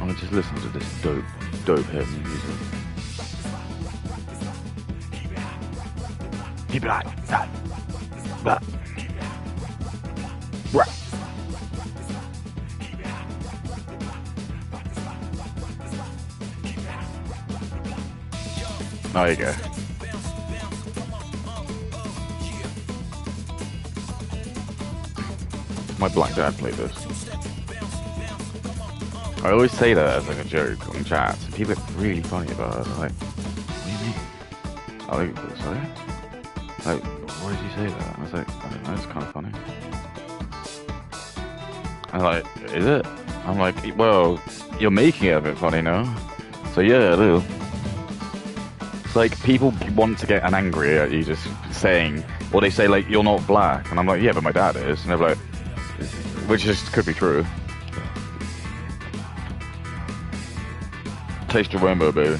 I'm gonna just listen to this dope hip music. Keep it like that. That. Right. There you go. My black dad played this. I always say that as like a joke on chats, and people get really funny about it. They're like, what do you mean? I like, sorry? Like, why did you say that? I was like, I don't know, it's kind of funny. I'm like, is it? I'm like, well, you're making it a bit funny now. So yeah, it is. It's like people want to get angry at you just saying, or they say like, you're not black. And I'm like, yeah, but my dad is. And they're like, which just could be true. Taste your rainbow, baby.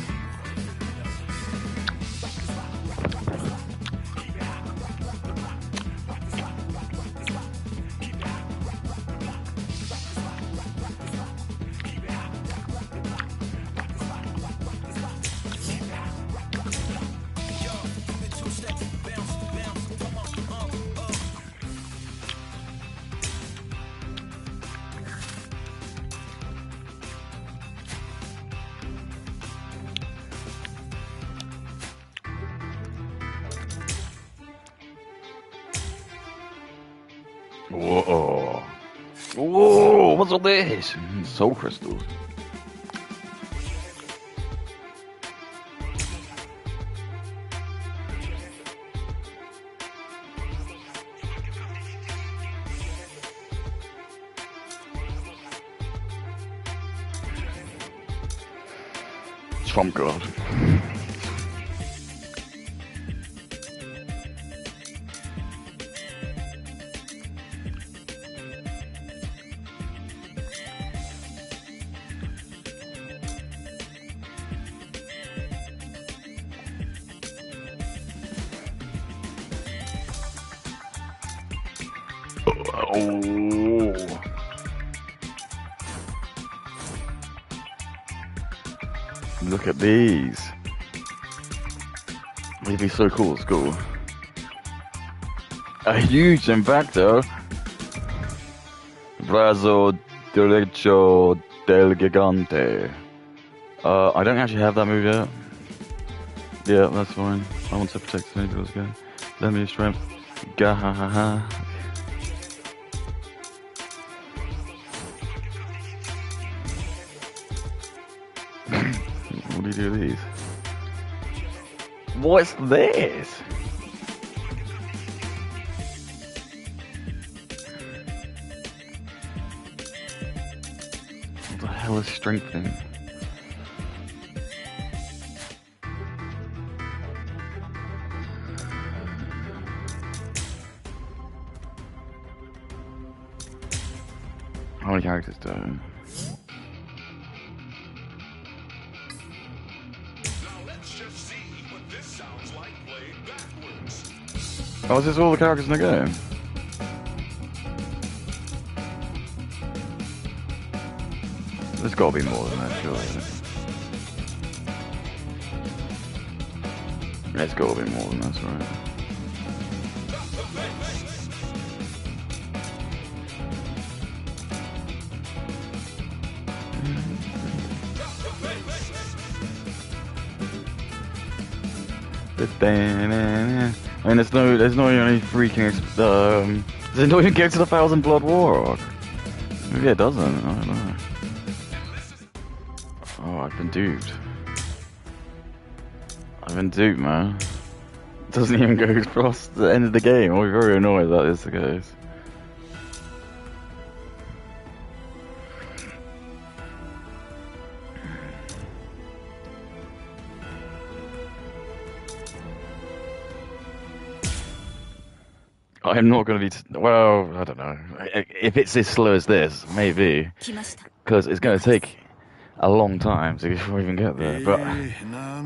Whoa. Whoa, what's all this? Soul crystals. Swamp God. Oh. Look at these. They'd be so cool at school. A huge impacto. Brazo derecho del gigante. I don't actually have that move yet. Yeah, that's fine. I want to protect the angels again. Let me strength. Gahahaha. What do you do with these? What's this? What the hell is strengthening? How many characters do I? Oh, is this all the characters in the game? There's gotta be more than that, surely. There's gotta be more than that, right? I mean, there's no any freaking, does it not even get to the 1,000 Blood War? Maybe it doesn't, I don't know. Oh, I've been duped. I've been duped, man. It doesn't even go across the end of the game. I'm very annoyed that is the case. I'm not going to be... well, I don't know. If it's as slow as this, maybe. Because it's going to take a long time to before we even get there. But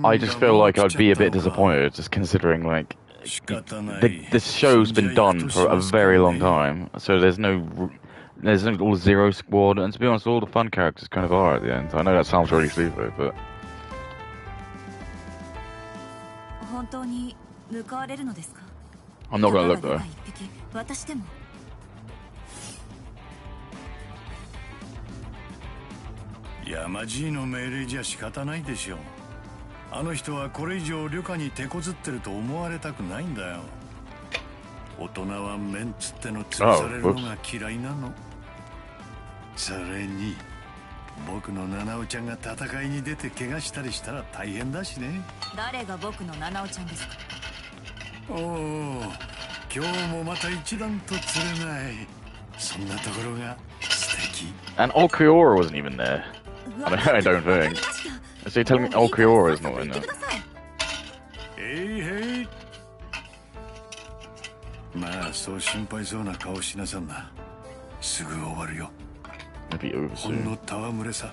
I just feel like I'd be a bit disappointed, just considering, like... this show's been done for a very long time. So there's no There's all Zero Squad, and to be honest, all the fun characters kind of are at the end. I know that sounds really stupid, but 本当に向かわれるのですか? I'm not gonna look though. 私でも山爺の命令じゃ仕方ないでしょう。あの人はこれ以上旅館に手こずってると思われたくないんだよ。大人はメンツっての潰されるのが嫌いなの。それに僕の七尾ちゃんが戦いに出て怪我したりしたら大変だしね。誰が僕の七尾ちゃんですか? おお、今日もまた一段と釣れない。そんなところが素敵。 And Olkiora wasn't even there. I don't think. So you're telling me Olkiora is not in there? へいへい。まあそう心配そうな顔しなさんな。すぐ終わるよ。Maybe over ほん soon. の戯れさ。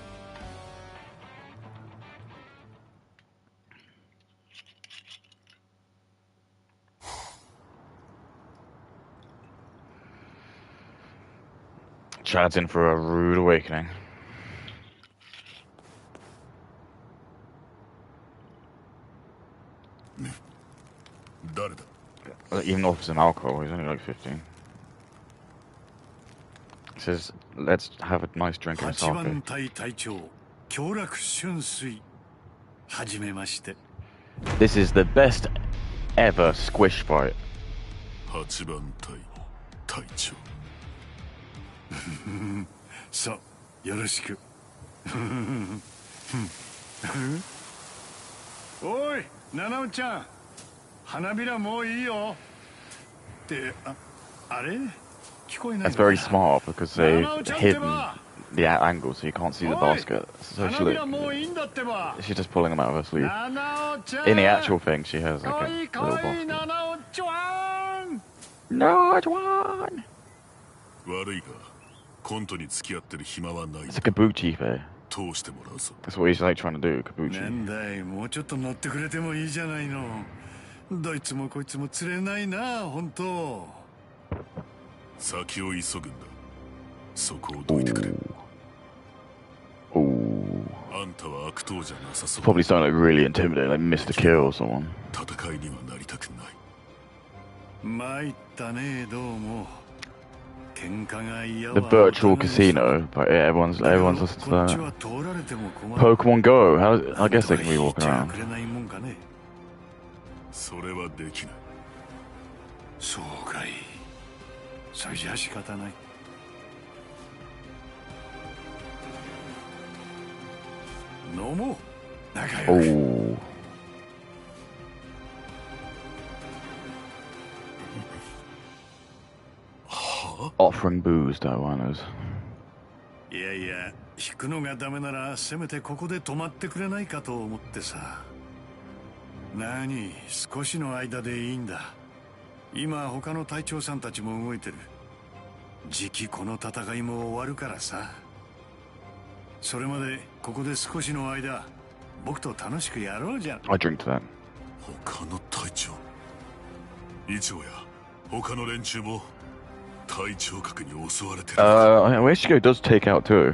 Chad's in for a rude awakening. Even offers him alcohol, he's only like 15. He says, let's have a nice drink of sake. 8番隊隊長、京楽春水。はじめまして。 This is the best ever squish fight. 8番隊隊長。そう、よろしく。おい、七尾ちゃん。花びらもういいよ。って、あれ? That's very smart because they've hidden the angle so you can't see the basket. So she's just pulling them out of her sleeve. In the actual thing, she has like a little basket. No, it's one! It's a kabuki fair. That's what he's like trying to do, kabuki. もうちょっと乗ってくれてもいいじゃないの。どいつもこいつも釣れないな、本当。先を急ぐんだ。そこをどいてくれ。あんたは悪党じゃなさそう。 Probably sound like really intimidating, like Mr. Kill or someone. 戦いにはなりたくない。参ったね、どうも。喧嘩が嫌は。 The virtual casino, but yeah, everyone's listening to that. Pokemon Go, I guess they can be walking around. それはできない。そうかい。それじゃ仕方ない。飲もう。仲良く。Offering booze to Iwanos. いやいや、引くのがダメならせめてここで止まってくれないかと思ってさ。何、少しの間でいいんだ。今他の隊長さんたちも動いてる。じきこの戦いも終わるからさ。それまでここで少しの間、僕と楽しくやろうじゃん。I drink to that. 他の隊長、以上や他の連中も隊長格に襲われてる。Ueshiko does take out too.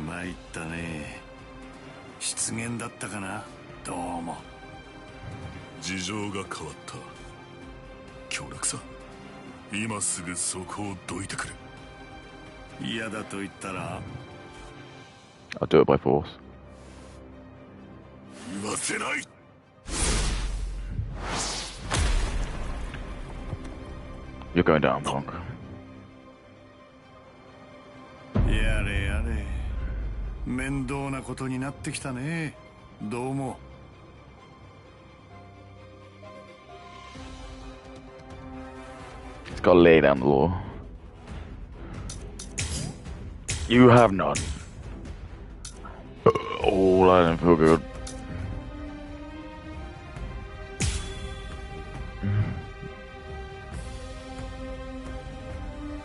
参ったね。失言だったかな。どうも。事情が変わった。京楽さん、今すぐそこをどいてくれ。嫌だと言ったら I'll do it by force. 言わせない。You're going down, Blanc. やれやれ。面倒なことになってきたね。どうも。He's got to lay down the law. You have none. Oh, that didn't feel good.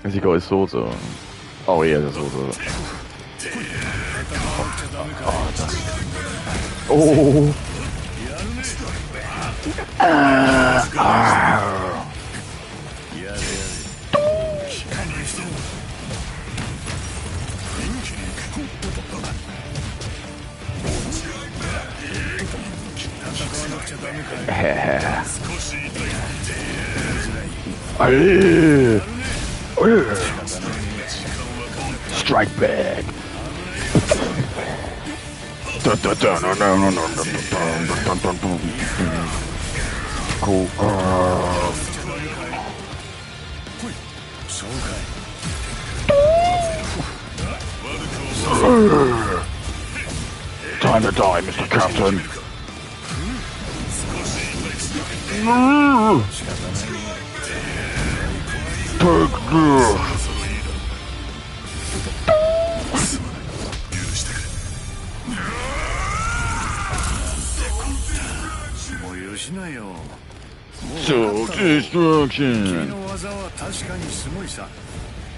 Has he got his swords on? Oh, he has his swords on. Oh! Strike back. Cool. Time to die, Mr. Captain. Take this. もうよしなよ。もう So destruction. 君の技は確かにすごいさ。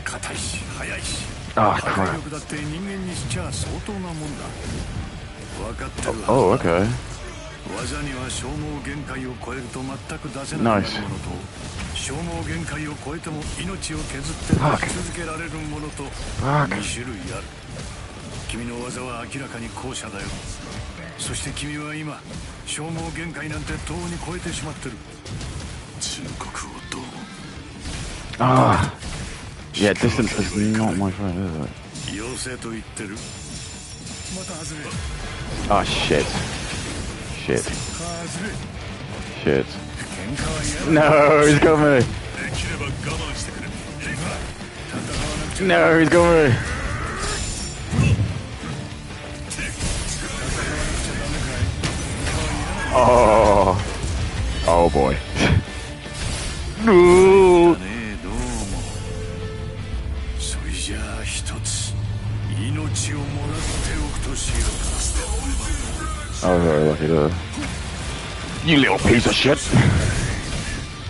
硬いし速いし。 Ah, 破壊 crap. 力だって人間にしちゃ相当なもんだ。分かってるはずだ。 Oh, okay. 技には消耗限界を超えると全く出せないものと、消耗限界を超えても命を削って出し続けられるものと2種類ある。君の技は明らかに後者だよ。そして君は今消耗限界なんてとうに超えてしまってる。忠告をどうも。 Ah. Yeah, distance is not my friend, is it? 妖精と言ってる。また外れ。 Ah, shit. Shit. 外れ。Shit. 喧嘩は嫌だ。 No, he's got me. できれば我慢してくれ。戦わなくちゃ。 No, he's got me. Oh. Oh boy. No. ねえどうも。それじゃあ一つ命をもらっておくとしようか。 I was very lucky there. You little piece of shit.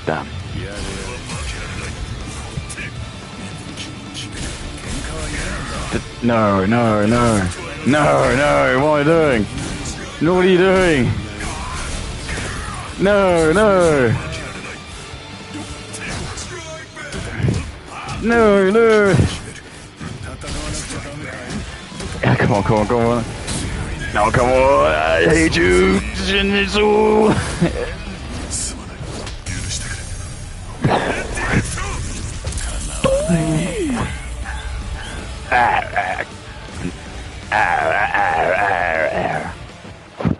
Damn. やれやれ。喧嘩は嫌なんだ。 No, no, no. No, no, what are you doing? No, what are you doing? No, no. No, no. Yeah, come on, come on, come on. No, come on. I hate you. Zenitsu.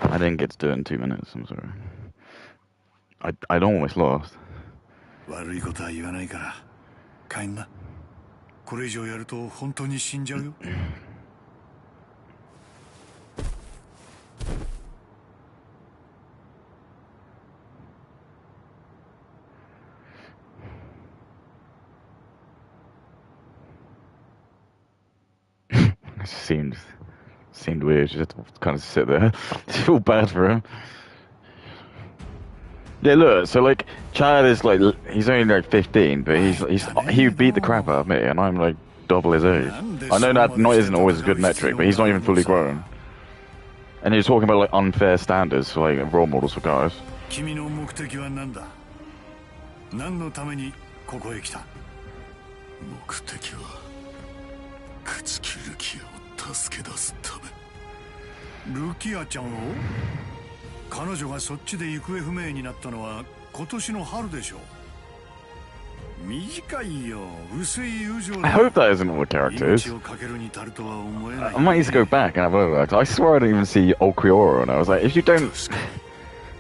I didn't get to do it in 2 minutes, I'm sorry. I'd almost lost. 悪いことは言わないから帰んな。これ以上やると本当に死んじゃうよ。 It seemed weird. Just to kind of sit there. I feel bad for him. Yeah, look. So like, Chad is like, he's only like 15, but he beat the crap out of me, and I'm like double his age. I know that not isn't always a good metric, but he's not even fully grown. And you're talking about like unfair standards for like role models for guys. 君の目的は何だ。何のためにここへ来た。目的は朽木ルキアを助け出すため。ルキアちゃんを。彼女がそっちで行方不明になったのは今年の春でしょう。短いよ。薄い友情。 I hope that isn't all the characters. 命をかけるに足るとは思えない。 I might need to go back and have a look. I swear I didn't even see old Quioro, and I was like, if you don't,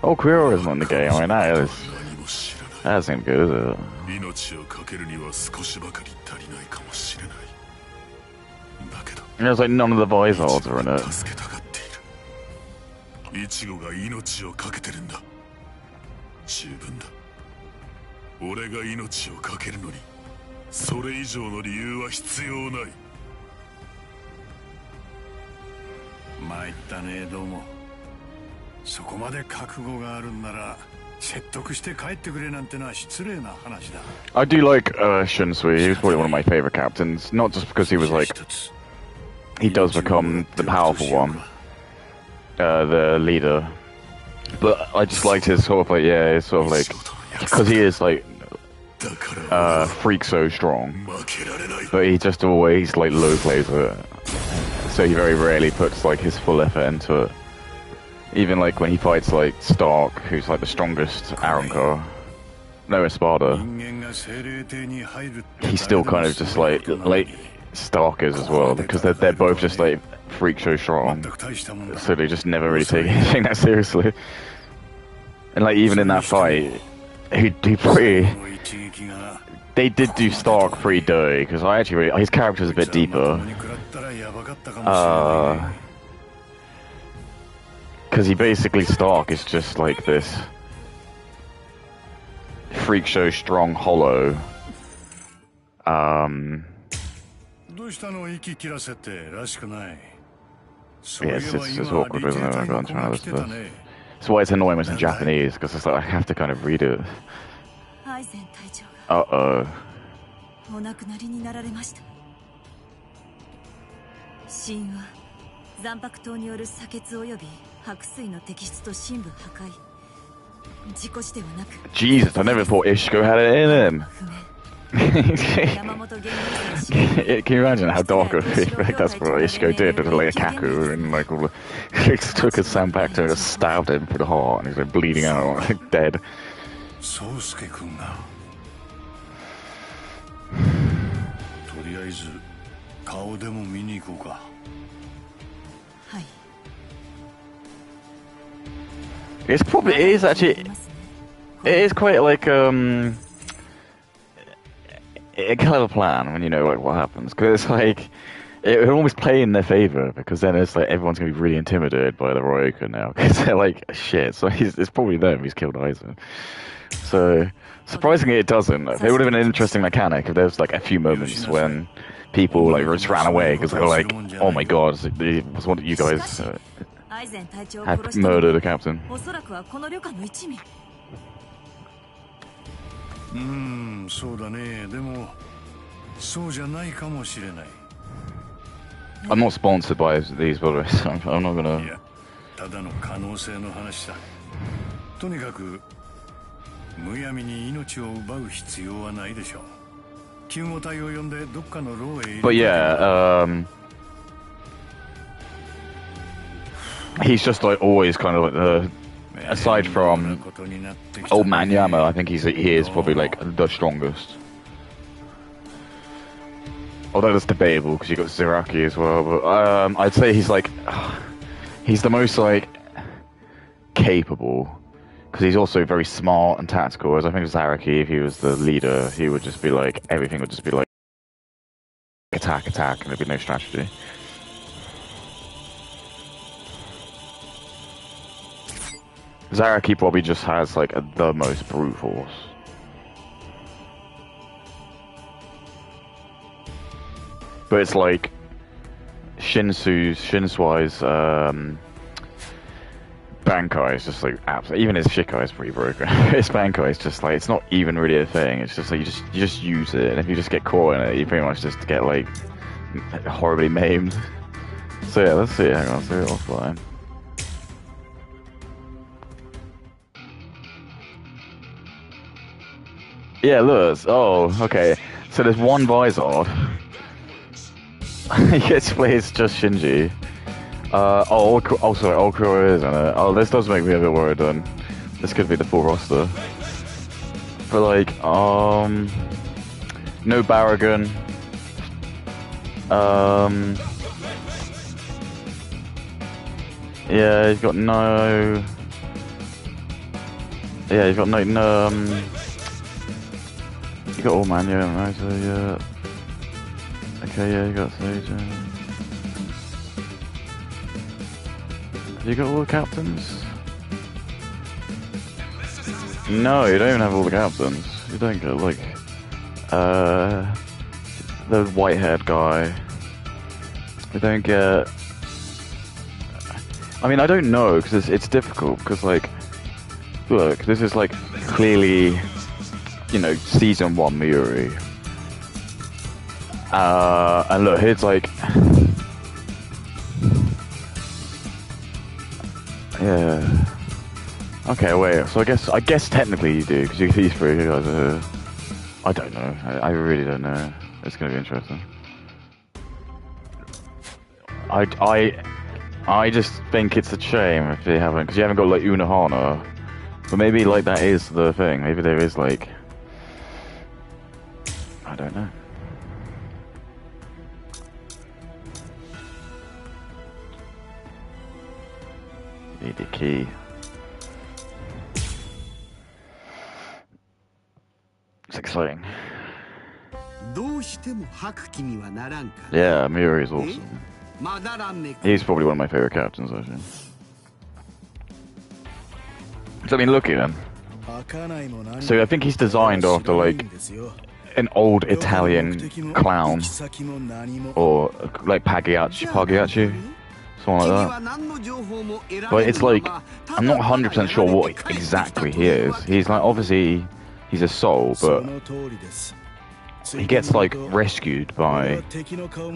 old Quioro isn't in the game. I mean, that isn't good, is it? 命をかけるには少しばかり足りないかもしれない。だけど。 And it was like none of the Vizards are in it. 助けたがっている。イチゴが命をかけてるんだ。十分だ。俺が命をかけるのに、それ以上の理由は必要ない。参ったね、どうも。そこまで覚悟があるんなら、説得して帰ってくれなんてのは失礼な話だ。 I do like Shunsui. He was probably one of my favorite captains, not just because he was like, he does become the powerful one, the leader, but I just liked his sort of like, yeah, his sort of like, because he is like freak so strong, but he just always like low plays it, so he very rarely puts like his full effort into it. Even like when he fights like Stark, who's like the strongest Arankar, no Espada, he's still kind of just like Stark is as well, because they're both just like freak show strong, so they just never really take anything that seriously. And like even in that fight, he pretty. They did do Stark pretty dirty, because I actually really, his character's a bit deeper. Because he basically, Stark is just like this freak show strong hollow. Yeah, it's awkward, isn't it? I'm trying to listen. That's why it's annoying when it's in Japanese, because it's like I have to kind of read it. Uh-oh. お亡くなりになられました。死因は残白糖による砂血及び白水の摘出と深部破壊。事故死ではなく。Jesus, I never thought Ishiko had it in him. Can you imagine how dark of a like that's what Ishiko did to like Kaku and like all the he took his Zanpakuto and just stabbed him through the heart and he's like bleeding out, like dead. とりあえず顔でも見に行こうか。はい。It is actually it is quite like a clever plan when you know like what happens, because it's like it would almost play in their favor, because then it's like everyone's gonna be really intimidated by the Ryoka now, because they're like shit. So it's probably them who's killed Aizen. So surprisingly, it doesn't. It would have been an interesting mechanic if there was like a few moments when people like just ran away because they were like, "Oh my god, it was one of you guys had murdered the captain." そうだね。でもそうじゃないかもしれない。I'm not sponsored by these, by the way, so I'm not gonna. いや、ただの可能性の話さ。とにかくむやみに命を奪う必要はないでしょう。救護隊を呼んでどっかの牢へ。But yeah, he's just like always kind of like the. Aside from Old Man Yama, I think he is probably like the strongest. Although that's debatable because you got Ziraki as well, but I'd say he's like he's the most like capable, because he's also very smart and tactical. As I think Zaraki, if he was the leader, he would just be like everything would just be like attack, and there'd be no strategy. Zaraki probably just has like the most brute force. But it's like Shinsui's Bankai is just like absolutely, even his Shikai is pretty broken. His Bankai is just like, it's not even really a thing. It's just like you just use it, and if you just get caught in it, you pretty much just get like horribly maimed. So yeah, let's see. Hang on, so offline. Yeah, look. Oh, okay. So there's one Vizard. He gets to play as just Shinji. Oh, sorry, Okuro is in it. Oh, this does make me a bit worried then. This could be the full roster. But like, no Barragan. Yeah, he's got no. Yeah, he's got no. You got all man, yeah, so yeah. Okay, yeah, you got Sage. You got all the captains? No, you don't even have all the captains. You don't get like the white-haired guy. You don't get. I mean, I don't know, because it's difficult. Because like, look, this is like clearly, you know, season 1 Miuri. And look, here's like, yeah. Okay, wait. So I guess technically you do, because these three guys are. I don't know. I really don't know. It's gonna be interesting. I I just think it's a shame if they haven't, because you haven't got like Unohana. But maybe like that is the thing. Maybe there is like, I don't know. Need the key. It's exciting. Yeah, Miura is awesome. He's probably one of my favorite captains, actually. So I mean, look at him. So I think he's designed after like an old Italian clown, or like Pagliacci, something like that. But it's like, I'm not 100% sure what exactly he is. He's like, obviously, he's a soul, but he gets like rescued by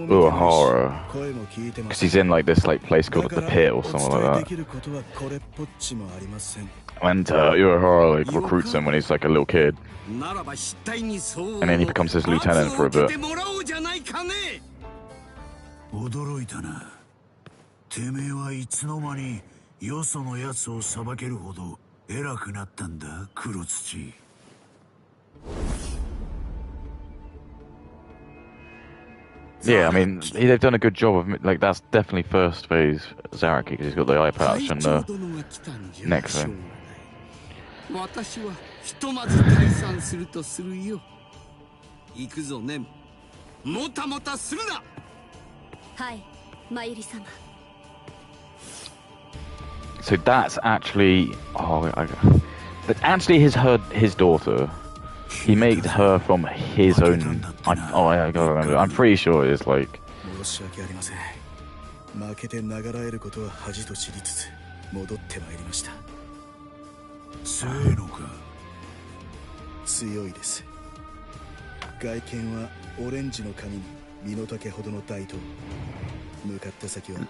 Uehara because he's in like this like place called the Pit or something like that. And Uehara like recruits him when he's like a little kid, and then he becomes his lieutenant for a bit. てめえはいつの間によそのやつを裁けるほど偉くなったんだ、黒土。Yeah, I mean, they've done a good job of, like, that's definitely first phase Zaraki, because he's got the eye patch and the neck thing. 私はひとまず退散するとするよ。行くぞね。もたもたするな。はい、マユリ様。 So that's actually, that's actually his daughter. He made her from his own. I gotta remember. I'm pretty sure it's like. 負けて流れることは恥と知りつつ戻ってまいりました。強いのか。強いです。外見はオレンジの髪に身の丈ほどの大刀。向かった先は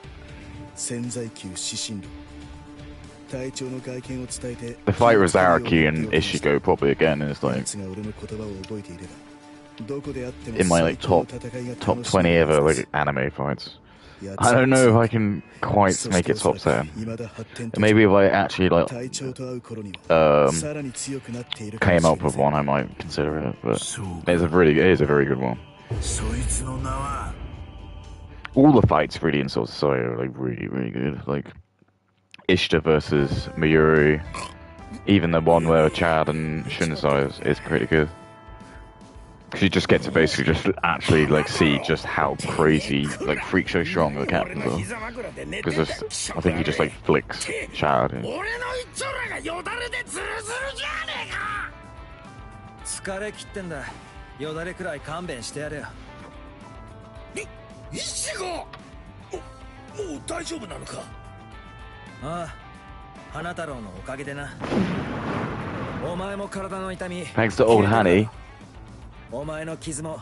潜在級指針路。 The fight with Zaraki and Ishigo probably again is like in my like top 20 ever like anime fights. I don't know if I can quite make it top 10. Maybe if I actually like came up with one, I might consider it. But it is a very good one. All the fights really in Soul Society are like really good. Like Ishta versus Mayuri, even the one where Chad and Shunsai is pretty good. Because you just get to basically just actually like see just how crazy, like freak show strong the captains are. Because I think he just like flicks Chad. Yeah. 疲れ切ってんだ。よだれくらい勘弁してやれよ。イチゴ。もう大丈夫なのか。 ああ、花太郎のおかげでな。お前も体の痛み。 Thanks to old Honey. お前の傷も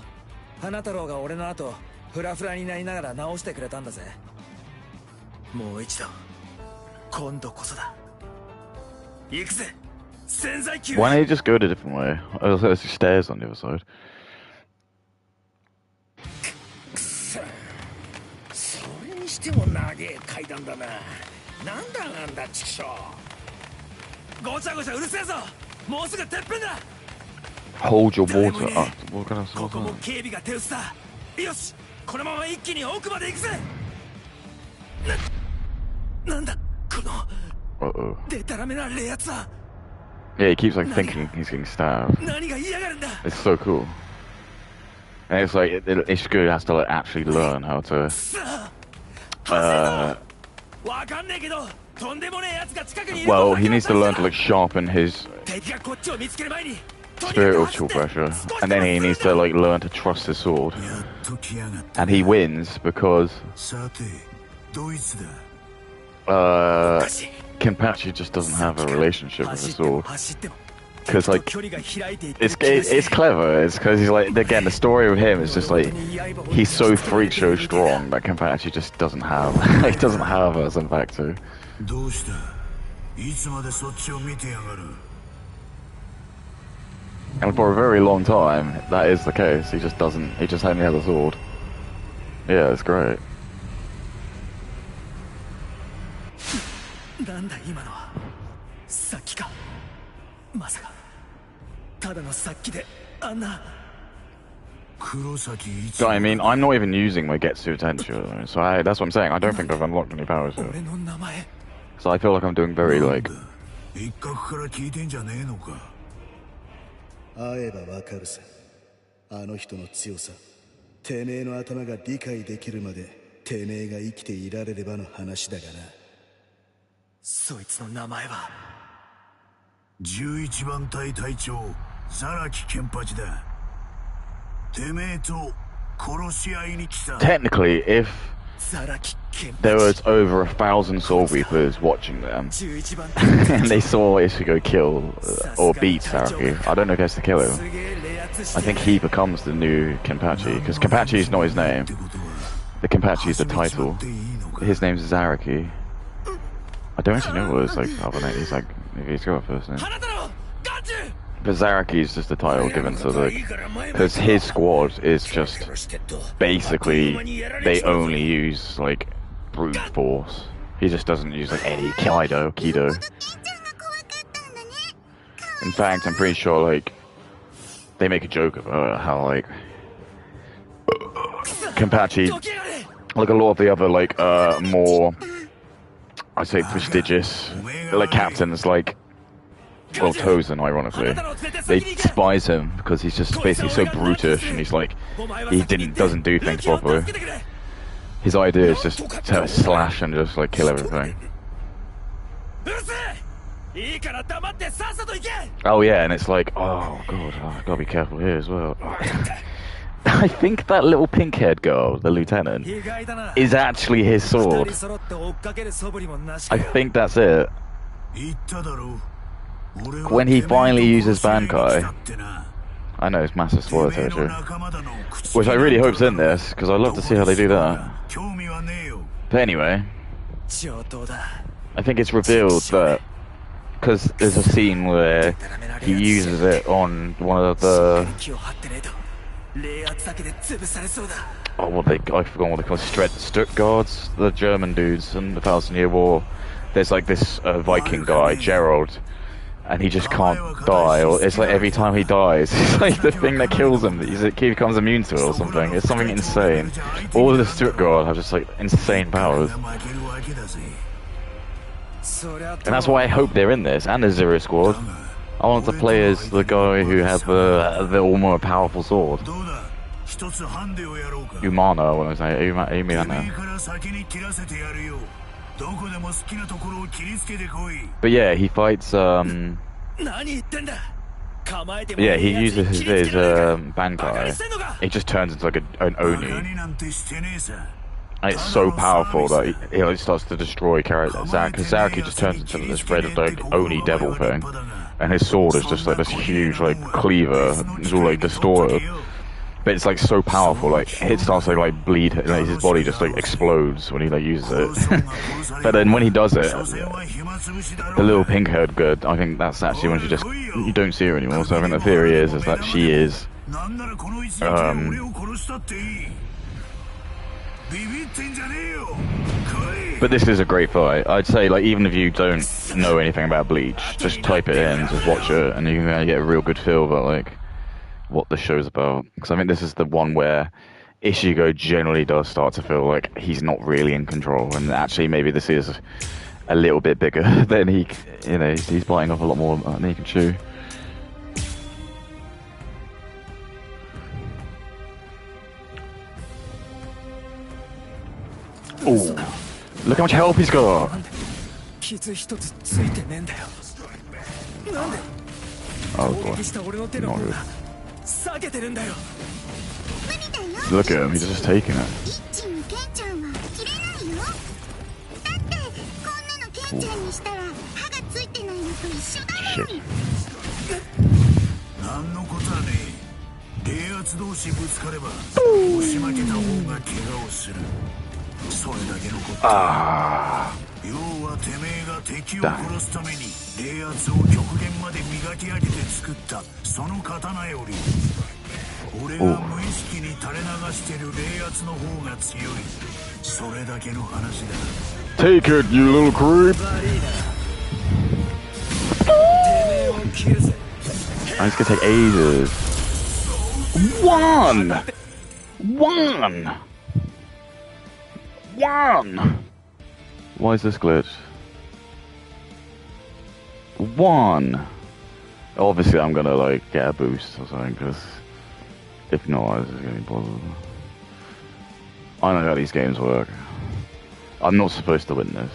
花太郎が俺の後フラフラになりながら治してくれたんだぜ。もう一度、今度こそだ。行くぜ。潜在級。 Why don't you just go to a different way? Oh, there's stairs on the other side. それにしても長い階段だな。 なんだなんだチクショー。ごちゃごちゃうるせえぞ。もうすぐてっぺんだ。 Hold your water. What kind of ここも警備が手薄だ。よし、このまま一気に奥まで行くぜ。なんだこのデタラメな冷圧は。 Yeah, he keeps like thinking he's getting stabbed. 何が嫌がるんだ。 It's so cool. And it's like Ishiguro has to like actually learn how to. Well, he needs to learn to like sharpen his spiritual pressure, and then he needs to like learn to trust his sword. And he wins because Kenpachi just doesn't have a relationship with his sword. Because like it's clever. It's because he's like, again, the story of him is just like he's so freak show strong that Kenpachi just doesn't have. He doesnn't have a Zanpakuto. And for a very long time, that is the case. He just doesn't. He just only has a sword. Yeah, it's great. なんだ今のは。殺気か。まさかただの殺気であんな。 So, I mean, I'm not even using my Getsu potential, so that's what I'm saying. I don't think I've unlocked any powers yet. So I feel like I'm doing very, like... 会えばわかるさ。あの人の強さ。てめえの頭が理解できるまで、てめえが生きていられればの話だがな。そいつの名前は11番隊隊長ザラキケンパチだ。てめえと殺し合いに来た。 Technically, if there was over 1,000 Soul Reapers watching them, and they saw Ichigo kill or beat Saraki, I don't know if he has to kill him. I think he becomes the new Kenpachi, because Kenpachi is not his name. The Kenpachi is the title. His name's Zaraki. I don't actually know what his like other name. He's like, maybe he's got a first name. But Zaraki is just the title given to the, because his squad is just basically they only use like brute force. He just doesn't use like any Kido. In fact, I'm pretty sure like they make a joke about how like Kenpachi, like a lot of the other like more, I'd say prestigious like captains like. Well, Tozen, ironically, they despise him because he's just basically so brutish, and he's like, he doesn't do things properly. His idea is just to slash and just like kill everything. Oh yeah, and it's like, oh god, I gotta be careful here as well. I think that little pink-haired girl, the lieutenant, is actually his sword. I think that's it. When he finally uses Bankai, I know it's massive spoiler territory, which I really hope's in this, because I'd love to see how they do that. But anyway, I think it's revealed that, because there's a scene where he uses it on one of the... Oh, I forgot what they call Stuttgarts, the German dudes in the 1,000-Year War. There's like this Viking guy, Gerald, and he just can't die, or it's like every time he dies, it's like the thing that kills him, he becomes immune to it or something. It's something insane. All of the Stuttgart have just like insane powers. And that's why I hope they're in this, and the Zero Squad. I want to play as the guy who has the all more powerful sword. Umana, I want to say. Umana. But yeah, he fights, yeah, he uses his Bankai. He just turns into like an Oni. And it's so powerful that he like, starts to destroy characters. Because Zaraki just turns into this red like Oni devil thing. And his sword is just like this huge like cleaver. It's all like distorted. But it's like so powerful, like it starts to like bleed, like his body just like explodes when he like uses it. But then when he does it, the little pink-haired good, I think that's actually when you don't see her anymore. So I think the theory is that she is but this is a great fight. I'd say like even if you don't know anything about Bleach, just type it in, just watch it, and you can get a real good feel about like what the show's about, because I think this is the one where Ichigo generally does start to feel like he's not really in control, and actually maybe this is a little bit bigger than he, you know, he's biting off a lot more than he can chew. Oh, look how much help he's got. Oh boy, not good. Look at him, he's just taking it. Shit. Ah. Take it, you little creep. Oh, it's gonna take ages. One. Why is this glitch? One. Obviously, I'm gonna like get a boost or something, because if not, this is gonna be impossible. I know how these games work. I'm not supposed to win this.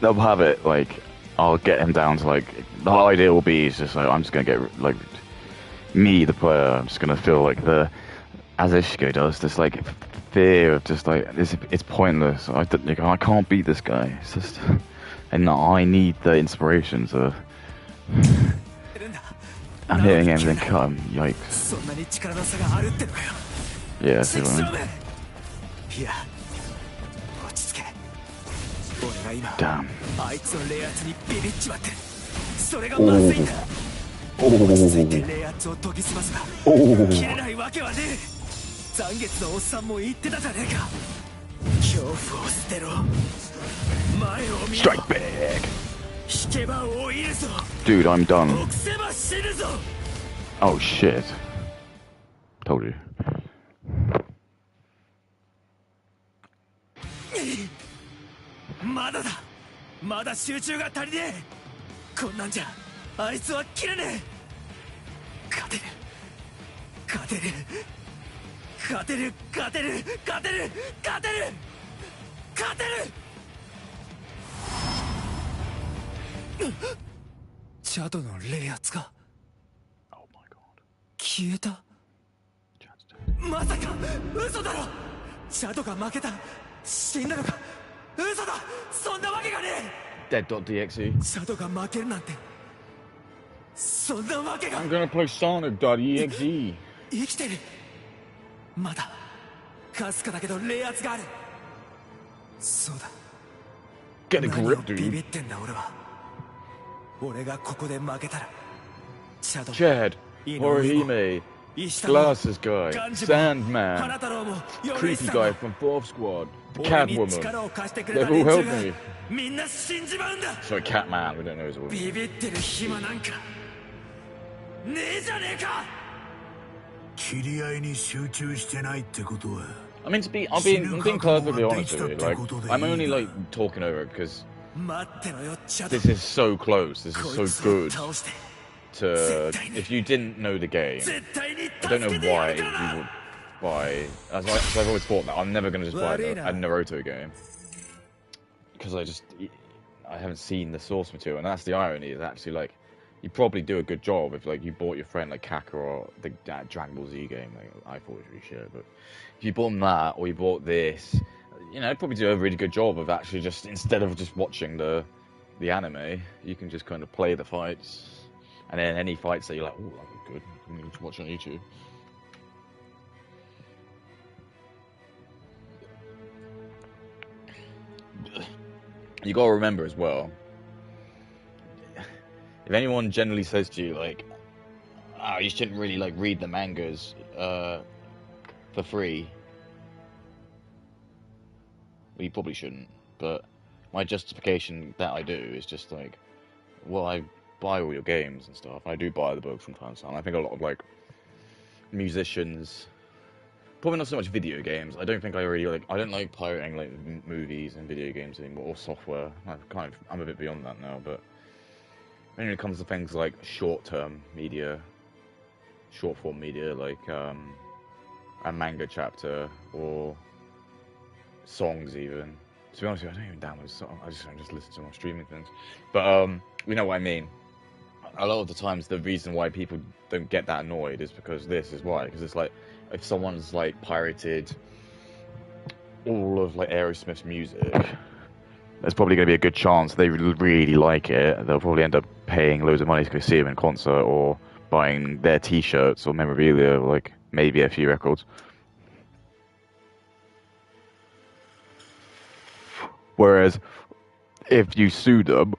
They'll have it like I'll get him down to like the whole idea will be is just like I'm just gonna get like me the player. I'm just gonna feel like the as Ishiko does this like fear of just like it's pointless. I can't beat this guy. It's just and I need the inspiration to. I'm hitting him and then cut him. Yikes. Yeah, see what I mean? Damn. Strike back! Dude, I'm done. Oh shit. Told you. Oh my god. 消えたまさか嘘だろチャドが負けた死んだのか嘘だそんなわけがねえ Dead.exe チャドが負けるなんてそんなわけが I'm gonna play Sonic.exe 生きてるまだかすかだけど冷圧があるそうだ Get a grip, 何をビビ dude ってんだ俺は俺がここで負けたらチャド Chad, Horihime, Glasses guy, Sandman, creepy guy from 4th Squad, the Catwoman. They've all helped me. Sorry, Catman, we don't know his order. ビビってる暇なんかねえじゃねえか切り合いに集中してないってことは I mean, I'm being perfectly honest with you. Like, I'm only like talking over it because this is so close. This is so good. To if you didn't know the game, I don't know why you would buy. As I've always thought that I'm never going to just buy a Naruto game because I haven't seen the source material, and that's the irony. Is actually like you probably do a good job if like you bought your friend like Kaka or the Dragon Ball Z game. Like, I thought it was really shit, but if you bought that or you bought this, you know, probably do a really good job of actually just instead of just watching the anime, you can just kind of play the fights, and then any fights that you're like, oh, that look good, you can watch on YouTube. You gotta remember as well. If anyone generally says to you like, "Oh, you shouldn't really like read the mangas for free," well, you probably shouldn't. But my justification that I do is just like, well, I buy all your games and stuff. I do buy the books from time to time. I think a lot of like musicians, probably not so much video games. I don't think I really like. I don't like pirating like movies and video games anymore or software. I'm a bit beyond that now, but. When it comes to things like short-form media, like a manga chapter or songs, even. To be honest with you, I don't even download songs. I just listen to them on streaming things. But you know what I mean. A lot of the times, the reason why people don't get that annoyed is because this is why. Because it's like if someone's like pirated all of like Aerosmith's music. There's probably going to be a good chance they really like it. They'll probably end up paying loads of money to go see them in concert or buying their t-shirts or memorabilia, or like maybe a few records. Whereas if you sue them,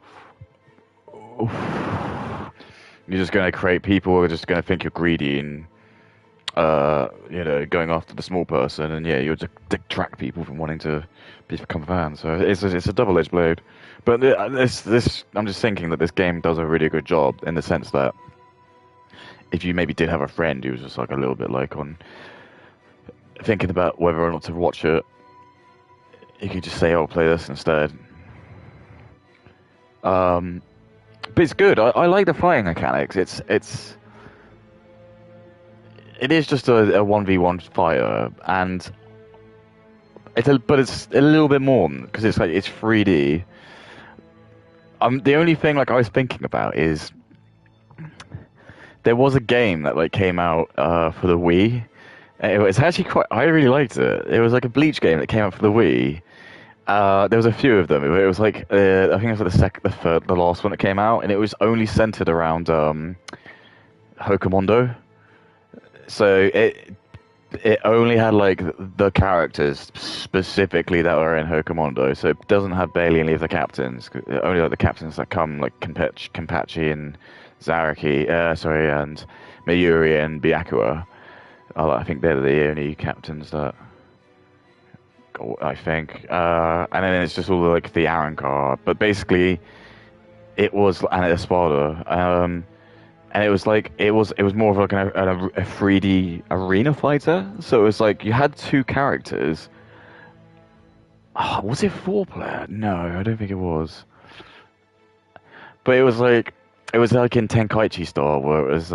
you're just going to create people who are just going to think you're greedy and going after the small person, and yeah, you'll detract people from wanting to become fans. So it's a double-edged blade. But this I'm just thinking that this game does a really good job in the sense that if you maybe did have a friend who was just like a little bit like on thinking about whether or not to watch it, you could just say, "Oh, play this instead." But it's good. I like the fighting mechanics. It is just a 1v1 fighter, and it's a little bit more because it's 3D. The only thing like I was thinking about is there was a game that like came out for the Wii. It's actually I really liked it. It was like a Bleach game that came out for the Wii. There was a few of them. It was like I think it was like the last one that came out, and it was only centered around Hokumondo. So it only had like the characters specifically that were in Hokumondo. So it doesn't have barely any of the captains. Only like the captains that come like Kenpachi and Zaraki, and Mayuri and Byakuya. I think they're the only captains that. I think, and then it's just all like the Arankar. But basically, it was and Espada, and it was like it was more of like a 3D arena fighter. So it was like you had two characters. Oh, was it 4-player? No, I don't think it was. But it was like in Tenkaichi style, where it was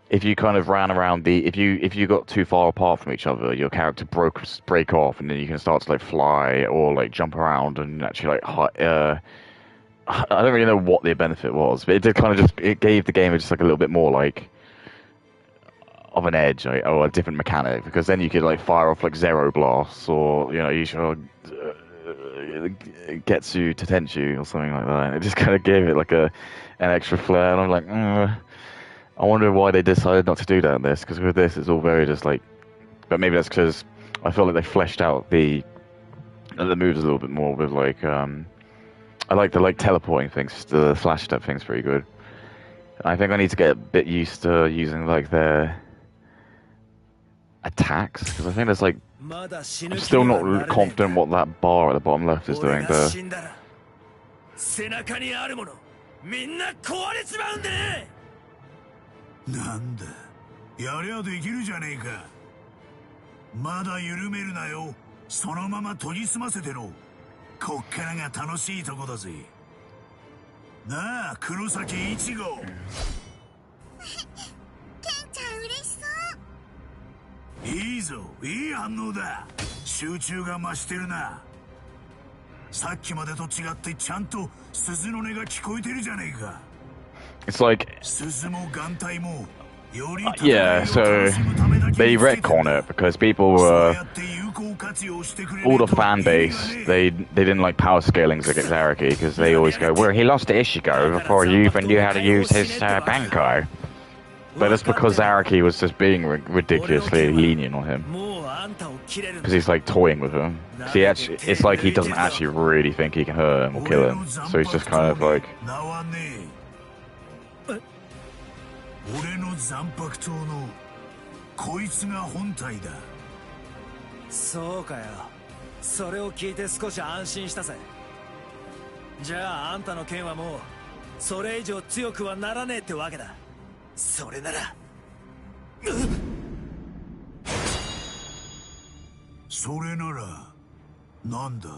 if you kind of ran around if you got too far apart from each other, your character break off, and then you can start to like fly or like jump around and actually like I don't really know what the benefit was, but it did kind of it gave the game just like a little bit more like of an edge, or a different mechanic, because then you could like fire off like zero blasts, or you should Getsu Tetenshu or something like that. And it just kind of gave it like an extra flair, and I'm like, I wonder why they decided not to do that in this, because with this it's all very just like, but maybe that's because I feel like they fleshed out the moves a little bit more with like I like the like teleporting things, the flash step thing's pretty good. I think I need to get a bit used to using like their attacks, because I think there's like I'm still not confident what that bar at the bottom left is doing there.なんだ、やりゃできるじゃねえか。まだ緩めるなよ。そのまま研ぎ澄ませてろ。こっからが楽しいとこだぜ。なあ、黒崎一号。ケンちゃん嬉しそう。いいぞ、いい反応だ。集中が増してるな。さっきまでと違ってちゃんと鈴の音が聞こえてるじゃねえか。It's like, yeah, so they retcon it because people were all the fan base. They didn't like power scalings against Zaraki because they always go, well, he lost to Ishigo before you even knew how to use his Bankai. But that's because Zaraki was just being ridiculously lenient on him, because he's like toying with him. It's like he doesn't actually really think he can hurt him or kill him, so he's just kind of like. 俺の残白刀のこいつが本体だ。そうかよ。それを聞いて少し安心したぜ。じゃああんたの剣はもうそれ以上強くはならねえってわけだ。それなら。それならなんだ。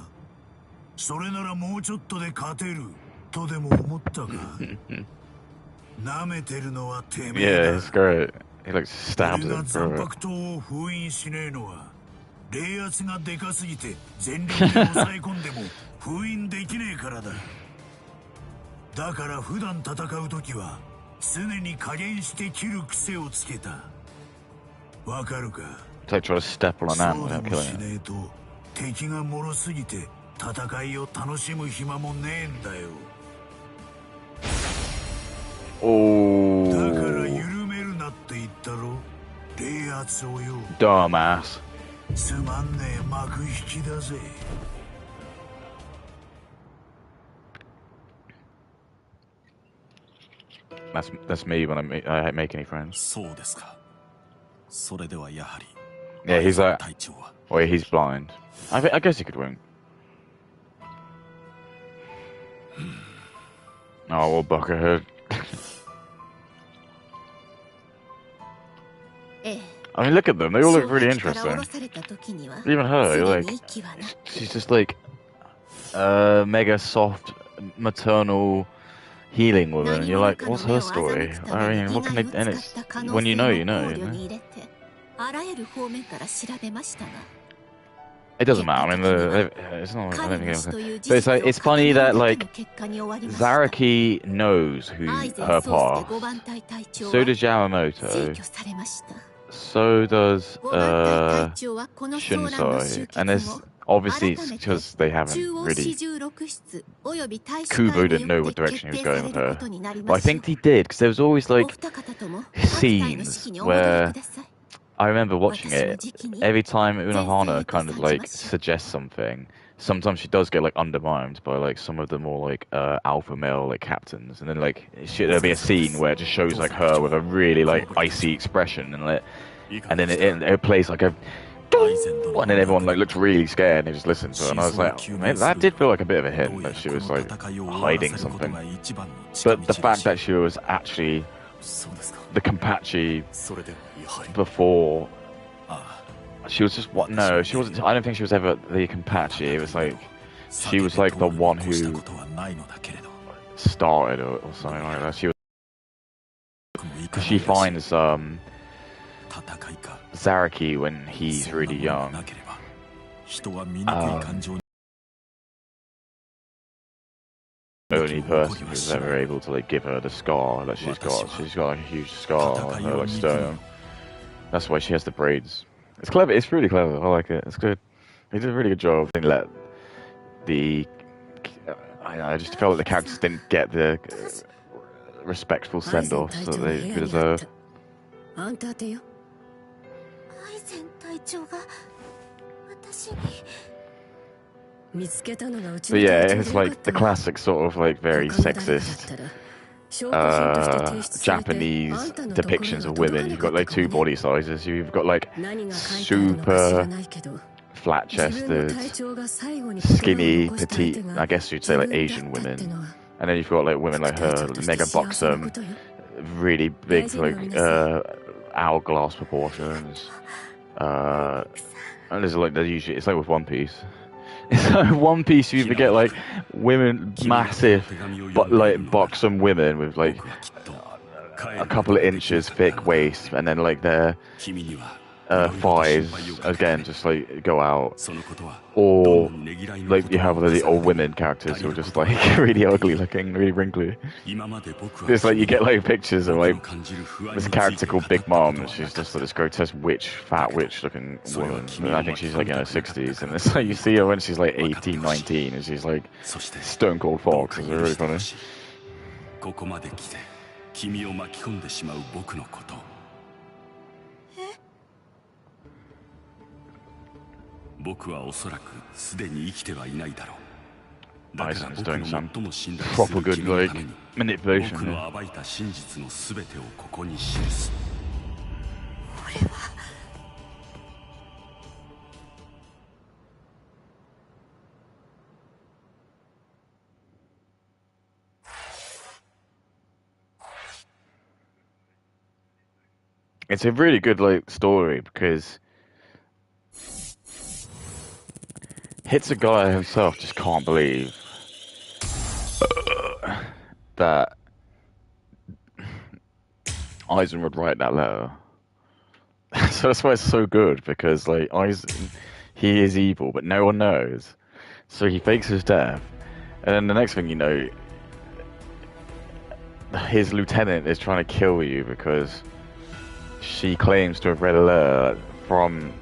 それならもうちょっとで勝てるとでも思ったか。Yeah, it's great. He like stabs it through it. 冷圧がでかすぎて全力で抑え込んでも封印できねえからだ。だから普段戦う時は常に加減して切る癖をつけた。わかるか？ It's like trying to step on an ant without killing it. 敵が脆すぎて戦いを楽しむ暇もねえんだよ。 Oh. Dumbass. That's me when I make any friends. そうですか。Yeah, he's like, wait, he's blind. I guess he could win. Oh, well, Buckethead. I mean, look at them. They all look really interesting. Even her, like, she's just like mega soft, maternal, healing woman. And you're like, what's her story? I mean, what can they? And it's when you know, you know. You know? It doesn't matter. I mean, it's not. I don't think but it's like it's funny that like Zaraki knows who her past. So does Yamamoto. So does Shunsai, and there's obviously it's because they haven't really. Kubo didn't know what direction he was going with her, but I think he did because there was always like scenes where I remember watching it every time Unohana kind of like suggests something. Sometimes she does get like undermined by like some of the more like alpha male like captains, and then like there'll be a scene where it just shows like her with a really like icy expression, and then it plays like a, and then everyone like looks really scared and they just listen to her, and I was like, man, that did feel like a bit of a hint that she was like hiding something. But the fact that she was actually the Kenpachi before. She was just what? No, she wasn't. I don't think she was ever the Kenpachi. It was like she was like the one who started or something like that. She finds Zaraki when he's really young. Only person who's ever able to like give her the scar that she's got. She's got like, a huge scar on her like sternum. That's why she has the braids. It's clever. It's really clever. I like it. It's good. He did a really good job. They let the. I just felt like the characters didn't get the respectful send-off that they deserve. But yeah, it's like the classic sort of like very sexist Japanese depictions of women. You've got like two body sizes. You've got like super flat-chested, skinny, petite, I guess you'd say like Asian women. And then you've got like women like her, mega buxom, really big like hourglass proportions. And there's like usually it's like with One Piece. It's like One Piece you either get like women massive but like buxom women with like a couple of inches thick waist, and then like their thighs again just like go out, or like you have the old women characters who are just like really ugly looking, really wrinkly. It's like you get like pictures of like this character called Big Mom, and she's just like this grotesque fat witch looking woman. And I think she's like in her 60s, and it's like you see her when she's like 18, 19, and she's like stone cold fox. It's really funny. 僕はおそらくすでに生きてはいないだろう。だから Bison's 僕 doing の some 最も信頼す proper る good 君の like ために manipulation. 僕の暴いた真実のすべてをここに記す。俺は It's a really good like story because Hitsugaya himself just can't believe that Aizen would write that letter. So that's why it's so good, because like Aizen, he is evil, but no one knows. So he fakes his death, and then the next thing you know, his lieutenant is trying to kill you because she claims to have read a letter from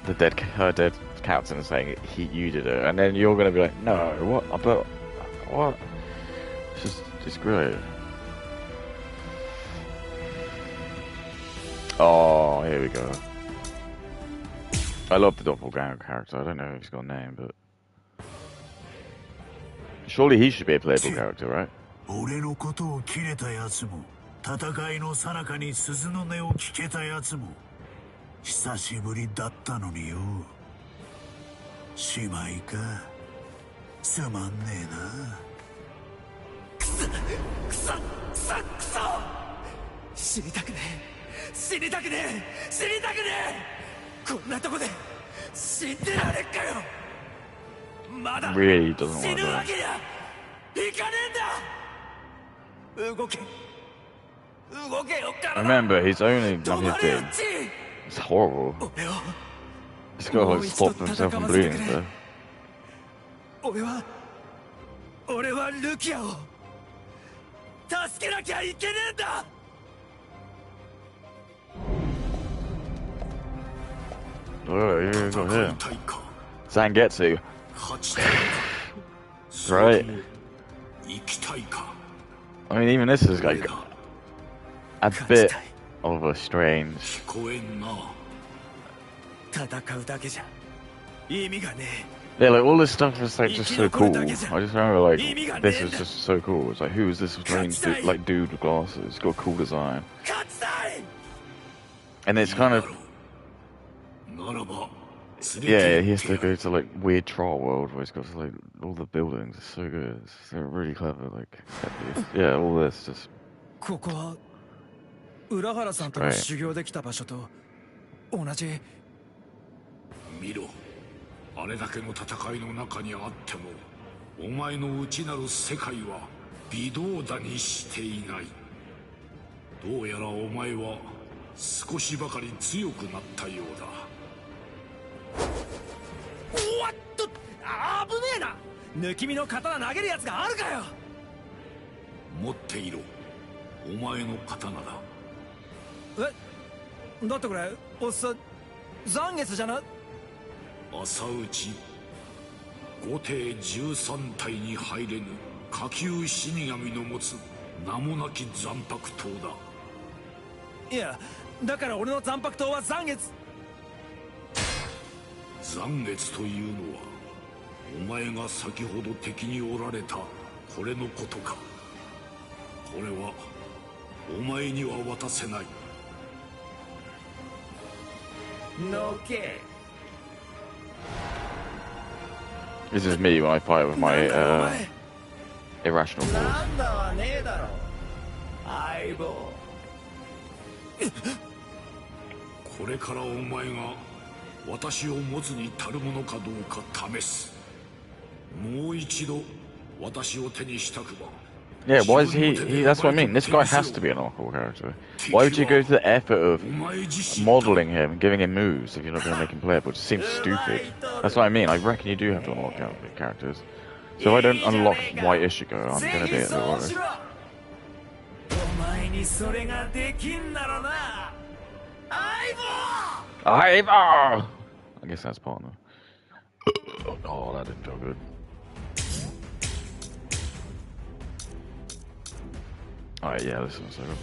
her dead captain saying you did it, and then you're gonna be like, no, what? But what? It's great. Oh, here we go. I love the doppelganger character. I don't know if he's got a name, but surely he should be a playable character, right? 俺のことを切れたやつも、戦いの最中に鈴の音を聞けたやつも、久しぶりだったのによ。姉妹か。すまんねえな。くそ死にたくねえ、死にたくねえ、死にたくねえ。こんなとこで死んでられっかよ。まだ Really doesn't 死 want ぬ to. わけにはいかねえんだ。動けよ体。 Remember, he's only done 止 his まれよ thing. チー。 It's horrible. 俺を He's got to like stop himself from bleeding and stuff. 俺はルキアを助けなきゃいけねえんだ。 Oh, here you go here. 戦いたいか Zangetsu. 勝ちたいか Right. 生きたいか I mean, even this is like a bit of a strange. 聞こえんな。戦うだけじゃ意味がね Yeah, like all this stuff is like just so cool. I just remember like this is just so cool. It's like, who is this strange like dude with glasses? It's got a cool design, え。勝ちたい。 and it's kind of ならば yeah. He has to go to like weird trial world where he's got like all the buildings. It's so good. It's really clever. Like yeah, all this just ここは浦原さんとの修行できた場所と同じ。見ろ、あれだけの戦いの中にあってもお前の内なる世界は微動だにしていない。どうやらお前は少しばかり強くなったようだ。おわっと、危ねえな。抜き身の刀投げるやつがあるかよ。持っていろ、お前の刀だ。え、だってこれおっさん残月じゃな。朝打ち五帝13体に入れぬ下級死神の持つ名もなき残白刀だ。いや、だから俺の残白刀は残月。残月というのはお前が先ほど敵におられたこれのことか。これはお前には渡せない。のけ。 this is me when I fight with my irrational force. なんだはねえだろ相棒。これからお前が私を持つに足るものかどうか試す。もう一度私を手にしたくば。 Yeah, why is he? That's what I mean. This guy has to be an awful character. Why would you go to the effort of modeling him and giving him moves if you're not going to make him playable? It just seems stupid. That's what I mean. I reckon you do have to unlock characters. So if I don't unlock White Ishigo, I'm going to be a bit worried. お前にそれができんならな相棒。 I guess that's partner. Oh, that didn't feel good. Alright, yeah, this one's so good.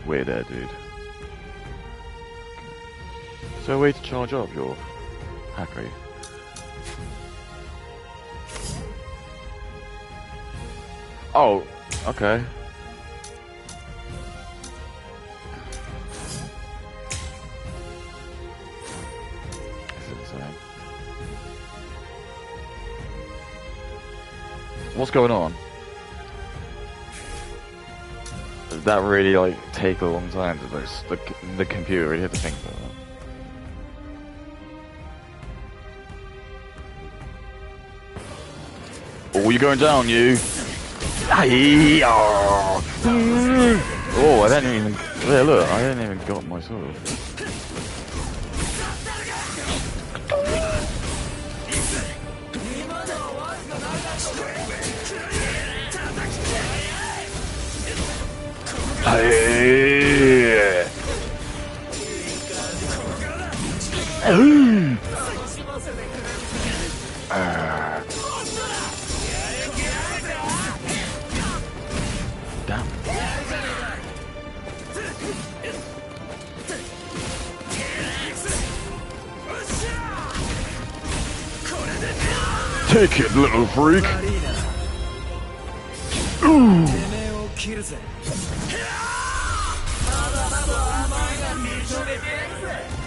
Weird there, dude. Is there a way to charge up your Hackray? Oh, okay. This is insane. What's going on? Does that really like take a long time to the computer really had to think about that? Oh, you're going down, you! Oh, I didn't even. Yeah, look, I didn't even got my sword. Damn. Take it, little freak. 悪いな。てめえを切るぜ。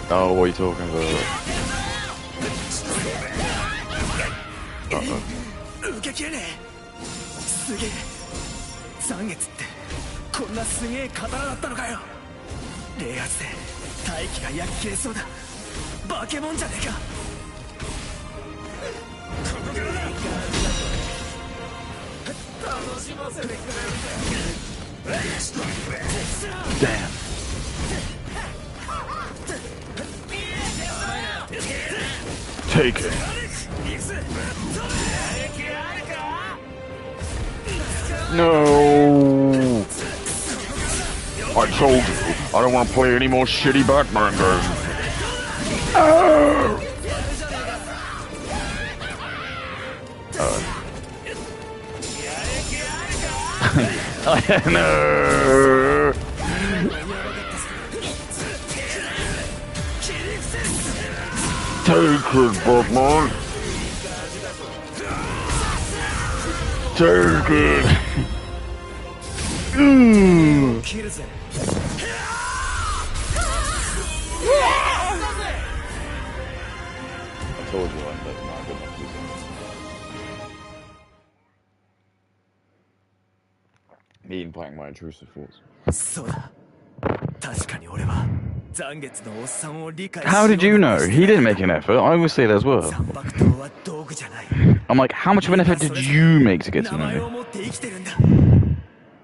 Oh, what are you talking about? Uh-oh. 受けきれねえ。すげえ。残月ってこんなすげえ刀だったのかよ。冷圧で大気が焼き切れそうだ。化け物じゃねえか。ここからだ。楽しませてくれるぜ。Damn. Take it. No. I told you, I don't want to play any more shitty Batman games. Oh. No. Take it, Batman. Take it. I told you I'm not good enough to do something. Me implying my intrusive thoughts. How did you know? He didn't make an effort. I would say that as well. I'm like, how much of an effort did you make to get to know me?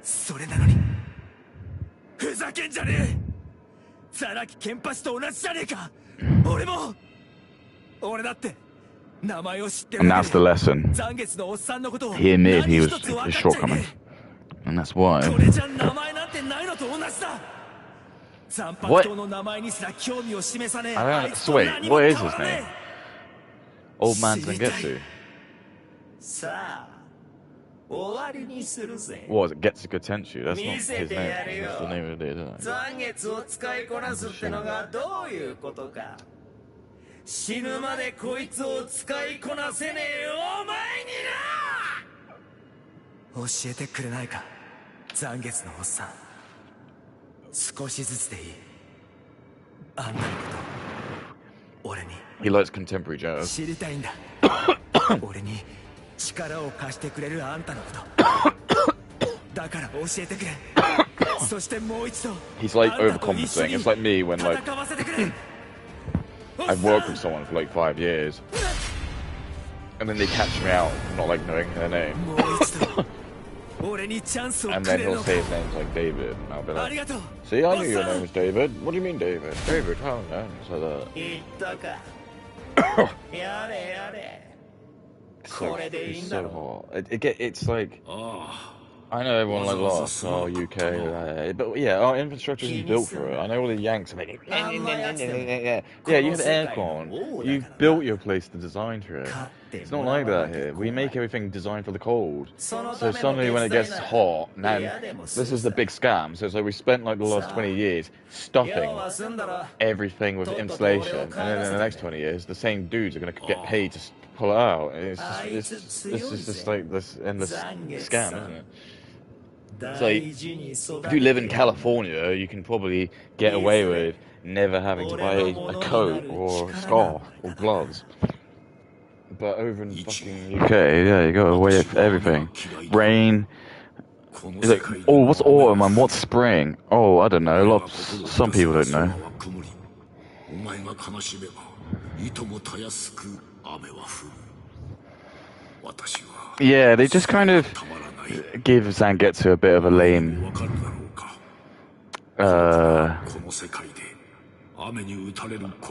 それなのにふざけんじゃねえ。ザラキケンパチと同じじゃねえか。俺だって名前を知ってる。 And that's the lesson. 残月のおっさんのことを He admitted he was his shortcomings. And that's why. これじゃ名前なんてないのと同じだ。残白刀の名前にすら興味を示さねえ。 I don't. So wait, what is his name? Old man Zangetsu. さあ終わりにするぜ。 What is it? Getsuga Tenshu. That's not his name. That's the name of it, isn't it? 残月を使いこなすってのがどういうことか。死ぬまでこいつを使いこなせねえお前にな。教えてくれないか、残月のおっさん。少しずつでいい。あんたのこと、俺に。 He likes contemporary jazz. 知りたいんだ。俺に力を貸してくれるあんたのこと。だから教えてくれ。そしてもう一度。 He's like overcompensating. It's like me when like I've worked with someone for like 5 years, and then they catch me out for not like knowing their name. And then he'll say his name's like David, and I'll be like, see, I knew your name was David. What do you mean, David? David, how no? It's like that. It's so hot. It's like, I know everyone like lost, UK, but yeah, our infrastructure isn't built for it. I know all the Yanks are making, yeah, you have aircon. You've built your place to design for it. It's not like that here. We make everything designed for the cold. So suddenly when it gets hot, now this is the big scam. So it's like we spent like the last 20 years stuffing everything with insulation, and then in the next 20 years, the same dudes are going to get paid to pull it out. This is just like this endless scam, isn't it? It's like, if you live in California, you can probably get away with never having to buy a coat or a scarf or gloves. But over in fucking UK, yeah, you got away with everything. Rain. It's like, oh, what's autumn and what's spring? Oh, I don't know. Some people don't know. Yeah, they just kind of give Zangetsu a bit of a lame I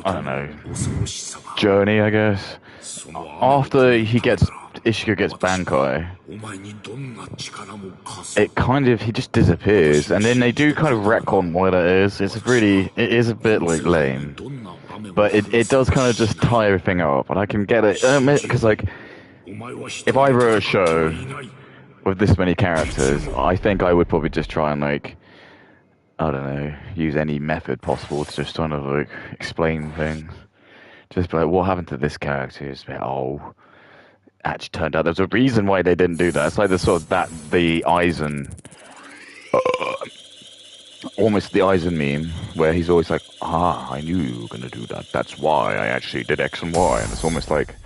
don't know, journey, I guess. After Ishika gets Bankai, it kind of, he just disappears, and then they do kind of retcon what it is. It is a bit like lame, but it does kind of just tie everything up, and I can get it, because like, if I wrote a show with this many characters, I think I would probably just try and like, I don't know, use any method possible to just kind of like explain things. Just be like, what happened to this character? It's like, oh, actually turned out there's a reason why they didn't do that. It's like the sort of the Eisen, almost the Eisen meme, where he's always like, I knew you were gonna do that. That's why I actually did X and Y. And it's almost like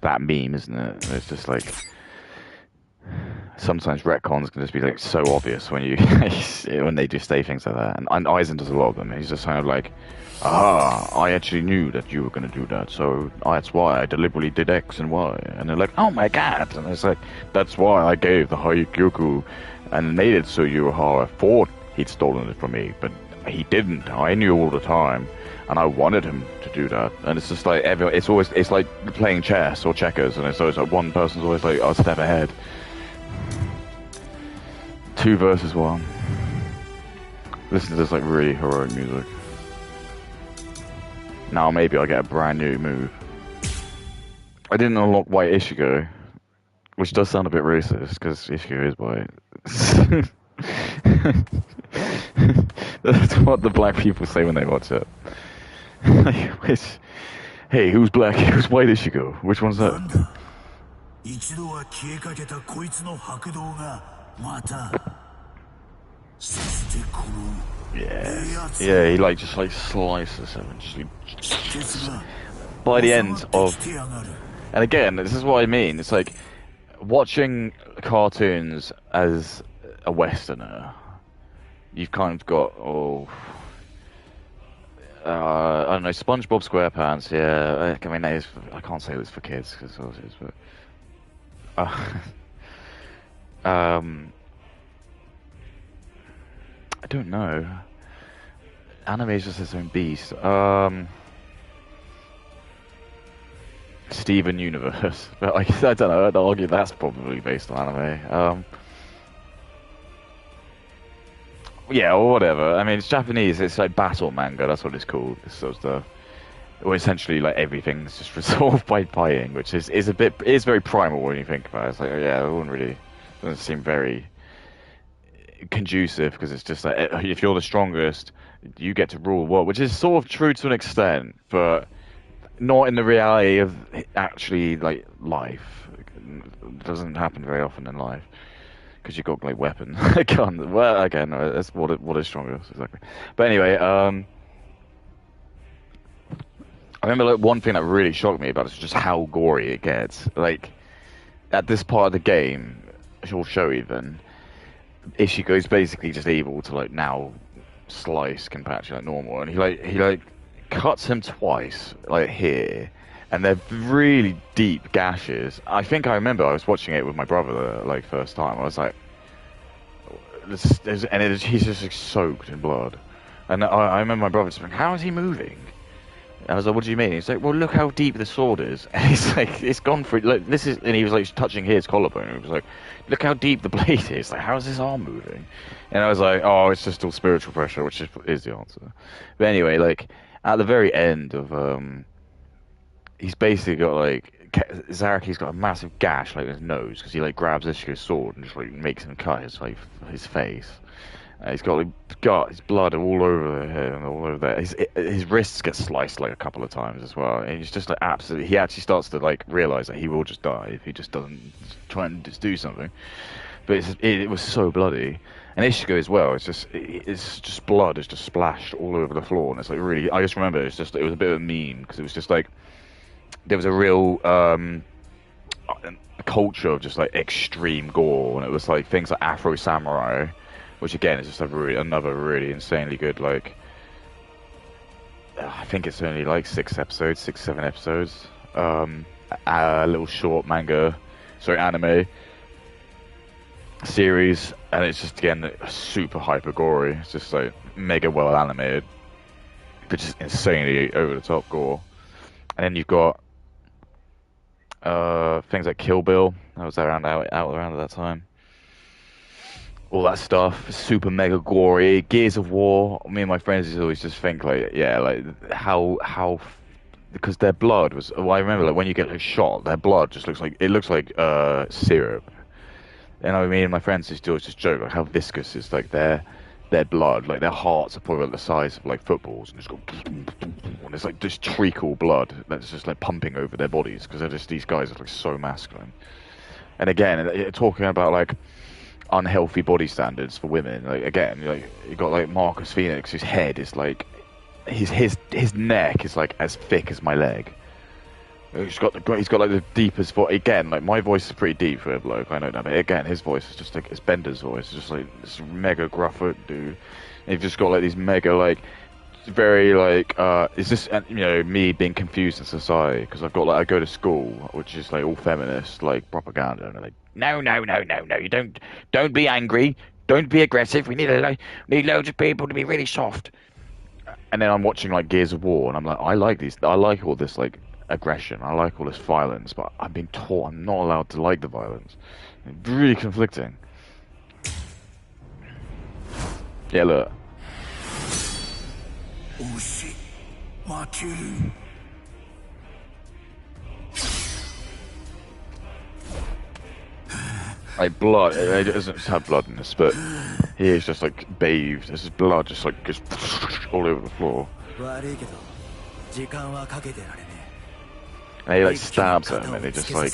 that meme, isn't it? And it's just like, sometimes retcons can just be like so obvious when you when they just say things like that. And Eisen does a lot of them. He's just kind of like, I actually knew that you were going to do that, so that's why I deliberately did X and Y. And they're like, oh my god. And it's like, that's why I gave the Hayakyoku and made it so Yuhara thought he'd stolen it from me, but he didn't. I knew all the time, and I wanted him to do that. And it's just like it's like playing chess or checkers, and it's always like one person's always like a step ahead. 2 versus 1. Listen to this like really heroic music. Now maybe I'll get a brand new move. I didn't unlock White Ishigo, which does sound a bit racist because Ishigo is white. That's what the black people say when they watch it. Hey, who's black? Who's white Ishigo? Which one's that? 一度は消えかけたこいつの白道がまたそしてこの Yeah, he like just like slices him and just by the end of, and again, this is what I mean. It's like watching cartoons as a Westerner. You've kind of got I don't know, SpongeBob SquarePants. Yeah, I mean, I can't say it was for kids because it is, but I don't know. Anime is just its own beast. Steven Universe, but I don't know. I'd argue that's probably based on anime. Yeah, or whatever. I mean, it's Japanese. It's like battle manga. That's what it's called. This sort of stuff. Or essentially, like everything's just resolved by fighting, which is very primal when you think about it. It's like, yeah, it wouldn't really doesn't seem very conducive because it's just like if you're the strongest, you get to rule the world, which is sort of true to an extent, but not in the reality of actually like life. It doesn't happen very often in life because you've got like weapons. Well, again, that's what is strongest exactly. But anyway, I remember like one thing that really shocked me about it is just how gory it gets. Like at this part of the game, or show even, Ishigo is basically just able to like now slice Kenpachi like normal, and he like cuts him twice like here, and they're really deep gashes. I think I remember I was watching it with my brother like first time. I was like, he's just like, soaked in blood, and I remember my brother just like, how is he moving? And I was like, what do you mean? He's like, well, look how deep the sword is. And he's like, it's gone through. Like, this is, and he was like touching his collarbone. He was like, look how deep the blade is. Like, how is his arm moving? And I was like, oh, it's just all spiritual pressure, which is the answer. But anyway, like at the very end of he's basically got like Zaraki's got a massive gash like in his nose because he like grabs Ishigo's sword and just like makes him cut his face. He's got his blood all over here and all over there. His wrists get sliced like a couple of times as well. And he's just like absolutely. He actually starts to like realize that he will just die if he just doesn't try and just do something. But it was so bloody. And Ishigo as well. It's just blood is just splashed all over the floor, and it's like really. I just remember it was a bit of a meme because it was just like there was a real culture of just like extreme gore, and it was like things like Afro Samurai. Which again is just another really insanely good, like, I think it's only like 6, 7 episodes. A little short anime series, and it's just again super hyper gory. It's just like mega well animated, but just insanely over the top gore. And then you've got things like Kill Bill. That was around at that time. All that stuff, super mega gory. Gears of War. Me and my friends always just think like, yeah, like how because their blood was. Well, I remember like when you get a shot, their blood just looks like syrup. And I mean, my friends used to always just joke like how viscous is like their their blood, like their hearts are probably the size of like footballs, and it's got and it's like just treacle blood that's just like pumping over their bodies because they're just, these guys are like so masculine. And again, talking about like unhealthy body standards for women, like again, like you got like Marcus Phoenix, whose head is like his neck is like as thick as my leg. He's got like the deepest voice. Again, like my voice is pretty deep for a bloke, I know that, but again, his voice is just like, it's Bender's voice, it's just like this mega gruff dude. And you've just got like these mega like very like is this, you know, me being confused in society because I've got like, I go to school which is like all feminist like propaganda, and they're like, no, you don't be angry, don't be aggressive, we need loads of people to be really soft. And then I'm watching like Gears of War, and I'm like, I like all this like aggression, I like all this violence, but I'm being taught I'm not allowed to like the violence. It's really conflicting. Yeah, look. Oh shit, like blood, it doesn't have blood in this, but he is just like bathed, this is blood just like goes all over the floor. And he like stabs him, and they just like,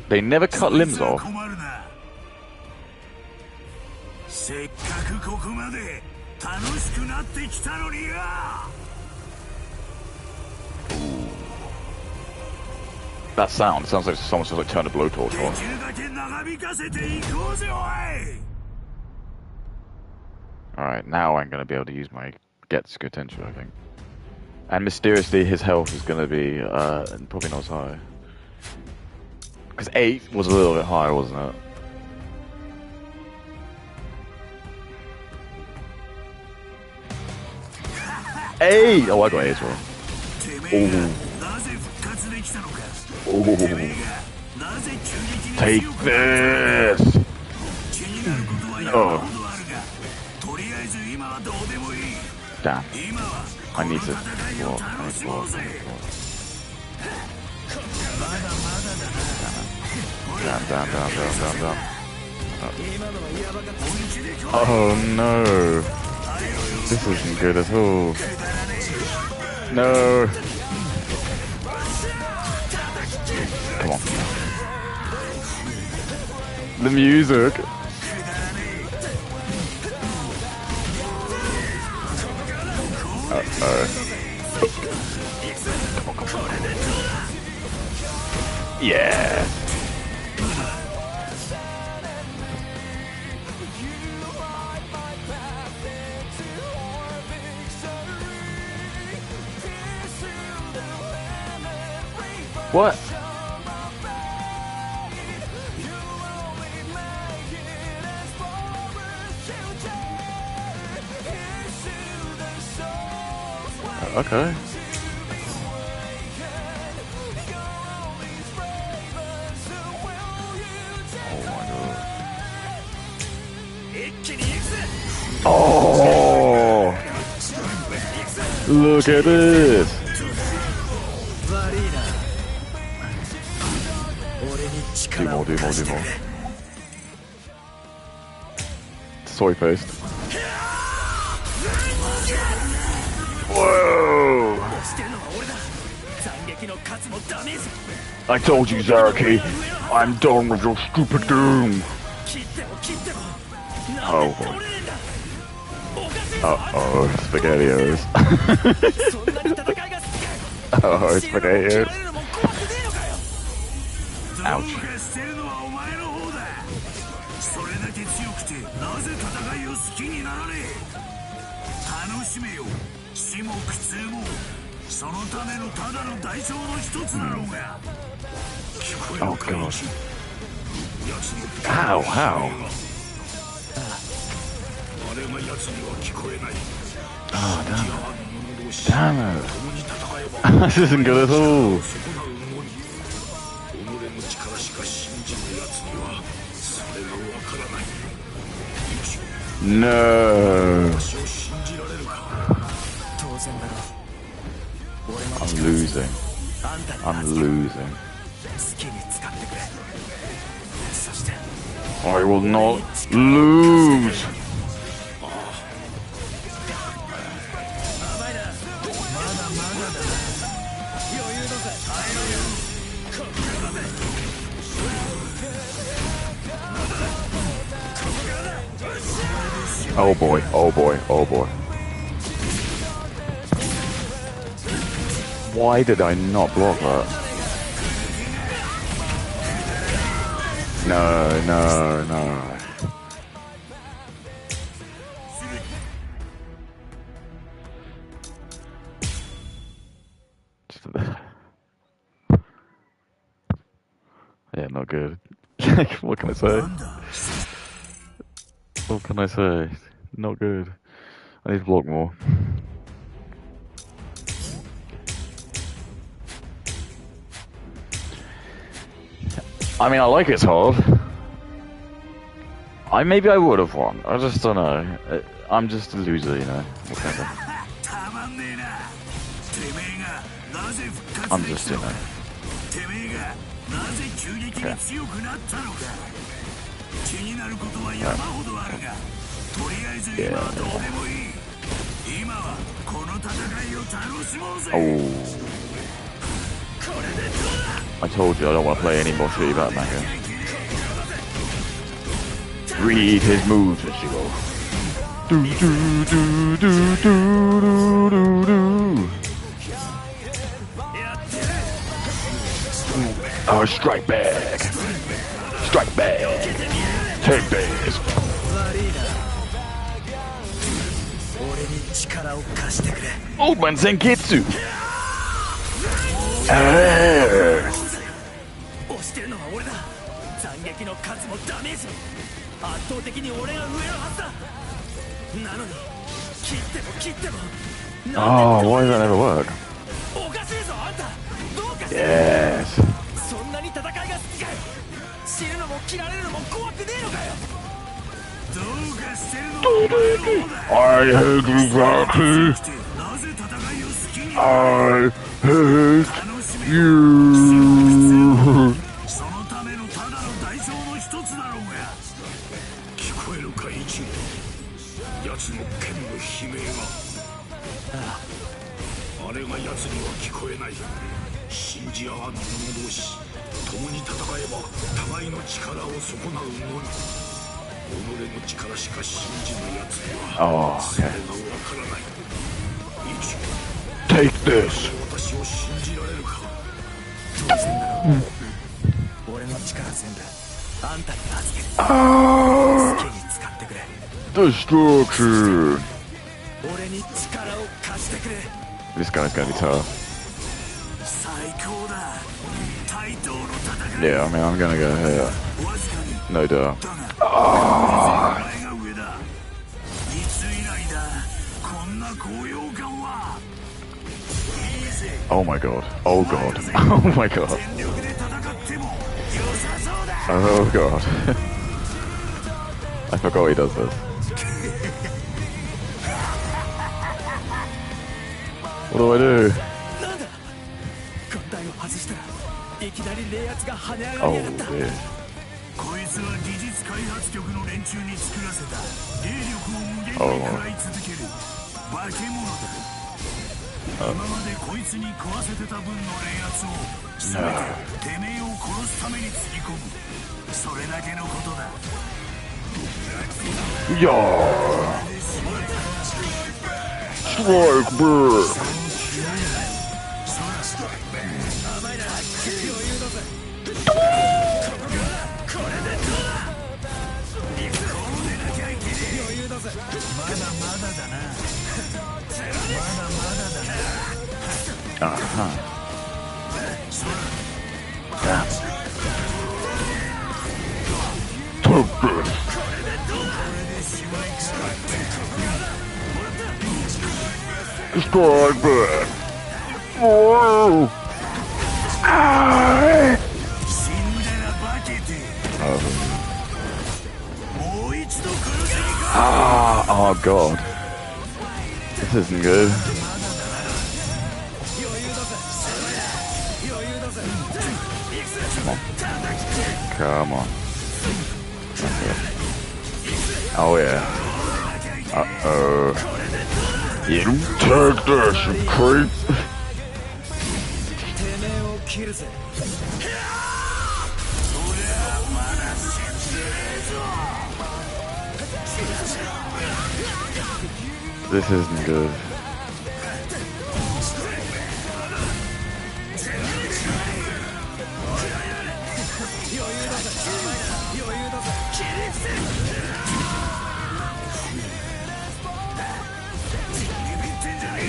they never cut limbs off. That sound sounds like someone's just like turned a blowtorch on. Alright, now I'm gonna be able to use my Getsuga Tenshu, I think. And mysteriously his health is gonna be probably not as high. Because 8 was a little bit higher, wasn't it? 8! Oh, I got 8 as well. Ooh. Take this! Oh. Damn. I need to walk. Damn. Oh no. This isn't good at all. No. Come on. The music. Uh-oh. Yeah. What? Okay. Oh, look at this. Do more. Soy paste. Whoa! I told you, Zaraki, I'm done with your stupid doom. Oh. Uh-oh, SpaghettiOs. Oh, SpaghettiOs. Ouch. Oh god. How? Oh damn it. This isn't good at all. No. I'm losing. I will not lose. Oh boy, oh boy, oh boy. Why did I not block that? No, no, no. Yeah, not good. What can I say? What can I say? Not good. I need to block more. I mean, I like it's hard. Maybe I would have won. I just don't know. I'm just a loser, you know. Whatever. I'm just, you know. Okay. Yeah. Oh. I told you I don't want to play any more shitty Batman game. Read his moves as you go. Do do do do do do do. Oh, strike back. Strike back. Take this. Old man Zenketsu. Oh, why does that never work? Yes. I hate you, Rocky. I hate you. Oh, okay. Take this. Destruction. This guy's gonna be tough. Yeah, I mean, I'm gonna go here. No doubt. Oh my god. Oh god. Oh my god. Oh god. I forgot he does this. What do I do? Oh, weird. Oh. Yeah. Strike bird. Uh-huh. Yeah. Take this. Strike bird. Whoa. Oh god. This isn't good. Come on. Come on. Oh yeah. Uh-oh. You take this, you creep. This isn't good.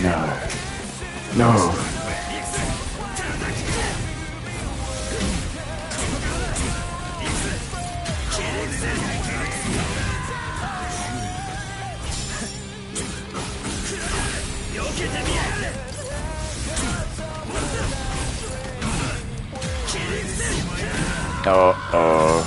No. No. Uh-oh.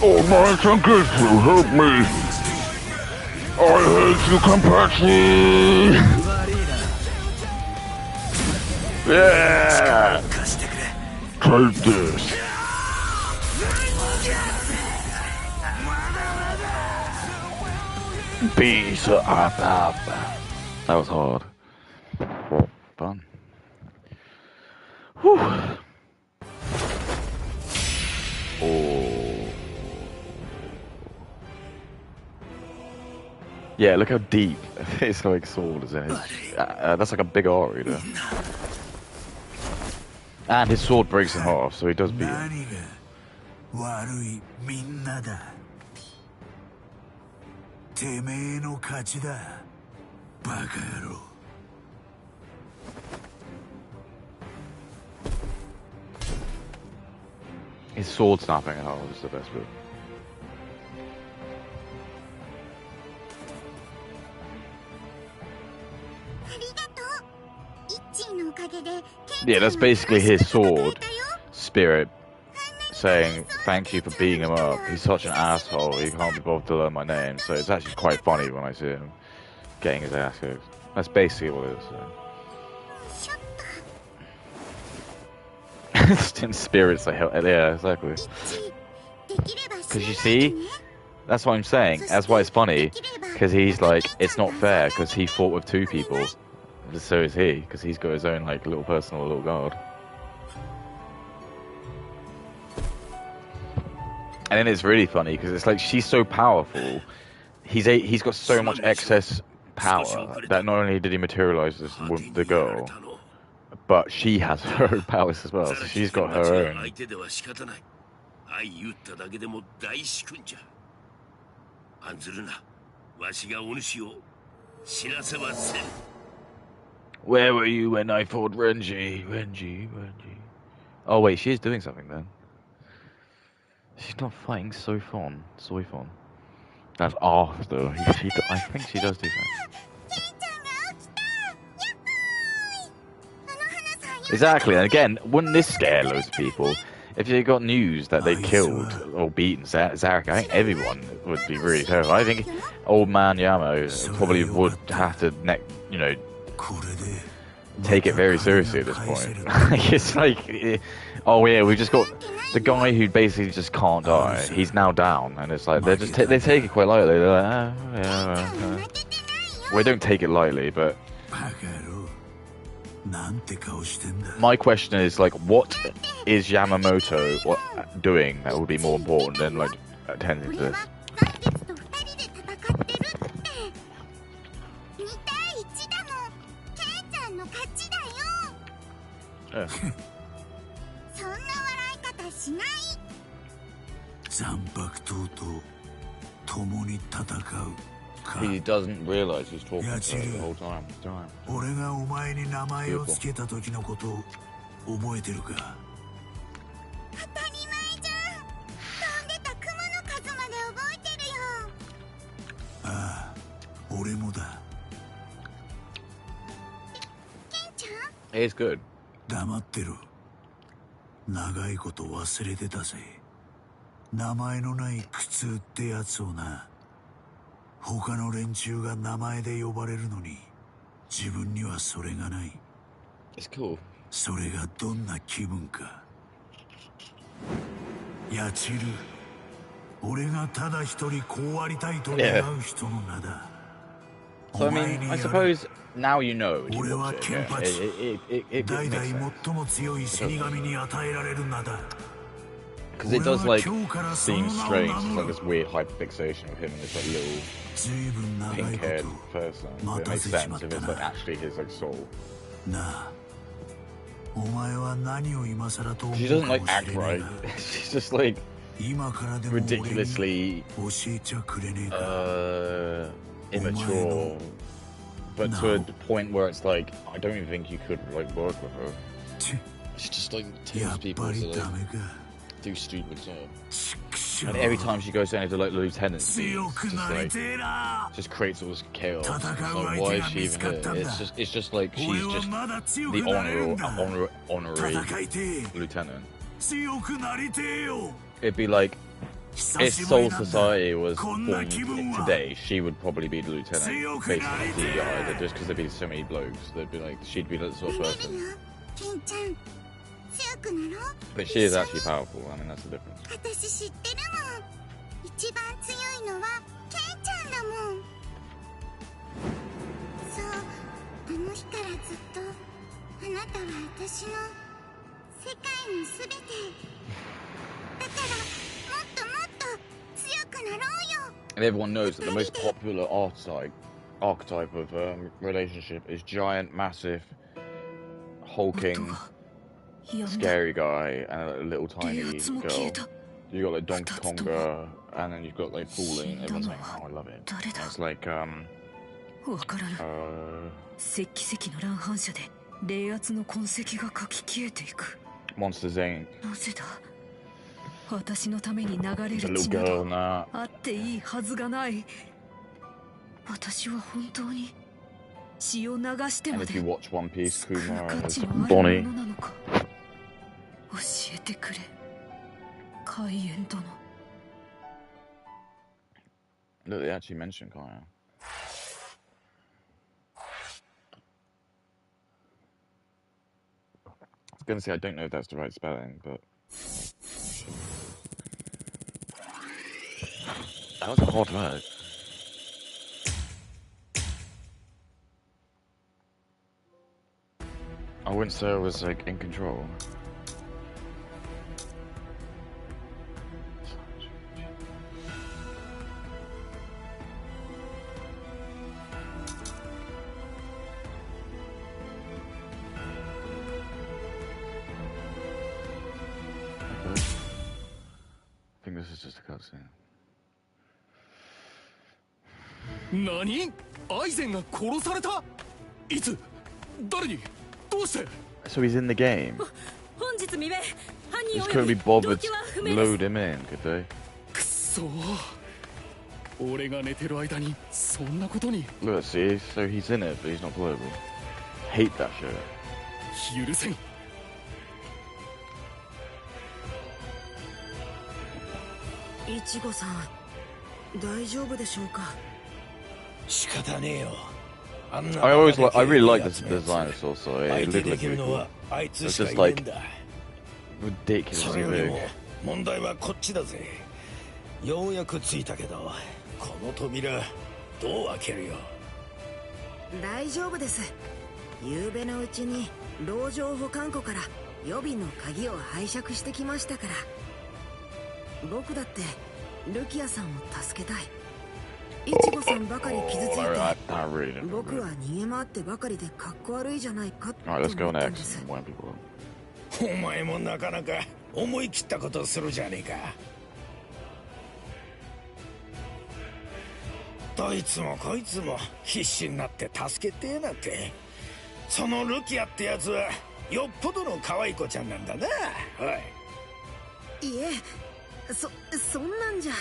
Oh my Tanketsu, help me! I hate you, Kenpachi! Yeah! Take this! Piece of up. That was hard. Fun. Whew. Oh. Yeah, look how deep his like sword is in his. That's like a big artery there. And his sword breaks in half, so he does beat him. His sword snapping in half is the best bit. Yeah, that's basically his sword spirit saying thank you for beating him up. He's such an asshole, he can't be bothered to learn my name. So it's actually quite funny when I see him getting his ass kicked. That's basically what it is. So. Spirits are hell. Yeah, exactly. Because you see, that's what I'm saying. That's why it's funny. Because he's like, it's not fair. Because he fought with two people. So is he. Because he's got his own like little personal little guard. And then it's really funny because it's like she's so powerful. He's got so much excess power that not only did he materialize the girl, but she has her own powers as well. So she's got her own. Where were you when I fought Renji? Oh wait, she is doing something then. She's not fighting Soifon. That's after. I think she does do something. Exactly, and again, wouldn't this scare loads of people? If you got news that they killed or beaten Zarek, I think everyone would be really terrified. I think old man Yamo probably would have to, take it very seriously at this point. It's like, oh yeah, we just got the guy who basically just can't die. He's now down, and it's like they take it quite lightly. They're like, yeah. We don't take it lightly, but my question is like, what is Yamamoto doing that would be more important than like attending to this? Yeah. He doesn't realize he's talking to her the whole time. It's good. 名前のない苦痛ってやつをな。他の連中が名前で呼ばれるのに自分にはそれがない。 It's cool. それがどんな気分か。ヤチル、俺がただ一人こうありたいと願う人の名だ。 So I mean, I suppose now you know. When you 俺は watch it, ケン yeah, パチ。 it 代 makes sense. 々最も強い死神に与えられる名だ。 Because it does like seem strange. It's like this weird hyperfixation of him and this like little 随分長い pink-haired こ person. と But it 待た makes せち sense まっ if た it's like な。 actually his like soul. なあ、お前は何を今更と思う She か doesn't も like し act れねえ right. が、 She's just like 今からでも俺に ridiculously 教えちゃくれねえか。 immature, but to a point where it's like I don't even think you could like work with her. チッ、 She just like や tells っ people ぱ to り like ダメか。 do stupid stuff. ちくしょう。 And every time she goes down into like lieutenancy, 強 it's く just なり like てえな。 just creates all this chaos. It's 戦う like 相 why 手 is が she 見 even つかったん here? だ。 It's just like 俺 she's は just まだ強 the くなれるんだ。 honorary 戦いてえ。 lieutenant. 強くなりてえよ。 It'd be like 久 if しぶ Soul りなんだ。 Society was こんな formed 気分は。 today, she would probably be the lieutenant, 強く basically なりて the guy. え。 Just because there'd be so many blokes, they'd be like she'd be that sort of なれ person. るよケンちゃん強くなろう But she is actually powerful. I mean, that's the difference. 私知ってるもん一番強いのはケンちゃんだもんそうあの日からずっとあなたは私の世界のすべてだからもっともっと強くなろうよ And everyone knows that the most popular archetype of relationship is giant, massive, hulking, scary guy and a little tiny girl. You got like Donkey Konga, and then you've got like Falling. Everyone's like, "Oh, I love it." And it's like わからぬ石器石の乱反射で冷圧の痕跡が書き消えていく Monsters Inc. なぜだ私のために流れ The る little 血な girl ど and that. あっていいはずがない私は本当に血を流してま And if で you watch One Piece, 救う Kuma 価 as 値のある Bonnie. ものなのか教えてくれ海援殿 Look, they actually mentioned Kaya. I was gonna say I don't know if that's the right spelling, but that was a hard word. I wouldn't say I was like in control. I think this is just a cutscene. 何？アイゼンが殺された？いつ？誰に？どうして？ So he's in the game. 本日未明犯人 Just 及 couldn't び be 動 bothered 機 to は不明です load him in, could they? くっそー。俺が寝てる間にそんなことに。 Look, see, so he's in it, but he's not global. Hate that shit. 許せん。いちごさん大丈夫でしょうか仕方ねえよ。あんな I always I really like や this つのやつ design of Source. It 相手 looked で like きる really の cool. はあいつ It's しか just いねえ like んだ。 ridiculously それより big. も問題はこっちだぜ。ようやく着いたけど、この扉どう開けるよ。大丈夫です昨べのうちに籠城保管庫から予備の鍵を拝借してきましたから僕だってルキアさんを助けたいいちごさんばかり傷つい Oh, て that really didn't 僕 look は good. 逃げ回ってばかりでかっこ悪いじゃないかと Alright, let's go 思ったん next. です When people お前もなかなか思い切ったことするじゃねえか。どいつもこいつも必死になって助けてえなんて。そのルキアってやつはよっぽどの可愛い子ちゃんなんだな。おい。いえそんなんじゃ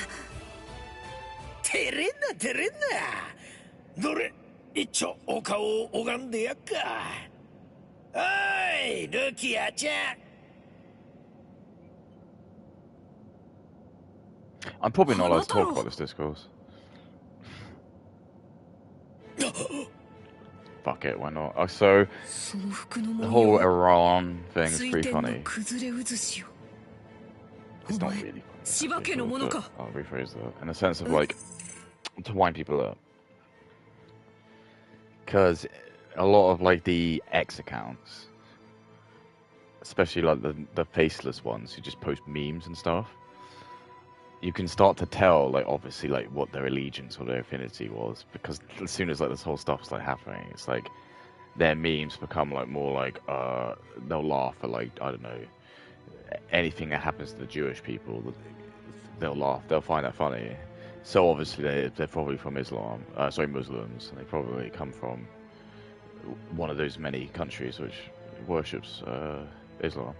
照れんな照れんな。どれ一丁お顔を拝んでやっか。おいルキアちゃん。I'm probably not allowed to talk about this discourse. Fuck it, why not? So, the whole Iran thing is pretty funny. It's not really funny, but I'll rephrase that. In the sense of, like, to wind people up. Because a lot of, like, the X accounts, especially, like, the faceless ones who just post memes and stuff, you can start to tell, like, obviously, like, what their allegiance or their affinity was, because as soon as, like, this whole stuff's, like, happening, it's like their memes become, like, more like, they'll laugh at, like, I don't know, anything that happens to the Jewish people, they'll laugh, they'll find that funny. So obviously they're probably from Muslims, and they probably come from one of those many countries which worships Islam.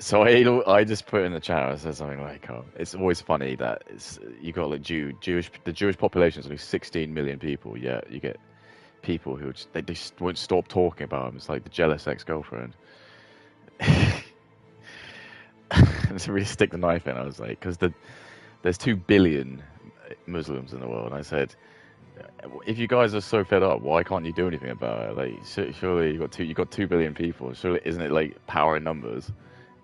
So I just put in the chat, I said something like, it's always funny that you got like the Jewish population is only 16 million people, yet you get people who they just won't stop talking about them. It's like the jealous ex-girlfriend. To really stick the knife in, I was like, because there's 2 billion Muslims in the world, and I said, if you guys are so fed up, why can't you do anything about it? Like, surely you got 2 billion people. Surely isn't it like power in numbers?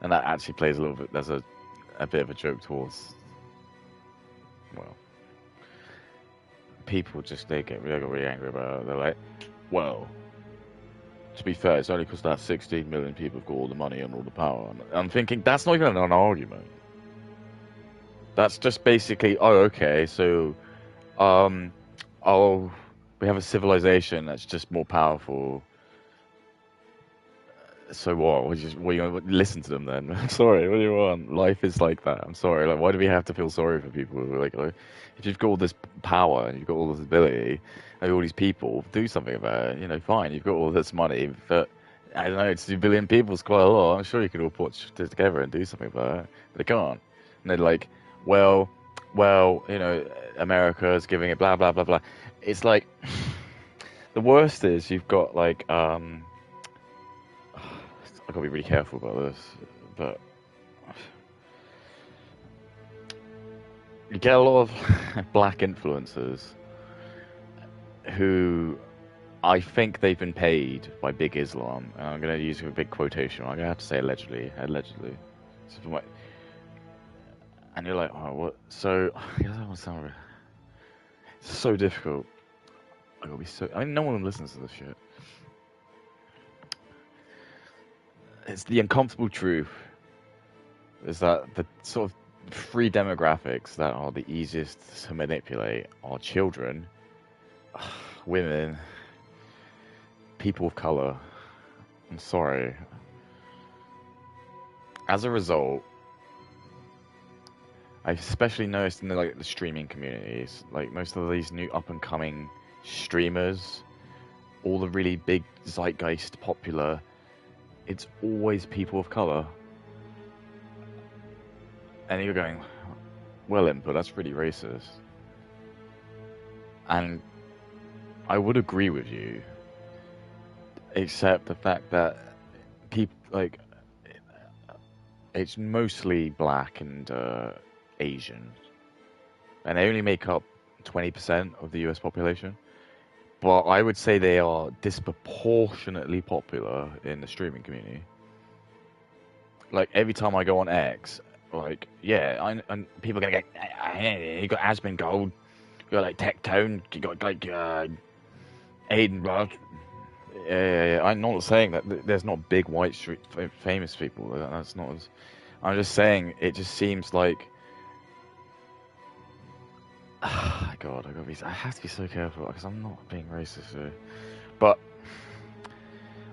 And that actually plays a little bit. There's a bit of a joke towards, well, people just they got really angry about it. They're like, well, to be fair, it's only because that 16 million people have got all the money and all the power. And I'm thinking that's not even an argument. That's just basically, oh, okay, so, we have a civilization that's just more powerful. So what? What you gonna listen to them then? I'm sorry. What do you want? Life is like that. I'm sorry. Like, why do we have to feel sorry for people? Like, if you've got all this power and you've got all this ability, and all these people, do something about it. You know, fine. You've got all this money, but I don't know. 2 billion people is quite a lot. I'm sure you could all put it together and do something about it, but they can't. And they're like, well, you know, America is giving it blah blah blah blah. It's like the worst is you've got like I've got to be really careful about this, but you get a lot of black influencers who I think they've been paid by Big Islam, and I'm going to use a big quotation. I'm going to have to say allegedly. So and you're like, oh, what? So, I don't want to sound. It's so difficult. I gotta be so. I mean, no one listens to this shit. It's the uncomfortable truth is that the sort of 3 demographics that are the easiest to manipulate are children, women, people of color. I'm sorry. As a result, I've especially noticed in the streaming communities, like most of these new up and coming streamers, all the really big zeitgeist popular, it's always people of color. And you're going, well, Impa, that's pretty racist. And I would agree with you, except the fact that people, like, it's mostly black and Asian. And they only make up 20% of the US population. But I would say they are disproportionately popular in the streaming community. Like, every time I go on X, like, yeah, and people are gonna get, you got Asmongold, you got, like, Tectone, you got, like, Aiden Rudd. Yeah. I'm not saying that there's not big white street famous people. That's not as... I'm just saying, it just seems like... God, I have to be so careful because I'm not being racist here. But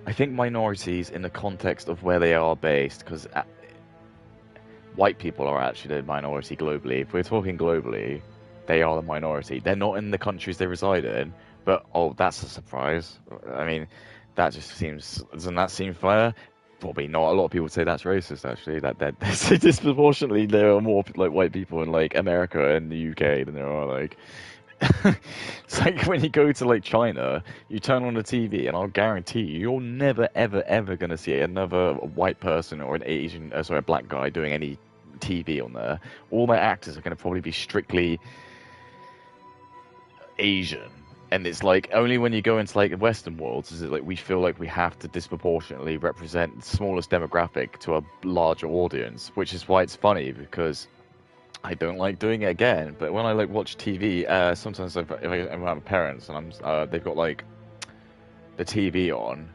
I think minorities in the context of where they are based, because white people are actually the minority globally. If we're talking globally, they are the minority. They're not in the countries they reside in, but oh, that's a surprise. I mean, that just seems... Doesn't that seem fair? Probably not. A lot of people say that's racist, actually. That disproportionately there are more like white people in like America and the UK than there are like It's like when you go to like China, you turn on the TV, and I'll guarantee you, you're never, ever, ever gonna see another white person or an Asian, sorry, a black guy doing any TV on there. All their actors are gonna probably be strictly Asian. And it's like only when you go into like Western worlds is it like we feel like we have to disproportionately represent the smallest demographic to a larger audience, which is why it's funny because I don't like doing it again. But when I like watch TV, sometimes if I'm around parents and they've got like the TV on,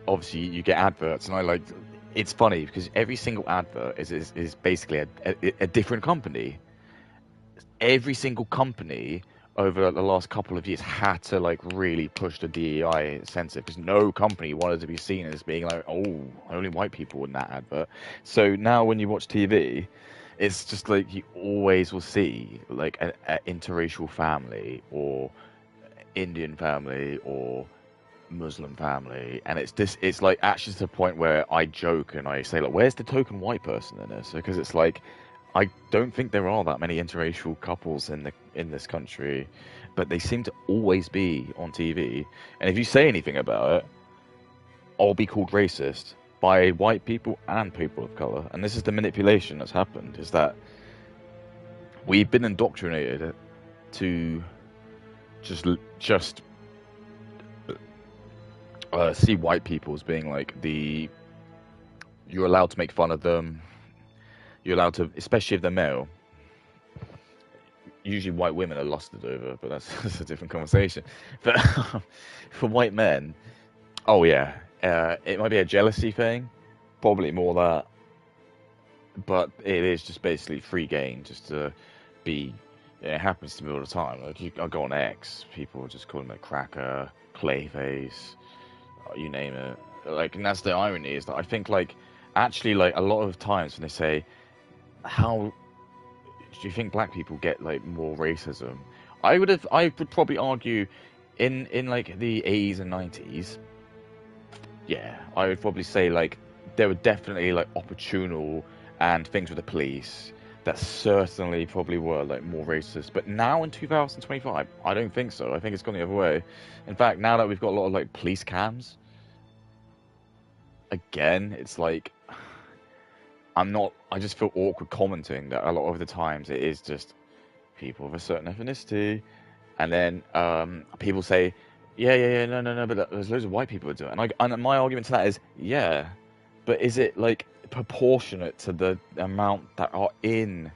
obviously you get adverts, and I like it's funny because every single advert is basically a different company. Every single company over the last couple of years had to like really push the DEI sensitive because no company wanted to be seen as being like, oh, only white people in that advert. So now when you watch TV, it's just like you always will see like an interracial family or Indian family or Muslim family, and it's like actually to the point where I joke and I say like, where's the token white person in this? Because it's like I don't think there are that many interracial couples in this country, but they seem to always be on TV. And if you say anything about it, I'll be called racist by white people and people of color. And this is the manipulation that's happened: is that we've been indoctrinated to just see white people as being like you're allowed to make fun of them. You're allowed to, especially if they're male. Usually white women are lusted over, but that's a different conversation. But for white men, oh yeah, it might be a jealousy thing, probably more that. But it is just basically free game, just to be. It happens to me all the time. Like I go on X, people just call him a cracker, clayface, you name it. Like, and that's the irony, is that I think like actually like a lot of times when they say, how do you think black people get like more racism? I would probably argue in like the 80s and 90s, yeah, I would probably say like there were definitely like opportunal and things with the police that certainly probably were like more racist. But now in 2025, I don't think so. I think it's gone the other way. In fact, now that we've got a lot of like police cams, again, it's like I just feel awkward commenting that a lot of the times it is just people of a certain ethnicity, and then people say, yeah, no, but there's loads of white people who do it, and my argument to that is, yeah, but is it like proportionate to the amount that are in?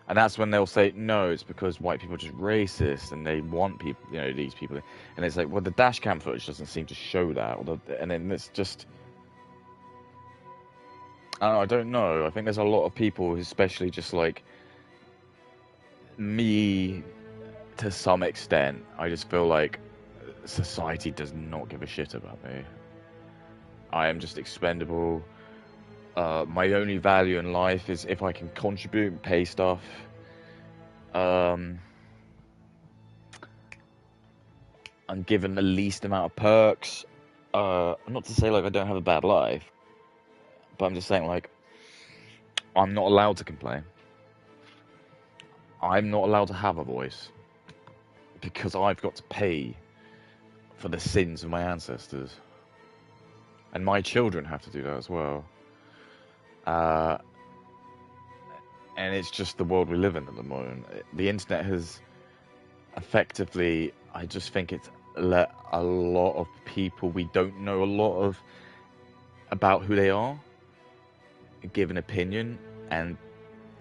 And that's when they'll say, no, it's because white people are just racist and they want people, these people, and it's like, well, the dash cam footage doesn't seem to show that, and then it's just. I don't know. I think there's a lot of people, especially just like me, to some extent. I just feel like society does not give a shit about me. I am just expendable. My only value in life is if I can contribute and pay stuff. I'm given the least amount of perks. Not to say like I don't have a bad life. But I'm just saying, like, I'm not allowed to complain. I'm not allowed to have a voice. Because I've got to pay for the sins of my ancestors. And my children have to do that as well. And it's just the world we live in at the moment. The internet has effectively, I just think it's let a lot of people we don't know a lot of about who they are give an opinion, and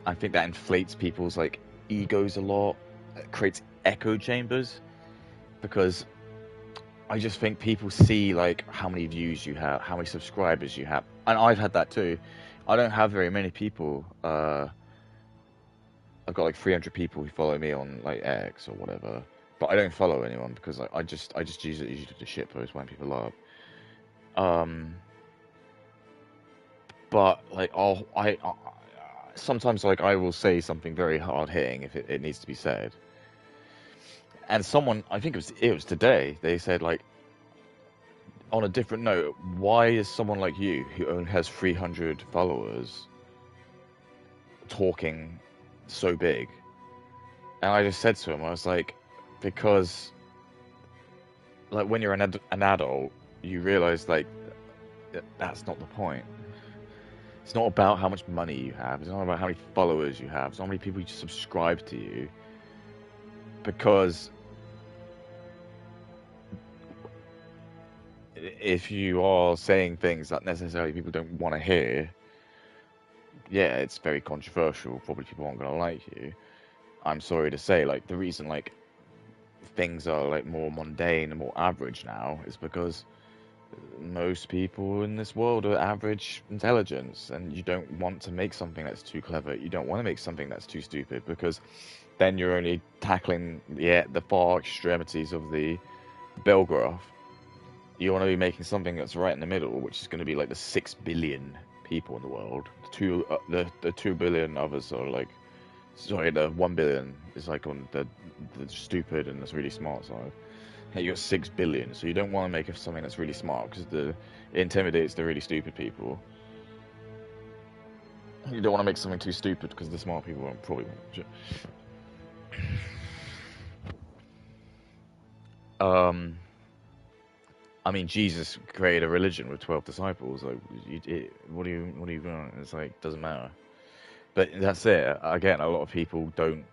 I think that inflates people's like egos a lot. It creates echo chambers, because I just think people see like how many views you have, how many subscribers you have, and I've had that too. I don't have very many people. I've got like 300 people who follow me on like X or whatever, but I don't follow anyone because I just use it usually to shitpost when people love. But like I sometimes like I will say something very hard hitting if it needs to be said. And someone, I think it was today, they said like, on a different note, why is someone like you who only has 300 followers talking so big? And I just said to him, I was like, because like when you're an adult, you realize like that's not the point. It's not about how much money you have. It's not about how many followers you have. It's not how many people subscribe to you. Because if you are saying things that necessarily people don't want to hear, yeah, it's very controversial. Probably people aren't going to like you. I'm sorry to say, like, the reason, like, things are, like, more mundane and more average now is because most people in this world are average intelligence, and you don't want to make something that's too clever. You don't want to make something that's too stupid, because then you're only tackling the far extremities of the bell graph. You want to be making something that's right in the middle, which is going to be like the 6 billion people in the world. The 2 billion others are like, sorry, the 1 billion is like on the stupid and that's really smart side. Hey, you got 6 billion, so you don't want to make something that's really smart because it intimidates the really stupid people. You don't want to make something too stupid because the smart people probably won't. I mean, Jesus created a religion with 12 disciples. Like, what do you want? It's like, doesn't matter. But that's it. Again, a lot of people don't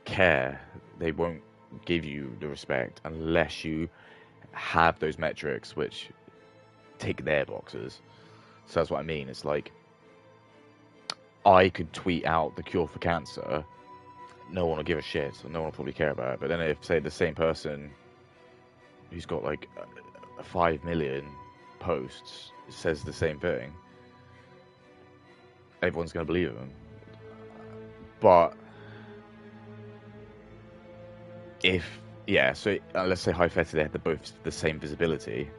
care. They won't give you the respect unless you have those metrics which tick their boxes. So that's what I mean. It's like, I could tweet out the cure for cancer. No one will give a shit. So no one will probably care about it. But then if, say, the same person who's got like 5 million posts says the same thing, everyone's going to believe him. But so let's say hypothetically they had both the same visibility.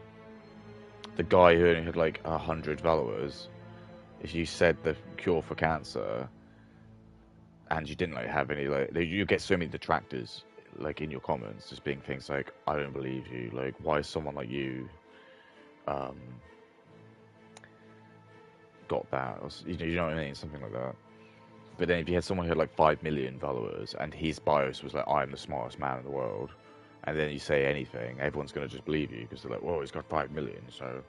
The guy who only had like 100 followers, if you said the cure for cancer and you didn't like have any, like, you get so many detractors like in your comments, just being things like, I don't believe you, like, why is someone like you got that, or, you know what I mean, something like that. But then if you had someone who had like 5 million followers and his bios was like, I'm the smartest man in the world, and then you say anything, everyone's going to just believe you because they're like, whoa, he's got 5 million, so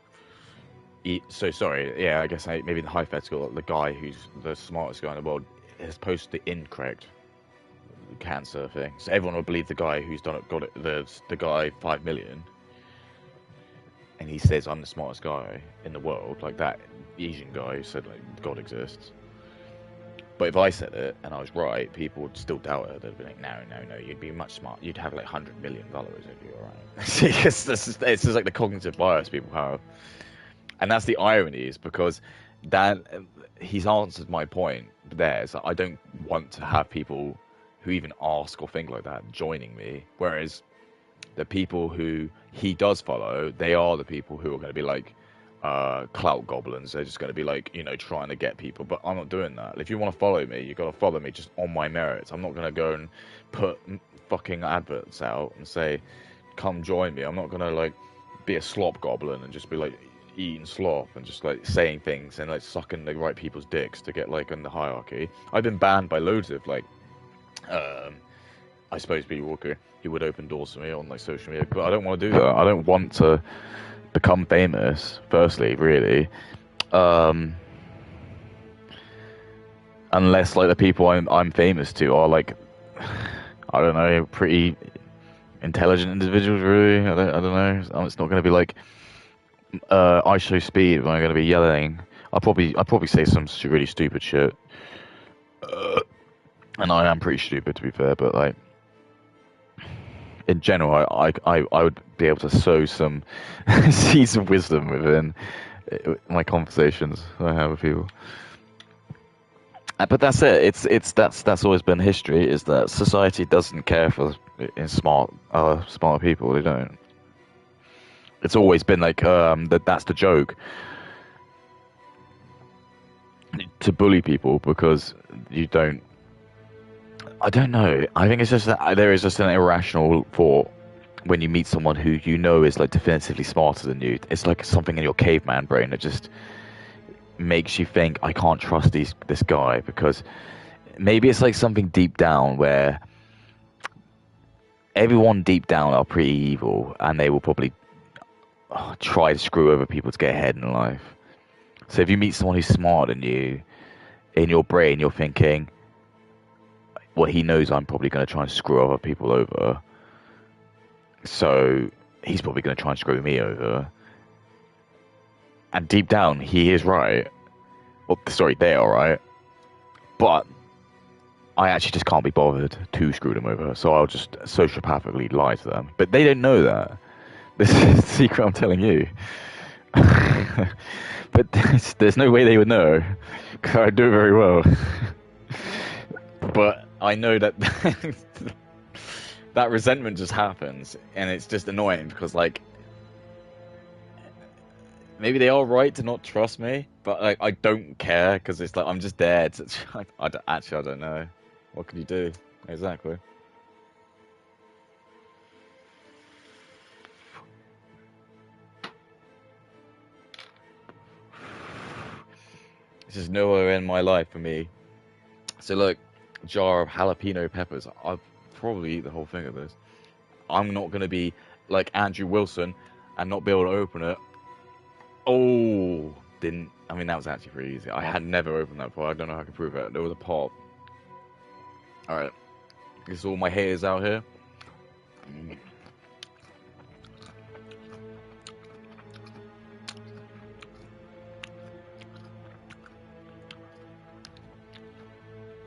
sorry, yeah, I guess maybe the hypothetical, the guy who's the smartest guy in the world has posted the incorrect cancer thing, so everyone will believe the guy who's got it, the guy 5 million, and he says I'm the smartest guy in the world, like that Asian guy who said like God exists. But if I said it and I was right, people would still doubt it. They'd be like, no, you'd be much smart. You'd have like 100 million followers if you were right. It's just like the cognitive bias people have. And that's the irony, is because he's answered my point there. So I don't want to have people who even ask or think like that joining me. Whereas the people who he does follow, they are the people who are going to be like, clout goblins. They're just going to be like, trying to get people. But I'm not doing that. If you want to follow me, you got to follow me just on my merits. I'm not going to go and put fucking adverts out and say, come join me. I'm not going to like be a slop goblin and just be like eating slop and just like saying things and like sucking the right people's dicks to get like in the hierarchy. I've been banned by loads of like I suppose people who would open doors for me on like social media, but I don't want to do that. I don't want to become famous, firstly, really, unless like the people I'm famous to are like, I don't know, pretty intelligent individuals, really. I don't know. It's not going to be like I show speed when I'm going to be yelling. I'll probably say some really stupid shit, and I am pretty stupid, to be fair, but like, in general, I would be able to sow some seeds of wisdom within my conversations I have with people. But that's it. That's always been history. Is that society doesn't care for smart people. They don't. It's always been like that's the joke, to bully people because you don't. I don't know. I think it's just that there is just an irrational thought when you meet someone who you know is like definitively smarter than you. It's like something in your caveman brain that just makes you think, I can't trust this guy, because maybe it's like something deep down where everyone deep down are pretty evil, and they will probably try to screw over people to get ahead in life. So if you meet someone who's smarter than you, in your brain you're thinking, well, he knows I'm probably going to try and screw other people over, so he's probably going to try and screw me over. And deep down, he is right. Well, sorry, they are right. But I actually just can't be bothered to screw them over, so I'll just sociopathically lie to them. But they don't know that. This is the secret I'm telling you. But there's no way they would know, because I do it very well. But I know that that resentment just happens, and it's just annoying, because, like, maybe they are right to not trust me, but like, I don't care, because it's like, I'm just there to... I don't know. What can you do? Exactly. This is nowhere in my life for me. So look, jar of jalapeno peppers. I'll probably eat the whole thing of this. I'm not going to be like Andrew Wilson and not be able to open it. Oh, didn't. I mean, that was actually pretty easy. I had never opened that before. I don't know how I can prove it. There was a pop. Alright. This is all my haters out here.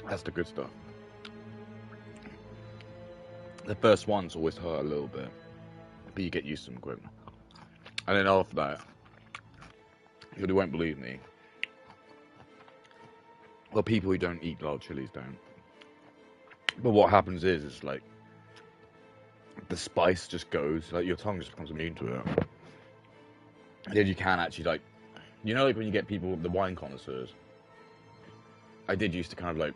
That's the good stuff. The first ones always hurt a little bit, but you get used to them quick. And then after that, you won't believe me. Well, people who don't eat wild chilies don't. But what happens is like, the spice just goes, like your tongue just becomes immune to it. And then you can actually, like, you know, like when you get people, the wine connoisseurs. I did used to kind of like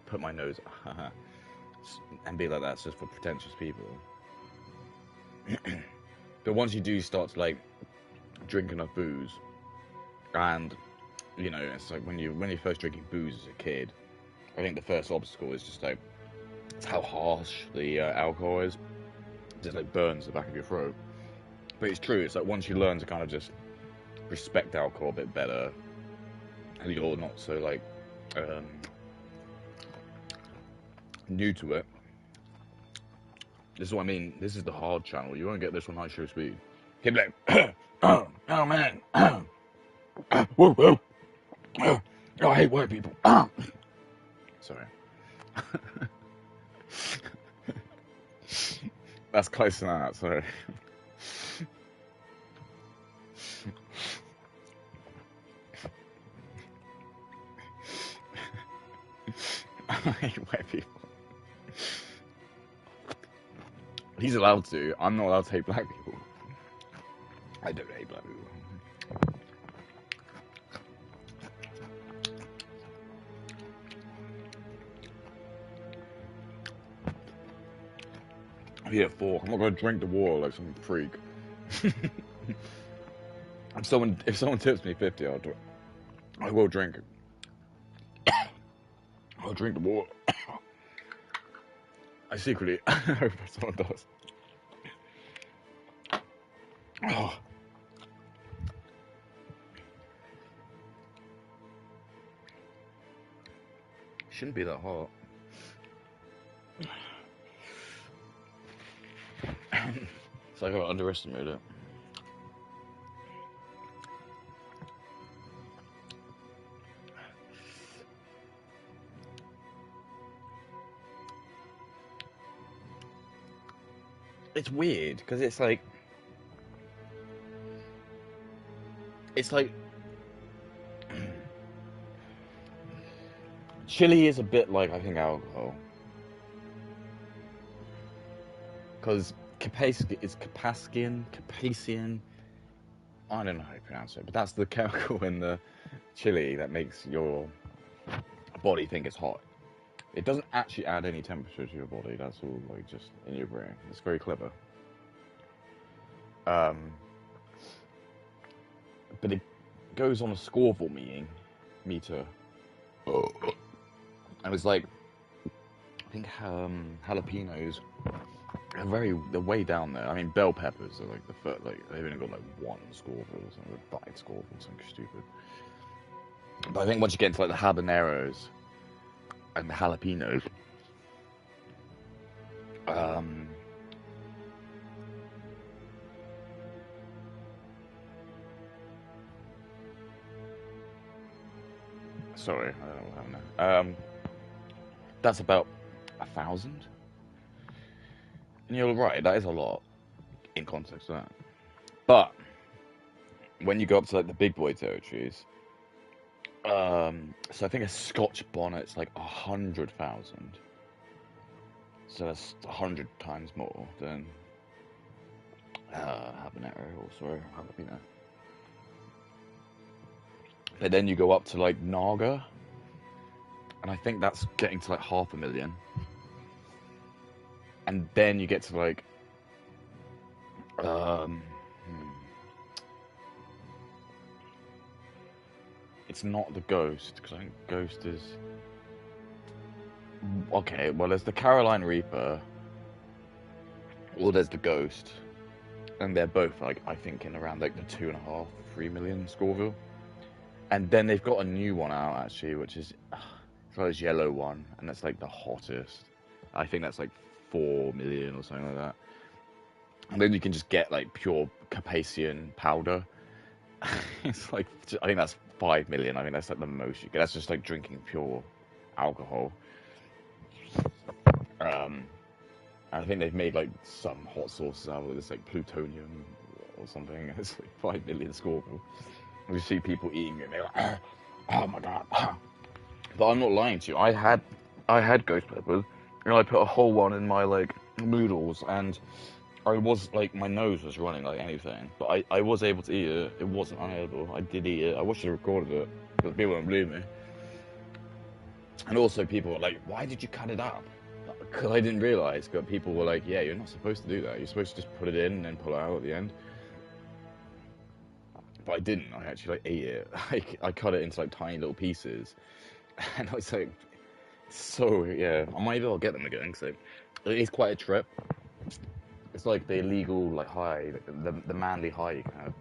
put my nose and be like, that's just for pretentious people. But once you do start to like drink enough booze, and you know, it's like when you're first drinking booze as a kid, I think the first obstacle is just like, it's how harsh the alcohol is. It just like burns the back of your throat. But it's true, it's like once you learn to kind of just respect alcohol a bit better, and you're not so like new to it. This is what I mean. This is the hard channel. You won't get this on high show speed. He'd be like, oh man, whoa, whoa, oh, I hate white people. Sorry. That's close to that. Sorry. I hate white people. He's allowed to. I'm not allowed to hate black people. I don't hate black people. Yeah, fork. I'm not gonna drink the water like some freak. If someone tips me 50, I'll do it. I will drink it. I'll drink the water. I secretly hope someone does. Oh. Shouldn't be that hot. It's like I underestimated it. It's weird because it's like chili is a bit like, I think, alcohol, because Capsaicin. I don't know how you pronounce it, but that's the chemical in the chili that makes your body think it's hot. It doesn't actually add any temperature to your body. That's all like just in your brain. It's very clever. But it goes on a Scoville meter. And it's like, I think jalapenos They're way down there. I mean, bell peppers are like the first, like they've only got like 1 Scoville or something, 5 Scoville, something stupid. But I think once you get into like the habaneros and the jalapenos, sorry, I don't know what happened there. That's about 1,000. And you're right, that is a lot in context of that. But when you go up to like the big boy territories, so I think a Scotch bonnet's like 100,000. So that's 100 times more than habanero, or sorry, jalapeno. But then you go up to like Naga, and I think that's getting to like 500,000. And then you get to like it's not the Ghost, because I think Ghost is okay. Well, there's the Caroline Reaper, or there's the Ghost, and they're both like I think in around like the 2.5, 3 million Scoville. And then they've got a new one out actually, which is it's like this yellow one, and that's like the hottest. I think that's like 4 million or something like that. And then you can just get like pure Carpathian powder. It's like I think that's 5 million. I mean that's like the most you get. That's just like drinking pure alcohol. And I think they've made like some hot sauces out of this, like plutonium or something. It's like 5 million Scoville. You see people eating it, and they're like, oh my god. But I'm not lying to you. I had ghost peppers, and I put a whole one in my like noodles, and I was like, my nose was running like anything, but I was able to eat it. It wasn't unedible. I did eat it. I wish I recorded it, but people don't believe me. And also people were like, why did you cut it up? Because I didn't realise, but people were like, yeah, you're not supposed to do that. You're supposed to just put it in and then pull it out at the end. But I didn't. I actually like ate it. I cut it into like tiny little pieces, and I was like, so yeah, I might able to get them again. So it is quite a trip. It's like the illegal like high, the manly high you can have.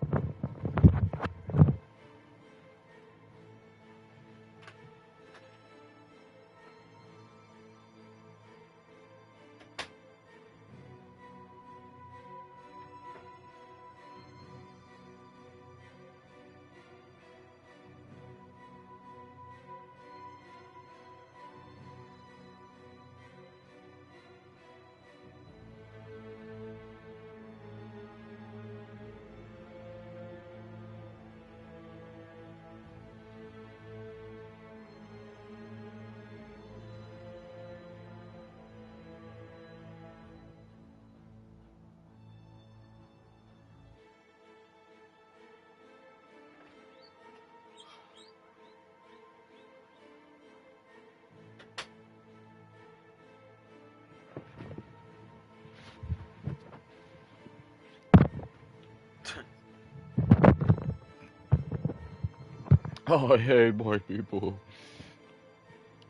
Oh, I hate white people.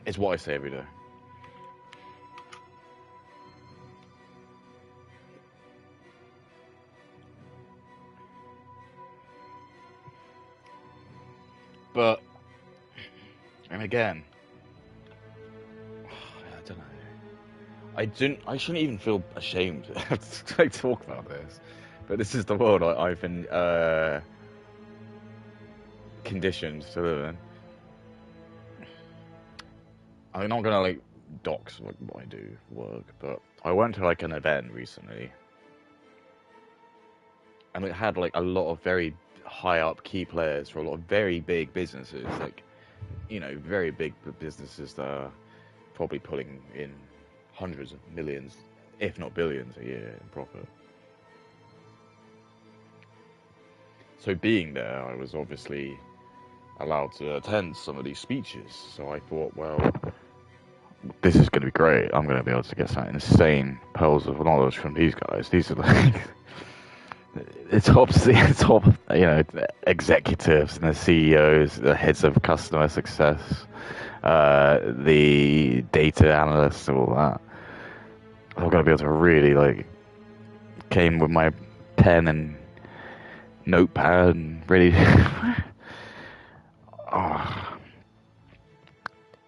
It's what I say every day. But, and again, I don't know. I shouldn't even feel ashamed to talk about this. But this is the world I've been conditioned to live in. I'm not gonna like dox what I do for work, but I went to like an event recently, and it had like a lot of very high up key players for a lot of very big businesses, like very big businesses that are probably pulling in hundreds of millions, if not billions, a year in profit. So being there, I was obviously allowed to attend some of these speeches. So I thought, well, this is going to be great. I'm going to be able to get some insane pearls of knowledge from these guys. These are like the top, executives and the CEOs, the heads of customer success, the data analysts, all that. I'm gonna be able to really like came with my pen and notepad and ready. Oh.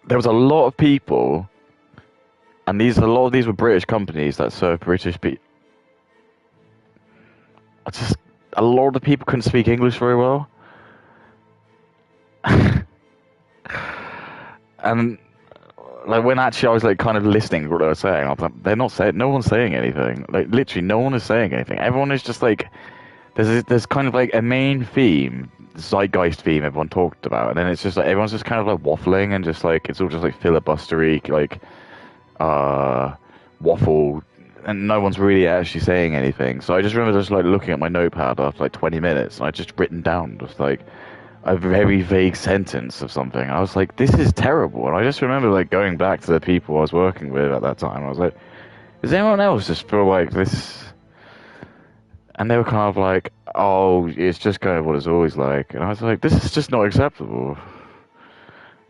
There was a lot of people, and a lot of these were British companies that serve British people. A lot of the people couldn't speak English very well. And like when actually I was like kind of listening to what they were saying, I was like, they're not saying, no one's saying anything. Like literally, no one is saying anything. Everyone is just like, there's kind of like a main theme, zeitgeist theme everyone talked about, and then it's just like everyone's just kind of like waffling and just like it's all just like filibustery, like waffle, and no one's really actually saying anything. So I just remember just like looking at my notepad after like 20 minutes, and I just written down just like a very vague sentence of something. I was like, this is terrible. And I just remember like going back to the people I was working with at that time. I was like, does anyone else just feel like this? And they were kind of like, oh, it's just kind of what it's always like. And I was like, this is just not acceptable.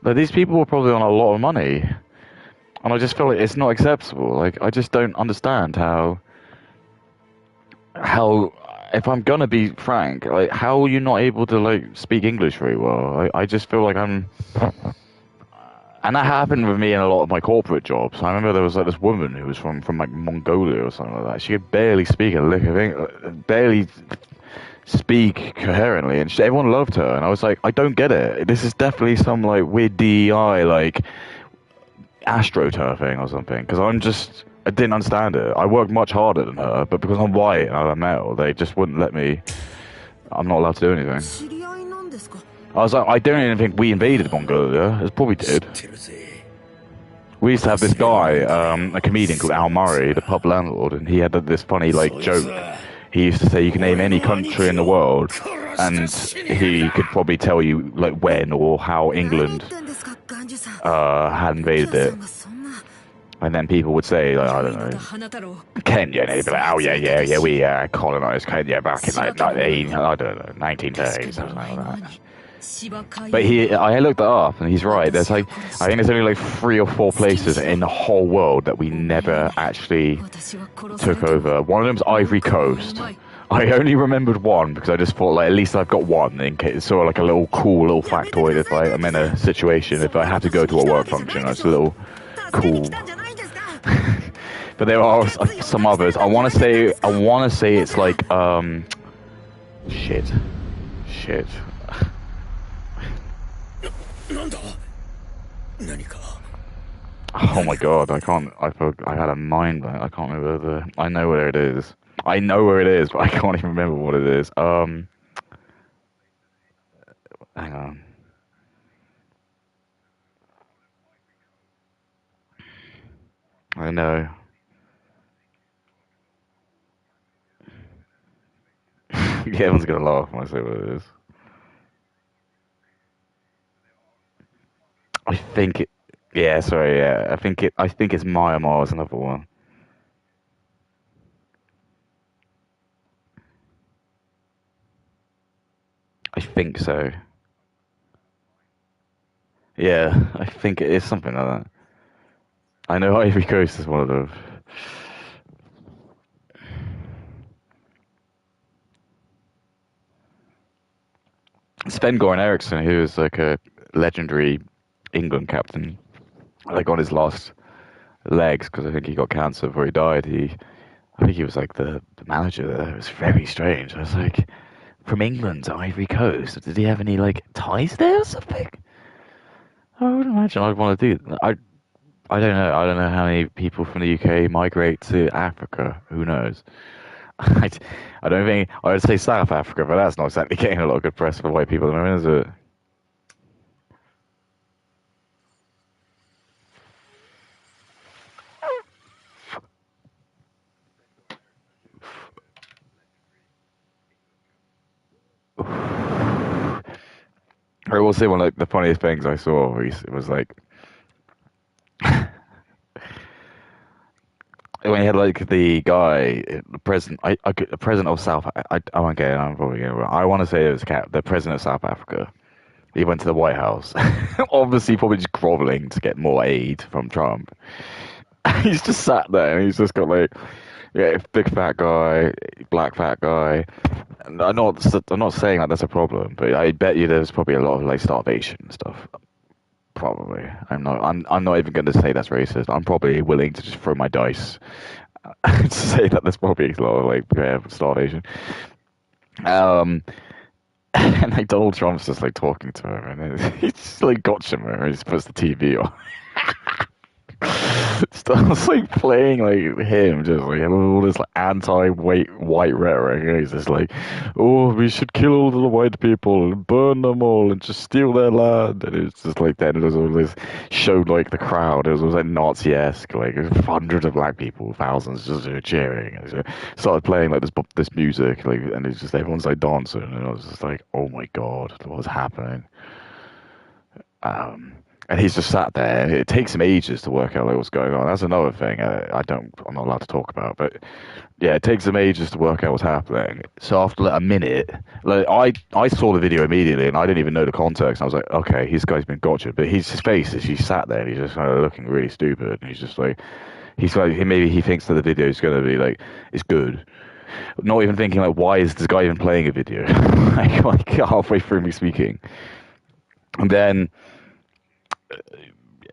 Like, these people were probably on a lot of money. And I just feel like it's not acceptable. Like, I just don't understand how, if I'm gonna be frank, like, how are you not able to, like, speak English very well? I just feel like I'm... And that happened with me in a lot of my corporate jobs. I remember there was like this woman who was from like Mongolia or something like that. She could barely speak a lick of English, barely speak coherently, and everyone loved her. And I was like, I don't get it. This is definitely some like weird DEI like astroturfing or something. Because I didn't understand it. I worked much harder than her, but because I'm white and I'm a male, they just wouldn't let me. I'm not allowed to do anything. I was like, I don't even think we invaded Mongolia. It probably did. We used to have this guy, a comedian called Al Murray, the pub landlord, and he had this funny like joke. He used to say you can name any country in the world, and he could probably tell you like when or how England had invaded it. And then people would say, like, I don't know, Kenya, and they'd be like, oh yeah, we colonized Kenya back in like I don't know, 1930s, something like that. But I looked it up, and he's right. There's like, I think there's only like 3 or 4 places in the whole world that we never actually took over. One of them's Ivory Coast. I only remembered one because I just thought, like, at least I've got one in case it's sort of like a little factoid if I'm in a situation, if I have to go to a work function, it's a little cool. But there are some others. I want to say it's like shit. Oh my god, I had a mind blank. I can't remember I know where it is. I know where it is, but I can't even remember what it is. Hang on. I know. Yeah, everyone's gonna laugh when I say what it is. I think it. Yeah, sorry. Yeah, I think it's Myanmar is another one. I think so. Yeah, I think it is something like that. I know Ivory Coast is one of them. Sven-Goran Eriksson, who is like a legendary England captain, like on his last legs because I think he got cancer before he died. I think he was like the manager there. It was very strange. I was like, from England to Ivory Coast, did he have any like ties there or something? I would imagine I'd want to do that. I don't know. I don't know how many people from the UK migrate to Africa. Who knows? I don't think I would say South Africa, but that's not exactly getting a lot of good press for white people at the moment, is it? I will say one of the funniest things I saw was like when he had like the guy, the president, the president of South. I won't get it. I'm probably getting it wrong. I want to say it was the president of South Africa. He went to the White House, obviously probably just groveling to get more aid from Trump. He's just sat there and he's just got like, yeah, big fat guy, black fat guy. And I'm not saying that that's a problem, but I bet you there's probably a lot of like starvation and stuff. Probably. I'm not even going to say that's racist. I'm probably willing to just throw my dice to say that there's probably a lot of like starvation. Um, and like Donald Trump's just like talking to him, and he's just like gotcha him, and he just puts the TV on. Starts like playing like him, just like all this like anti-white rhetoric. And he's just like, "Oh, we should kill all the white people and burn them all and just steal their land." And it's just like then it was all this showed like the crowd. It was like Nazi-esque, like hundreds of black people, thousands just cheering. And so started playing like this music, like, and it's just everyone's like dancing, and I was just like, "Oh my god, what's happening?" And he's just sat there. It takes him ages to work out like what's going on. That's another thing I'm not allowed to talk about. But yeah, it takes him ages to work out what's happening. So after like, a minute, like I saw the video immediately, and I didn't even know the context. I was like, okay, this guy's been gotcha. But his face is he sat there, and he's just kind of looking really stupid. And he's like maybe he thinks that the video is going to be like it's good. Not even thinking like why is this guy even playing a video? like halfway through me speaking, and then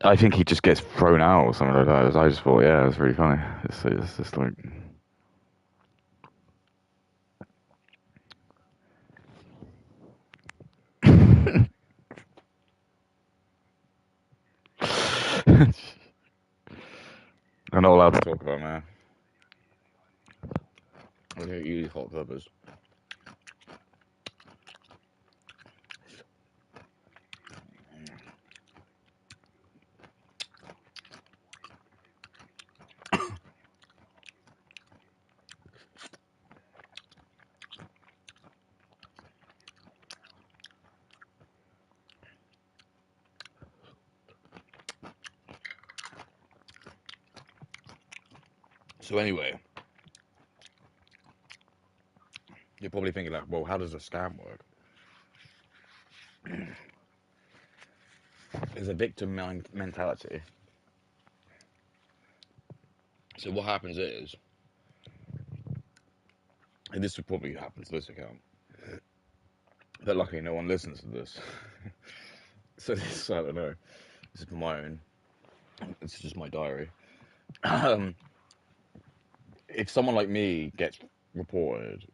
I think he just gets thrown out or something like that. I just thought, yeah, it's really funny. It's just like. I'm not allowed to talk about man. I don't use hot peppers. So anyway, you're probably thinking like, well, how does a scam work? There's a victim mentality. So what happens is, and this would probably happen to this account, but luckily no one listens to this. So this, I don't know. This is for my own. It's just my diary. If someone like me gets reported,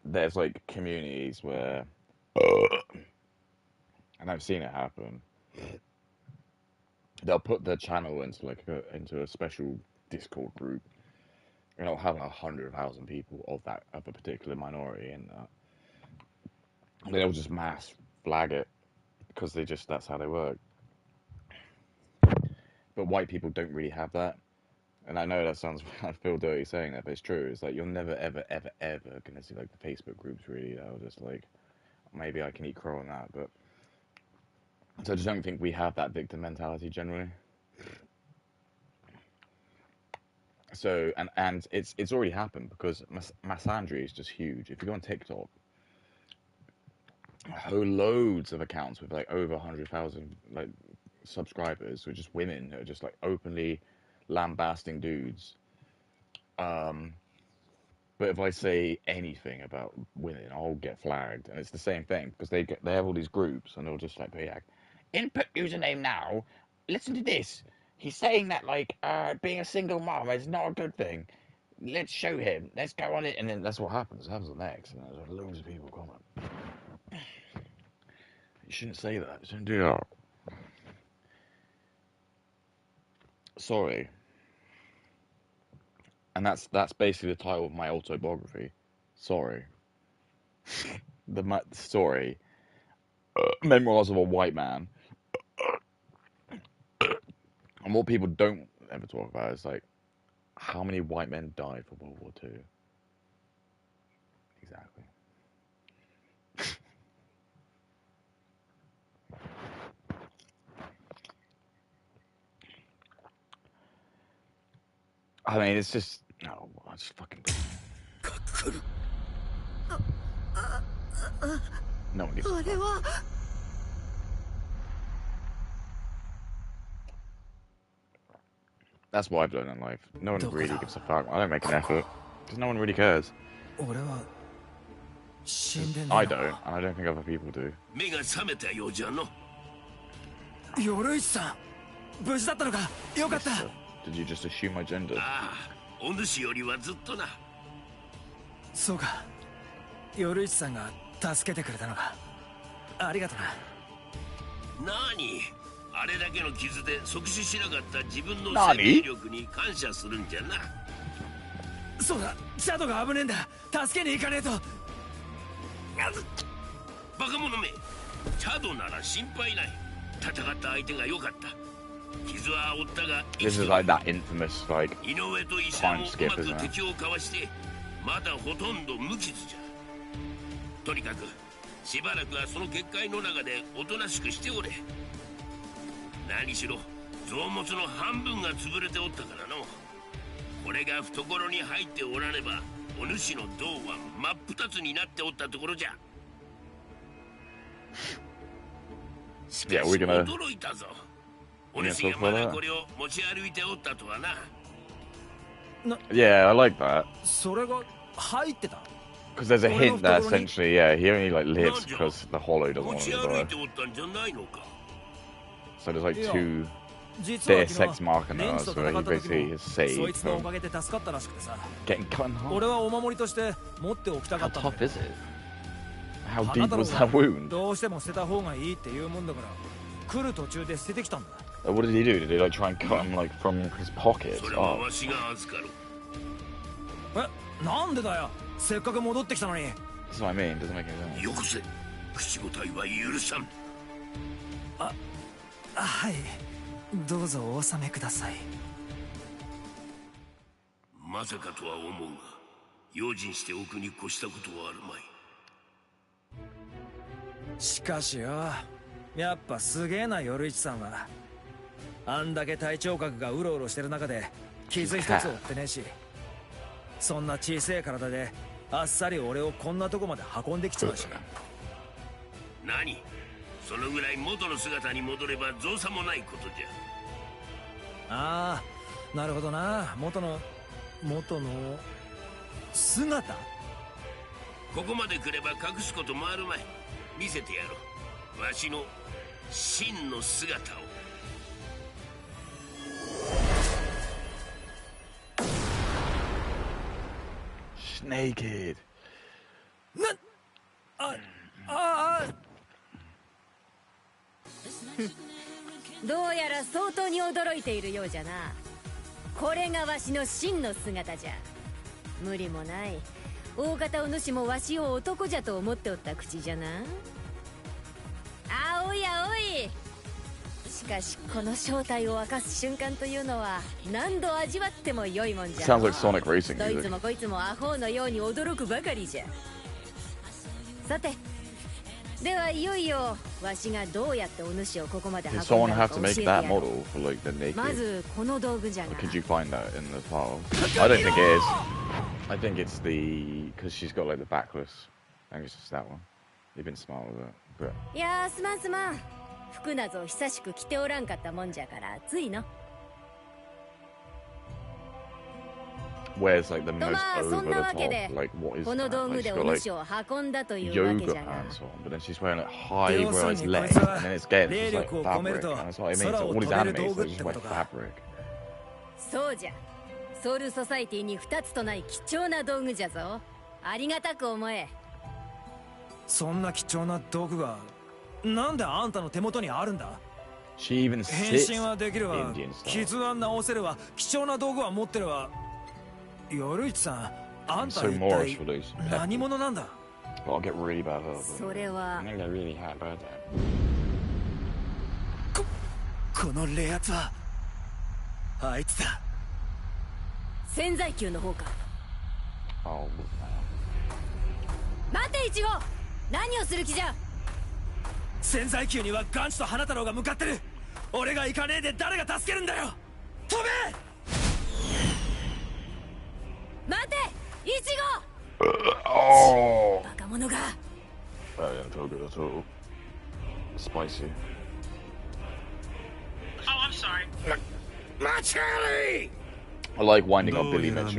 there's like communities where, and I've seen it happen. They'll put their channel into a special Discord group, and it'll have 100,000 people of a particular minority in that. They'll just mass flag it because that's how they work. But white people don't really have that. And I know I feel dirty saying that, but it's true. It's like you're never, ever, ever, ever going to see like the Facebook groups really that are just like, maybe I can eat crow on that. But so I just don't think we have that victim mentality generally. So, and it's already happened because misandry is just huge. If you go on TikTok, loads of accounts with like over 100,000 like subscribers who are just women who are just like openly lambasting dudes. But if I say anything about women, I'll get flagged, and it's the same thing because they have all these groups, and they'll just like be like, input username now. Listen to this. He's saying that like being a single mom is not a good thing. Let's show him. Let's go on it, and then that's what happens. It happens next, and there's loads of people comment. You shouldn't say that. You shouldn't do that. Sorry. And that's basically the title of my autobiography. Sorry. The story. Memoirs of a white man. And what people don't ever talk about is like how many white men died for World War II. Exactly. I mean, it's just I just fucking. No one gives a fuck. That's what I've learned in life. No one really どこだ？ gives a fuck. I don't make an effort. Because no one really cares. 俺は死んでねえの I don't, and I don't think other people do. 目が覚めたようじゃの。夜市さん、無事だったのか。よかった。 Did you just assume my gender? ああ、お主よりはずっとな。そうか。夜市さんが助けてくれたのか。ありがとな。なに、あれだけの傷で即死しなかった自分の生命力に感謝するんじゃな。そうだ、シャドウが危ねえんだ。助けに行かねえと。バカ者め、チャドなら心配ない。戦った相手が良かった。傷は負ったが、 This is like that infamous, like, 井上と医者も time う skip, まく isn't it? 敵をかわして、まだほとんど無傷じゃ。とにかくしばらくはその結界の中でおとなしくしておれ。何しろ臓物の半分が潰れておったからの。これが懐に入っておらねば、お主の胴は真っ二つになっておったところじゃ。しかし Yeah, we're gonna- 驚いたぞ。お主がまだこれを持ち歩いておったとはな。Yeah, I like that. それが入ってた。 Because there's a hint that essentially, yeah, he only like lives because the Hollow doesn't 持 want ち him 歩 to いて die. おったんじゃないのか。 So there's like two 実は Deus 昨 Ex 日 Machina, レンジと so 戦 he った時 basically も is そ saved いつのお from かげで助かったらしくてさ。 getting cut in half. 俺はお守りとして持っておきたか How ったんだ tough is it? How 花 deep 太郎 was が that wound? どうしても捨てた方がいいって言うもんだから来る途中で捨ててきたんだ。 What did he do? Did he like try and cut him like from his pocket? それは Oh, わしが預かる。え、なんでだよ。せっかく戻ってきたのに。 that's what I mean. Doesn't make any sense. よこせ。口答えは許さん。はい、どうぞお納めください。まさかとは思うが、用心しておくに越したことはあるまい。しかしよ、やっぱすげえな夜市さんは。あんだけ隊長格がうろうろしてる中で傷一つ負ってねえし、そんな小さい体であっさり俺をこんなとこまで運んできちまうし。何、そのぐらい元の姿に戻れば造作もないことじゃ。ああ、なるほどな。元の姿。ここまで来れば隠すこともあるまい。見せてやろう、わしの真の姿を。Naked. どうやら相当に驚いているようじゃな。これがわしの真の姿じゃ。無理もない。大方お主もわしを男じゃと思っておった口じゃな。青い青い。しかしこの正体を明かす瞬間というのは何度味わっても良いもんじゃ。 Sounds like Sonic Racing どいつ music. もこいつもアホのように驚くばかりじゃ。さて、ではいよいよわしがどうやってお主をここまで運ん Did だ someone の have か to 教え make てや that ろう。 model for like the naked? まずこの道具じゃが。 Could you find that in the file? I don't think it is. I think it's the because she's got like the backless. I think it's just that one. You've been smart with it, but いやー、すまんすまん。服なぞ久しく着ておらんかったもんじゃからついの。 wears like the と most まあそ over ん the なわけで top. Like what is この that? 道 Like 具 she's で got お like 主を運んだというわけ yoga じゃが。 pants on, but then she's wearing like high 要する rise にこい legs, つは and then it's getting 霊 just like 力を込める fabric. と And that's what I mean. 空 So を all 飛 these べる anime 道具 is っ just てこ like とか。 fabric. そうじゃ。ソウルソサイティに2つとない貴重な道具じゃぞ。ありがたく思え。そんな貴重な道具がなんであんたの手元にあるんだ。 She even 変 sits 身はできるわ、 Indian style. 傷は治せるわ、貴重な道具は持ってるわ。夜市さん、あんた So 一 Moorish 体 for those. 何者なんだ。 But I'll get really bad hurt. それは I'm gonna get really hurt by that. このレアツはあいつだ。潜在級の方か。 Oh, 待てイチゴ、何をする気じゃ。潜在級にはガンチと花太郎が向かってる。俺が行かねえで誰が助けるんだよ。飛べ。待てイチ oh. ゴ。バカ者が。 That didn't feel good at all. Spicy. Oh, I'm sorry. I like winding up Billy Mitchell.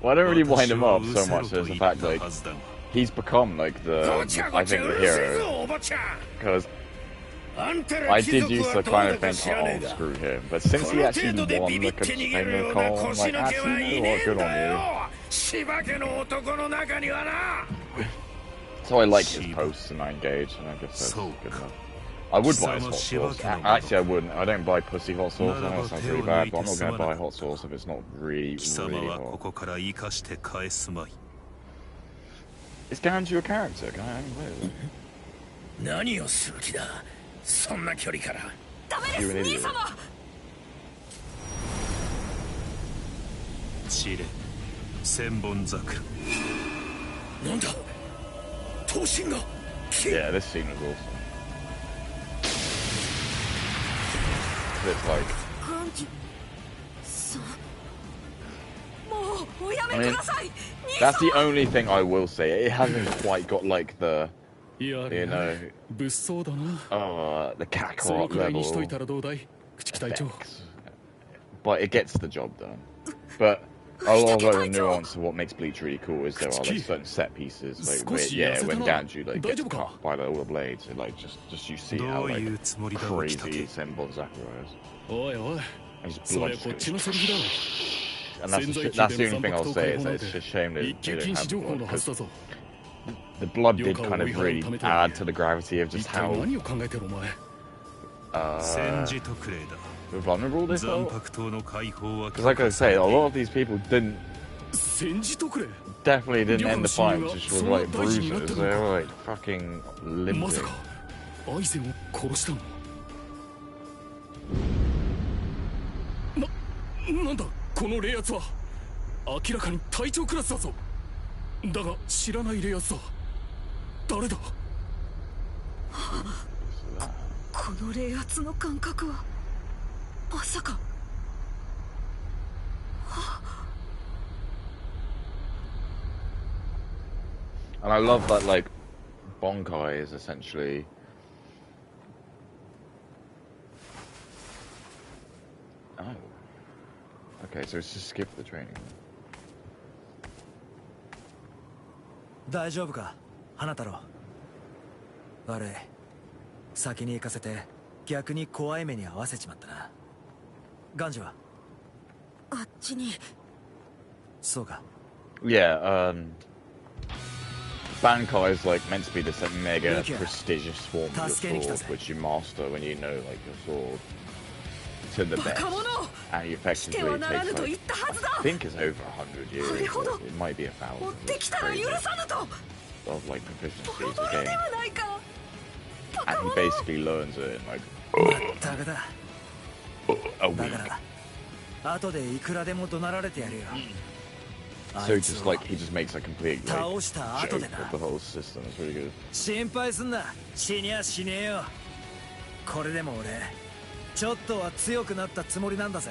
Well, I don't really wind him up so much as the fact like he's become like I think the hero, because I did used to kind of think, oh, screw him, but since he actually won the container call, I'm like, actually, you know what, good on you. So I like his posts and I engage, and I guess that's good enough. I would buy his hot sauce. Actually, I wouldn't. I don't buy pussy hot sauce. I know it sounds really bad, but I'm not going to buy hot sauce if it's not really, really hot. It's down to your character. Can I have it? You're an idiot. チレ千本桜なんだ刀身が Yeah, this scene was awesome. It's like I mean, that's the only thing I will say. It hasn't quite got like the the Kakarot level effects, but it gets the job done. But a lot of the nuance of what makes Bleach really cool is there are like certain set pieces, like when Ganju like gets cut by all the blades, and like just you see how like crazy Senbon Sakura is. And his blood just goes, and that's the only thing I'll say is that it's a shame that they don't have blood, because the blood did kind of really add to the gravity of just how vulnerable they felt. Because like I say, a lot of these people definitely didn't end the fight just with like bruises. They were like fucking limping. And I love that, like, Bonkai is essentially... Oh. Okay, so it's just skip the training. 大丈夫か、花太郎。悪い。先に行かせて逆に怖い目に遭わせちまったな。ガンジはあっちに。そうか。Yeah, Bankai is like meant to be this like mega prestigious form of your sword, which you master when you know like your sword to the best, and you effectively take like, I think it's over 100 years, or it might be 1,000 of like proficiency to gain, and he basically learns it in like a week. So just like he just makes a complete like, joke of the whole system. It's really good. 心配すんな。死にゃ死ねえよ。これでも俺ちょっとは強くなったつもりなんだぜ。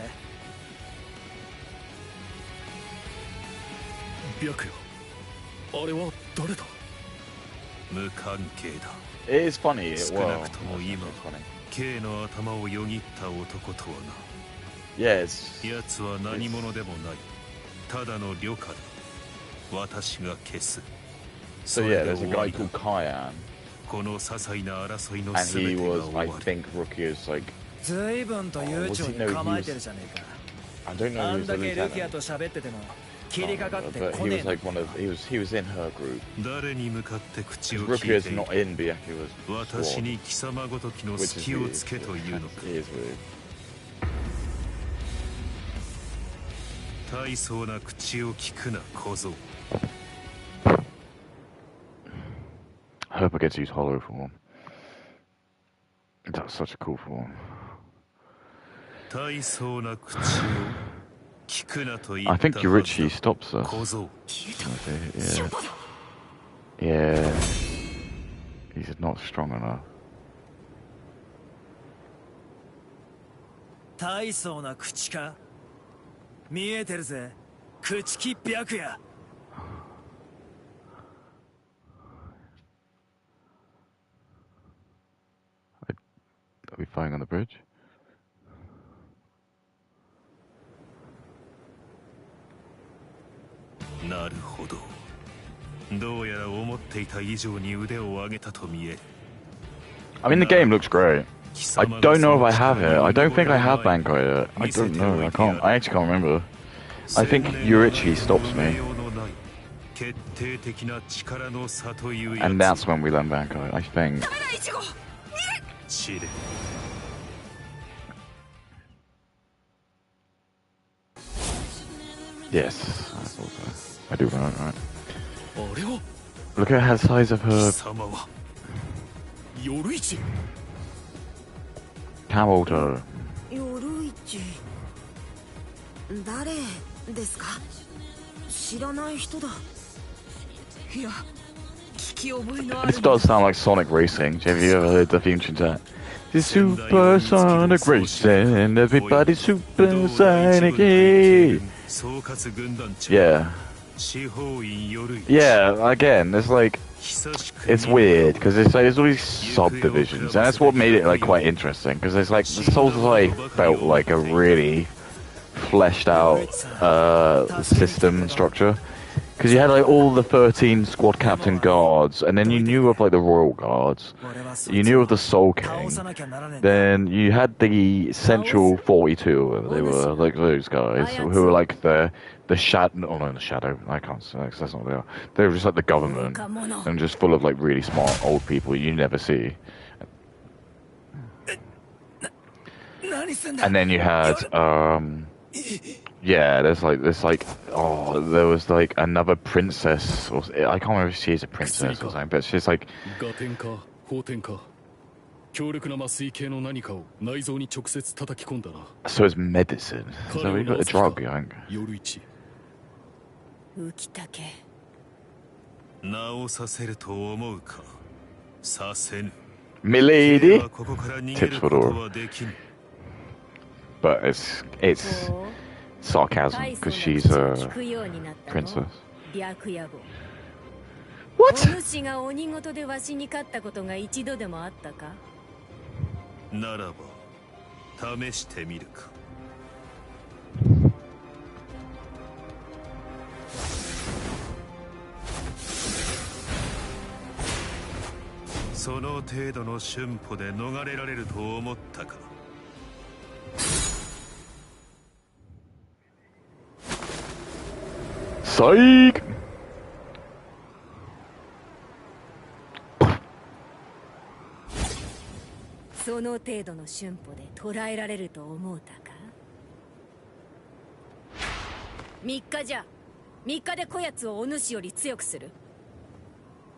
白夜。あれは誰だ？無関係だ。It is funny. 少なくとも今、K の頭をよぎった男とはな。Yes. 奴は何者でもない。ただの旅客だ。私が消す。So yeah, there's a guy called Kyan, この些細な争いの and 全 he てが was, 終わ I る。 think, Rukia's like. 随分と悠長に構えてるじゃねえか。I don't know あ who's ん the だけルキア lieutenant. と喋ってても切りかかって But こ he ね was えの like one of he was in her group. 誰に向かって口を Because 聞い Rukia's ている。 not in Byakuya's 私 squad, に貴様ごときの which is 隙を weird. つけというのか。 It is weird. 大層な口を聞くな小僧。I hope I get to use Hollow form. That's such a cool form. 大層な口を聞くなと言った I think Yurichi stops us. 小僧。 Yeah. Yeah. He's not strong enough. 大層な口か。見えてるぜ。口き白夜。Are we fighting on the bridge? なるほど。どうやら思っていた以上に腕を上げたと見える。I mean, the game looks great. I don't know if I have it. I don't think I have Bankai yet. I don't know. I can't. I actually can't remember. I think Yurichi stops me. And that's when we learn Bankai, I think. Yes, I thought so. I do know, right? Look at the size of her camel toe. 誰ですか？知らない人だ。いや、聞き覚えのある。 This does sound like Sonic Racing. Have you ever heard the theme tune to that? This Super Sonic Racing, everybody's Super Sonic. Yeah. Yeah, again, it's like, it's weird, because it's like, there's all these subdivisions, and that's what made it like quite interesting, because it's like, the Souls Society felt like a really fleshed out system and structure. Because you had like all the 13 squad captain guards, and then you knew of like the royal guards, you knew of the Soul King, then you had the central 42, they were like those guys, who were like the shadow, oh no, the shadow, I can't say that, that's not what they are. They were just like the government, and just full of like really smart old people you never see. And then you had, yeah, there's like, oh, there was like another princess, or I can't remember if she's a princess or something, but she's like, so it's medicine, so we got a drug, I think. Milady, tips for Dora. But it's sarcasm, because she's a princess. What? Psych! その程度の瞬歩で捉えられると思うたか。3日じゃ。3日でこやつをお主より強くする。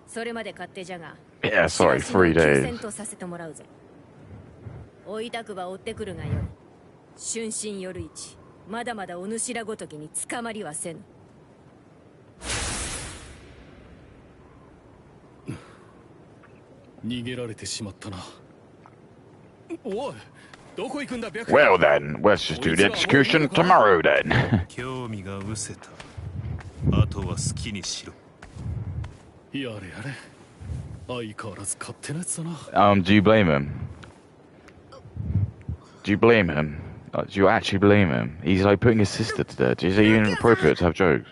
それまで勝手じゃが。Yeah, sorry, 3 days. 戦闘させてもらうぞ。追いたくば追ってくるがよ。春心夜市、まだまだお主らごときに捕まりはせぬ。逃げられてしまったな。 Well then, let's just do the execution tomorrow then. Do you blame him? Do you blame him? Do you actually blame him? He's like putting his sister to death. Is it even appropriate to have jokes?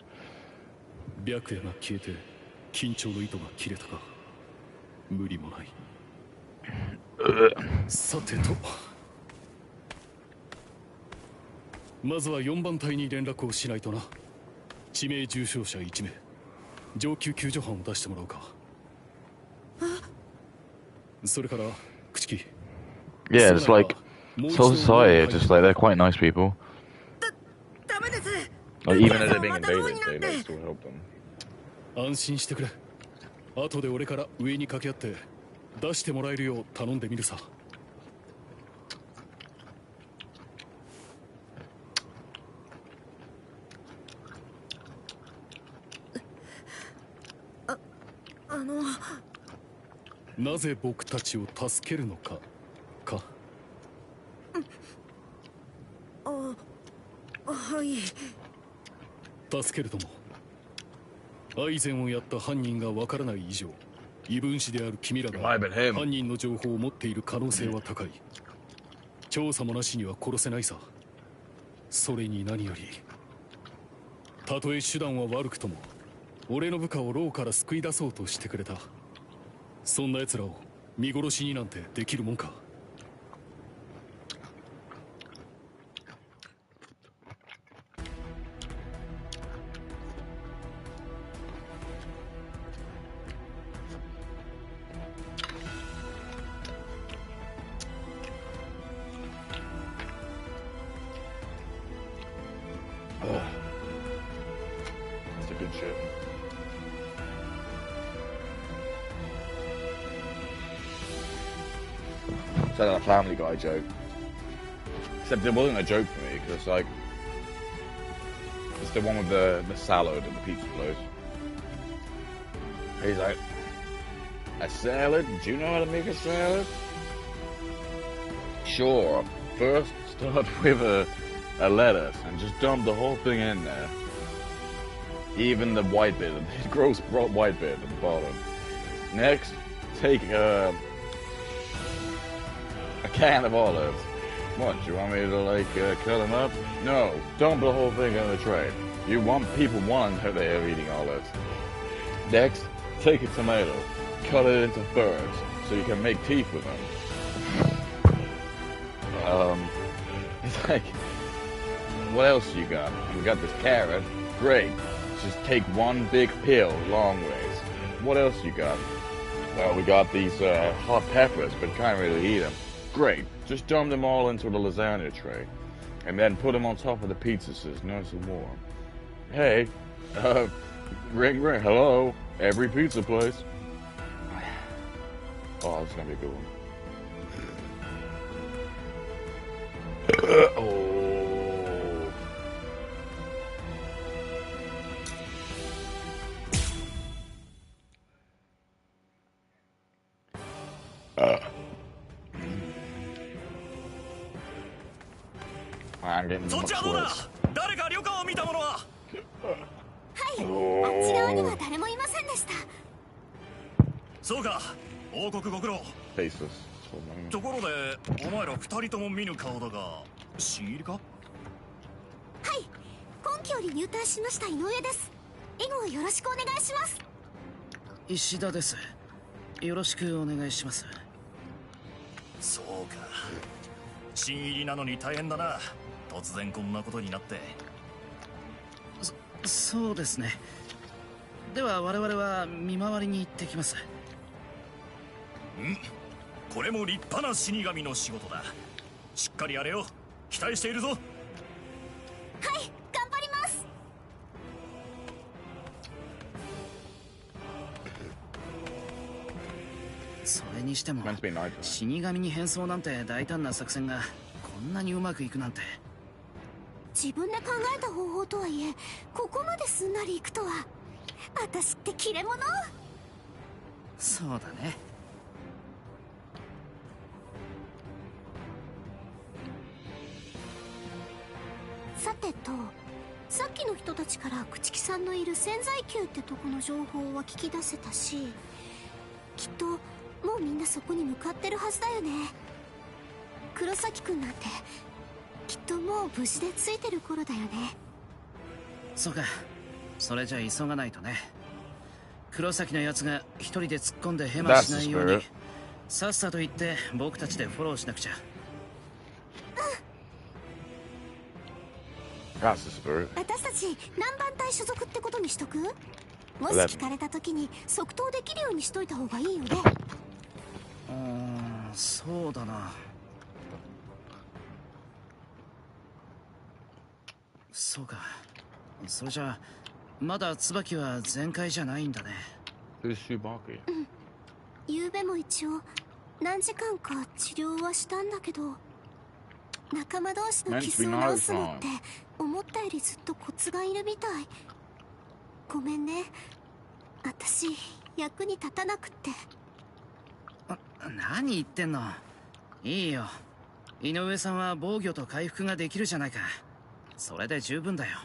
無理もない。さてと、まずは4番隊に連絡をしないとな。致命重傷者1名、上級救助班を出してもらうか。それから朽木。Yeah, it's like Soul Society, just like they're quite nice people. Like, even though they're being invaded, they like still help them. 安心してくれ。後で俺から上に掛け合って出してもらえるよう頼んでみるさ。なぜ僕たちを助けるのかか。はい。助けるとも。アイゼンをやった犯人がわからない以上、異分子である君らが犯人の情報を持っている可能性は高い。調査もなしには殺せないさ。それに何よりたとえ手段は悪くとも俺の部下を牢から救い出そうとしてくれた。そんな奴らを見殺しになんてできるもんか。That's a good shit. It's like a Family Guy joke. Except it wasn't a joke for me, because it's like... It's the one with the salad at the pizza place. He's like... A salad? Do you know how to make a salad? Sure. First, start with a lettuce and just dump the whole thing in there. Even the white bit, the gross white bit at the bottom. Next, take a can of olives. What, do you want me to like cut them up? No, dump the whole thing in the tray. You want people want how they are eating olives. Next, take a tomato, cut it into thirds so you can make teeth with them. It's like, what else you got? You got this carrot. Great. Just take one big peel long ways. What else you got? Well, we got these hot peppers, but can't really eat them. Great. Just dump them all into the lasagna tray. And then put them on top of the pizza so it's nice and warm. Hey, ring ring, hello, every pizza place. Oh, this is gonna be a good one. Oh. I'm getting そっちはどうだ。誰か旅館を見た者は。はい、あっち側には誰もいませんでした。そうか、王国ご苦労。ところでお前ら二人とも見ぬ顔だが新入りか。はい、今期より入隊しました井上です。以後よろしくお願いします。石田です。よろしくお願いします。そうか、新入りなのに大変だな。突然こんなことになって。そうですね。では我々は見回りに行ってきます。これも立派な死神の仕事だ。しっかりやれよ。期待しているぞ。はい、頑張ります。それにしても死神に変装なんて大胆な作戦がこんなにうまくいくなんて。自分で考えた方法とはいえここまですんなりいくとは。私って切れ者。そうだね。さてと、さっきの人たちから朽木さんのいる潜在宮ってとこの情報は聞き出せたし、きっともうみんなそこに向かってるはずだよね。黒崎くんなんてきっともう無事でついてる頃だよね。そうか、それじゃ急がないとね。黒崎のやつが一人で突っ込んでヘマしないようにさっさと行って僕たちでフォローしなくちゃ。私たち何番隊所属ってことにしとく？もし聞かれた時に即答できるようにしといた方がいいよね。そうだな。そうか。それじゃあまだ椿は全開じゃないんだね。夕べも一応何時間か治療はしたんだけど、仲間同士の傷を治すのって思ったよりずっとコツがいるみたい。ごめんね、私役に立たなくって。何言ってんの。いいよ、井上さんは防御と回復ができるじゃないか。それで十分だよ。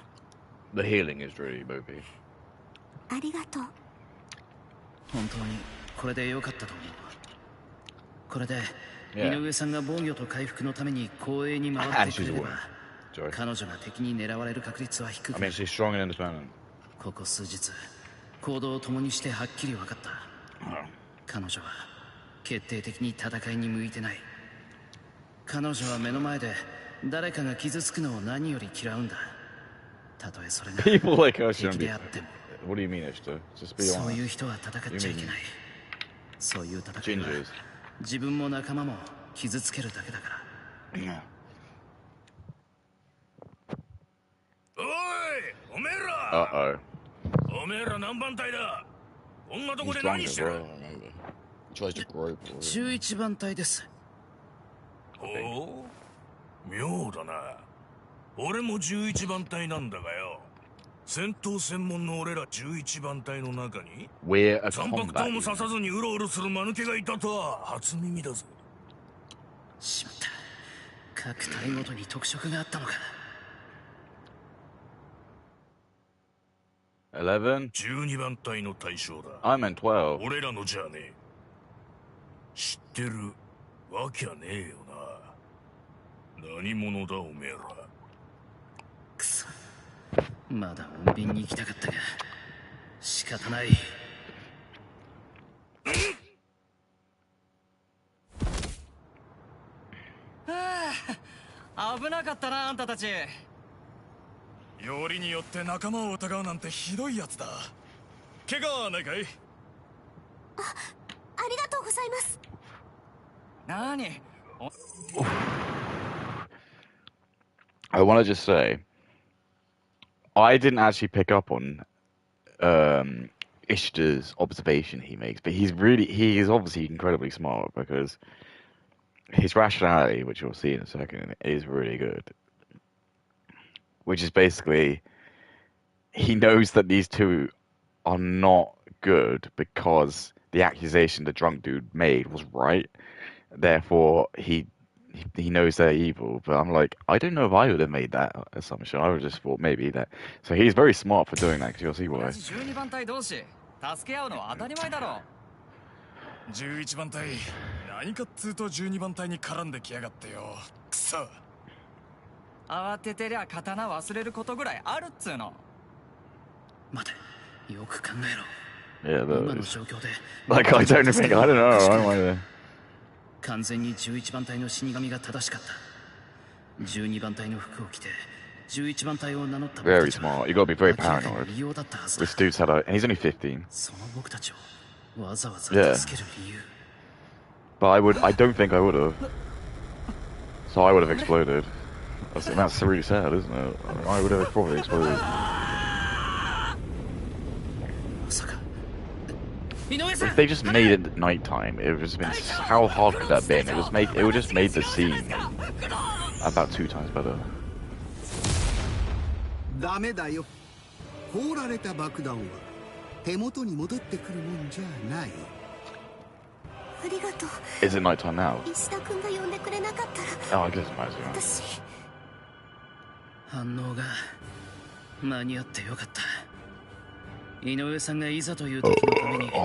The healing is really moving. ありがとう。本当にこれで良かったと思う。これで井上さんが防御と回復のために光栄に回ってくれれば彼女が敵に狙われる確率は低く I mean, she's strong and independent. ここ数日行動を共にしてはっきり分かった、彼女は決定的に戦いに向いてない。彼女は目の前で誰かが傷つくのを何より嫌うんだ。たとえそれが People like her 敵 shouldn't で be. あっても What do you mean, Ishtar? Just be そういう honest. 人は戦っちゃいけない。そういう戦いは Gingers. 自分も仲間も傷つけるだけだから。おい、おめえら Uh-oh. おめえら何番隊だ。こんなとこ He's で drunk 何し as てる。 well, I remember. He tries to grope. 11番隊です。ほう、妙だな。俺も11番隊なんだがよ。戦闘専門の俺ら11番隊の中に We're a 三白 combat 刀も刺さずにうろうろする間抜けがいたとは初耳だぞ。しまった。各隊ごとに特色があったのか。11? 12番隊の対象だ。 I'm in 12. 俺らのじゃねえ。知ってるわけはねえよな。何者だおめえら。くそ、まだ穏便に行きたかったが仕方ない。危なかったな、あんたたち。よりによって仲間を疑うなんてひどいやつだ。怪我はないかい？ありがとうございます。何？ I want to just say, I didn't actually pick up on Ishtar's observation he makes, but he is obviously incredibly smart because his rationality, which you'll see in a second, is really good. Which is basically, he knows that these two are not good because the accusation the drunk dude made was right. Therefore, he knows they're evil. But I'm like, I don't know if I would have made that assumption. I would have just thought maybe that. So he's very smart for doing that because you'll see why. 12番隊同士助け合うのは当たり前だろ。11番隊、何かっつうと12番隊に絡んできやがってよ。くそ。慌ててりゃ刀忘れることぐらいあるっつうの。待て、よく考えろ。 Yeah, 今の those. 状況で Like, I don't think, I don't know. I don't know. 完全に11番隊の死神が正しかった。12番隊の服を着て11番隊を名乗った Very smart. You gotta be very paranoid. 理由だったはず This だ。 dude's had a, and he's only 15. その僕たちをわざわざ Yeah. 助ける理由。 But I don't think I would have. So I would have exploded. That's really sad, isn't it? I would have probably exploded. まさか。井上さん。 If they just made it at nighttime, it would have just been, how hard could that have been? It would just made the scene about 2 times better. ダメだよ。放られた爆弾は手元に戻ってくるもんじゃない。ありがとう。 Is it nighttime now? 石田君が呼んでくれなかったら。 Oh, I guess imagine. 私。反応が間に合ってよかった。井上さんがいざという時のために言霊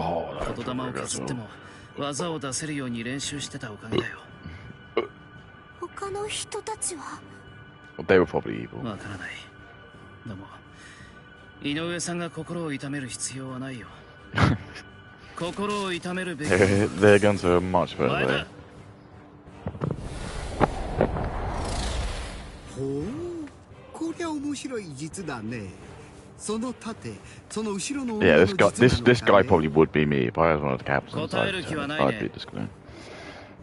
を削っても技を出せるように練習してたおかげだよ。他の人たちは They were probably evil. わからない。でも井上さんが心を痛める必要はないよ。心を痛めるべき。Their guns are much better. ほう、こりゃ面白い実だね。その盾、その後ろの Yeah, this guy probably would be me if I was one of the captains. 答える気はないね。 I'd be this guy.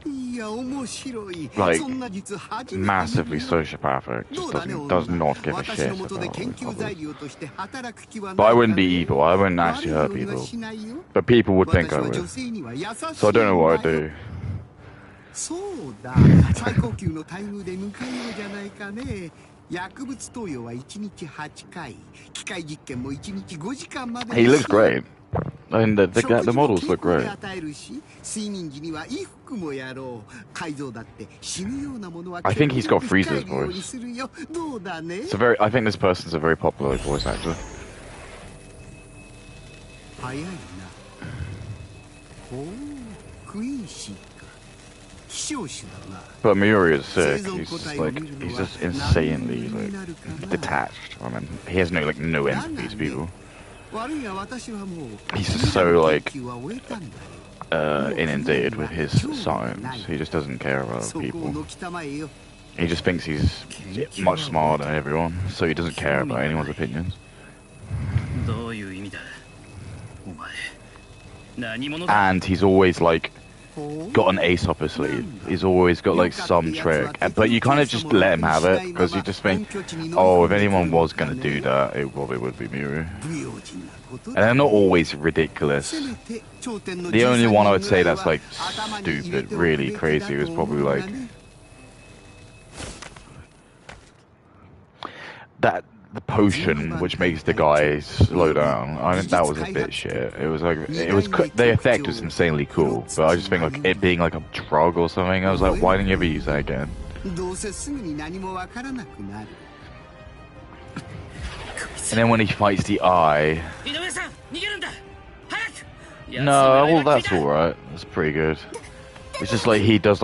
いや、面白い。 Like そんな実初めて massively sociopathic. ど Just うだね、 does not give a 私 shit のもとで about 研究 others. 材料として働く気は But ない I か wouldn't ね。 be evil. I wouldn't actually hurt 悪いようには people. しないよ。 But people would think 私 I は女 would. 性には優しい So I don't know what I'd do. そうだ、最高級の待遇で迎えようじゃないかね。薬物投与は1日8回、機械実験も1日5時間まで。 He looks great. I mean, the models look great. 与えるし、睡眠時には衣服もやろう。改造だって死ぬようなものは I think he's got 控え Frieza's るように voice. するよ。どうだね。 I think this person's a very popular voice actor. 早いな。ほう、クイーンシーか。But Miuri is sick. He's just insanely detached. I mean, he has no empathy to people. He's just so inundated with his science. He just doesn't care about people. He just thinks he's much smarter than everyone, so he doesn't care about anyone's opinions. And he's always got an ace up his sleeve. He's always got some trick, but you kind of just let him have it because you just think, oh, if anyone was gonna do that, it probably would be Miuri. And they're not always ridiculous. The only one I would say that's stupid, really crazy, was probably the potion which makes the guy slow down. I think that was a bit shit. The effect was insanely cool, but I just think it being a drug or something. I was like, why didn't you ever use that again? And then when he fights the eye, no, well that's alright. That's pretty good. It's just he does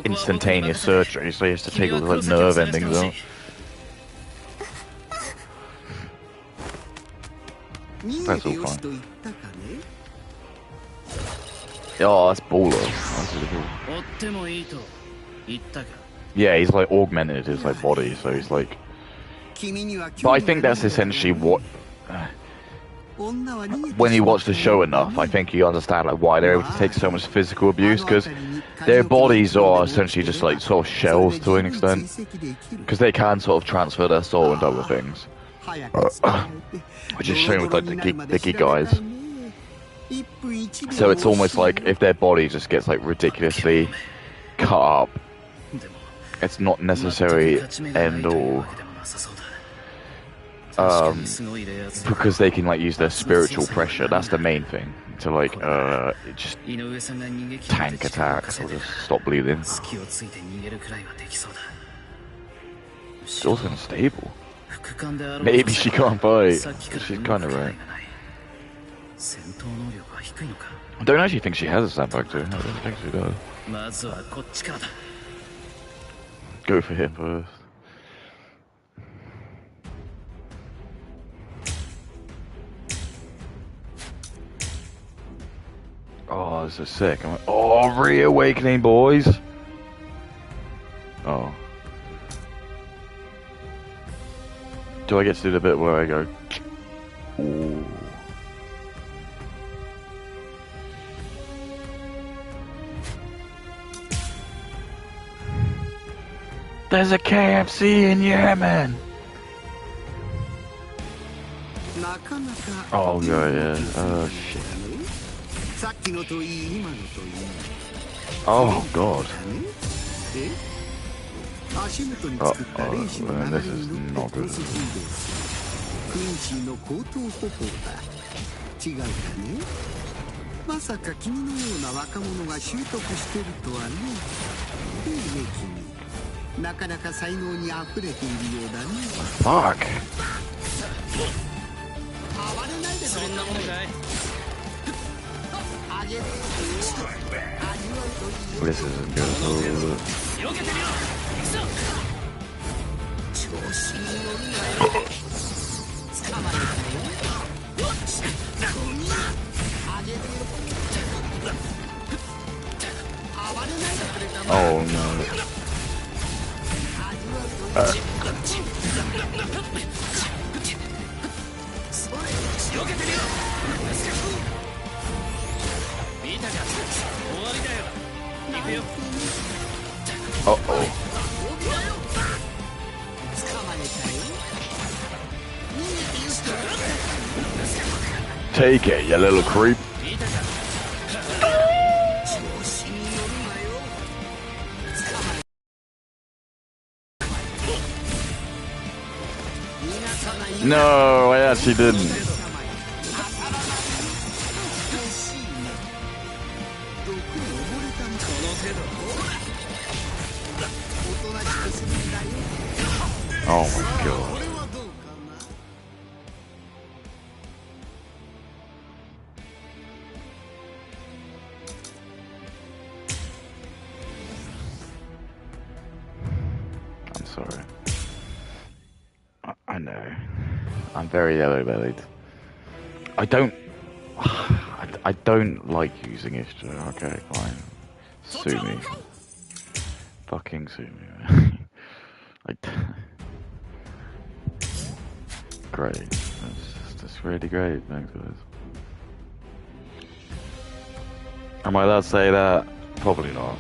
instantaneous surgery, so he has to take all the nerve endings out. That's all fine. Oh, that's baller. That's really cool. Yeah, he's augmented his body, so he's But I think that's essentially what. When you watch the show enough, I think you understand why they're able to take so much physical abuse, because their bodies are essentially just sort of shells to an extent, because they can sort of transfer their soul into other things. Which is shown with the geek guys. So it's almost if their body just gets ridiculously cut up, it's not necessarily end all. Because they can use their spiritual pressure. That's the main thing. To just tank attacks or just stop bleeding. It's also unstable. Maybe she can't fight. She's kind of right. I don't actually think she has a snapback too. I don't think she does. Go for him first. Oh, this is sick. Oh, reawakening, boys. Oh. Do I get to do the bit where I go? Ooh. There's a KFC in Yemen. Oh yeah. Oh shit. Oh god. Man, this is not good. Fuck. This isn't good. Oh no. Uh-oh. Take it, you little creep. No, I actually didn't. Oh my god. sorry. I know. I'm very yellow-bellied. I don't like using Ishtar. Okay, fine. Sue me. Fucking sue me. Great. That's really great. Thanks, guys. Am I allowed to say that? Probably not.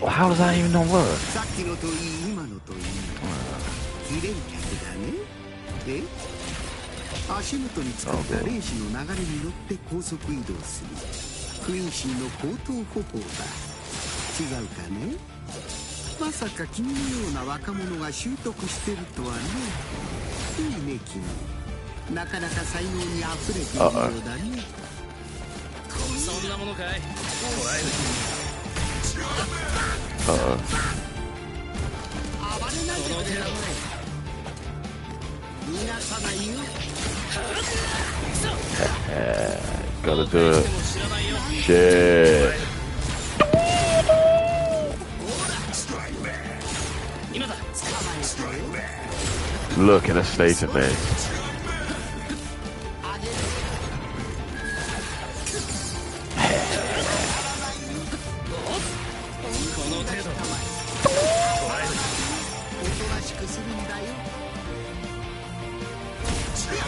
Well, how does that even not work? さっきのといい今のといい非連脚だね。足元に作った霊視の流れに乗って高速移動するクインシーの高等歩法だ。違うかね。まさか君のような若者が習得してるとはね。いいね君。なかなか才能にあふれているようだね。そんなものかい。こらえる。Gotta do it. Shit. Look at the state of it.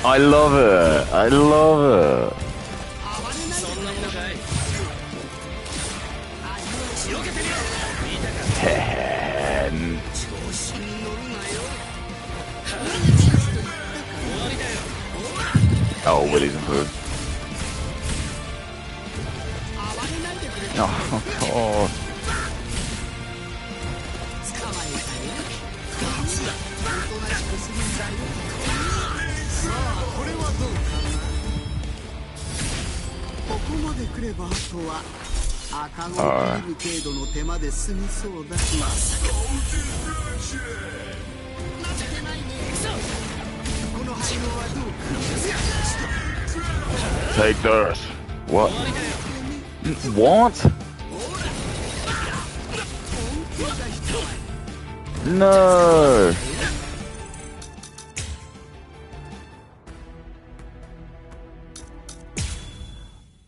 I love it. I love it. Ten. Oh, Willie's improved. Oh, God. Take this. What? What? No.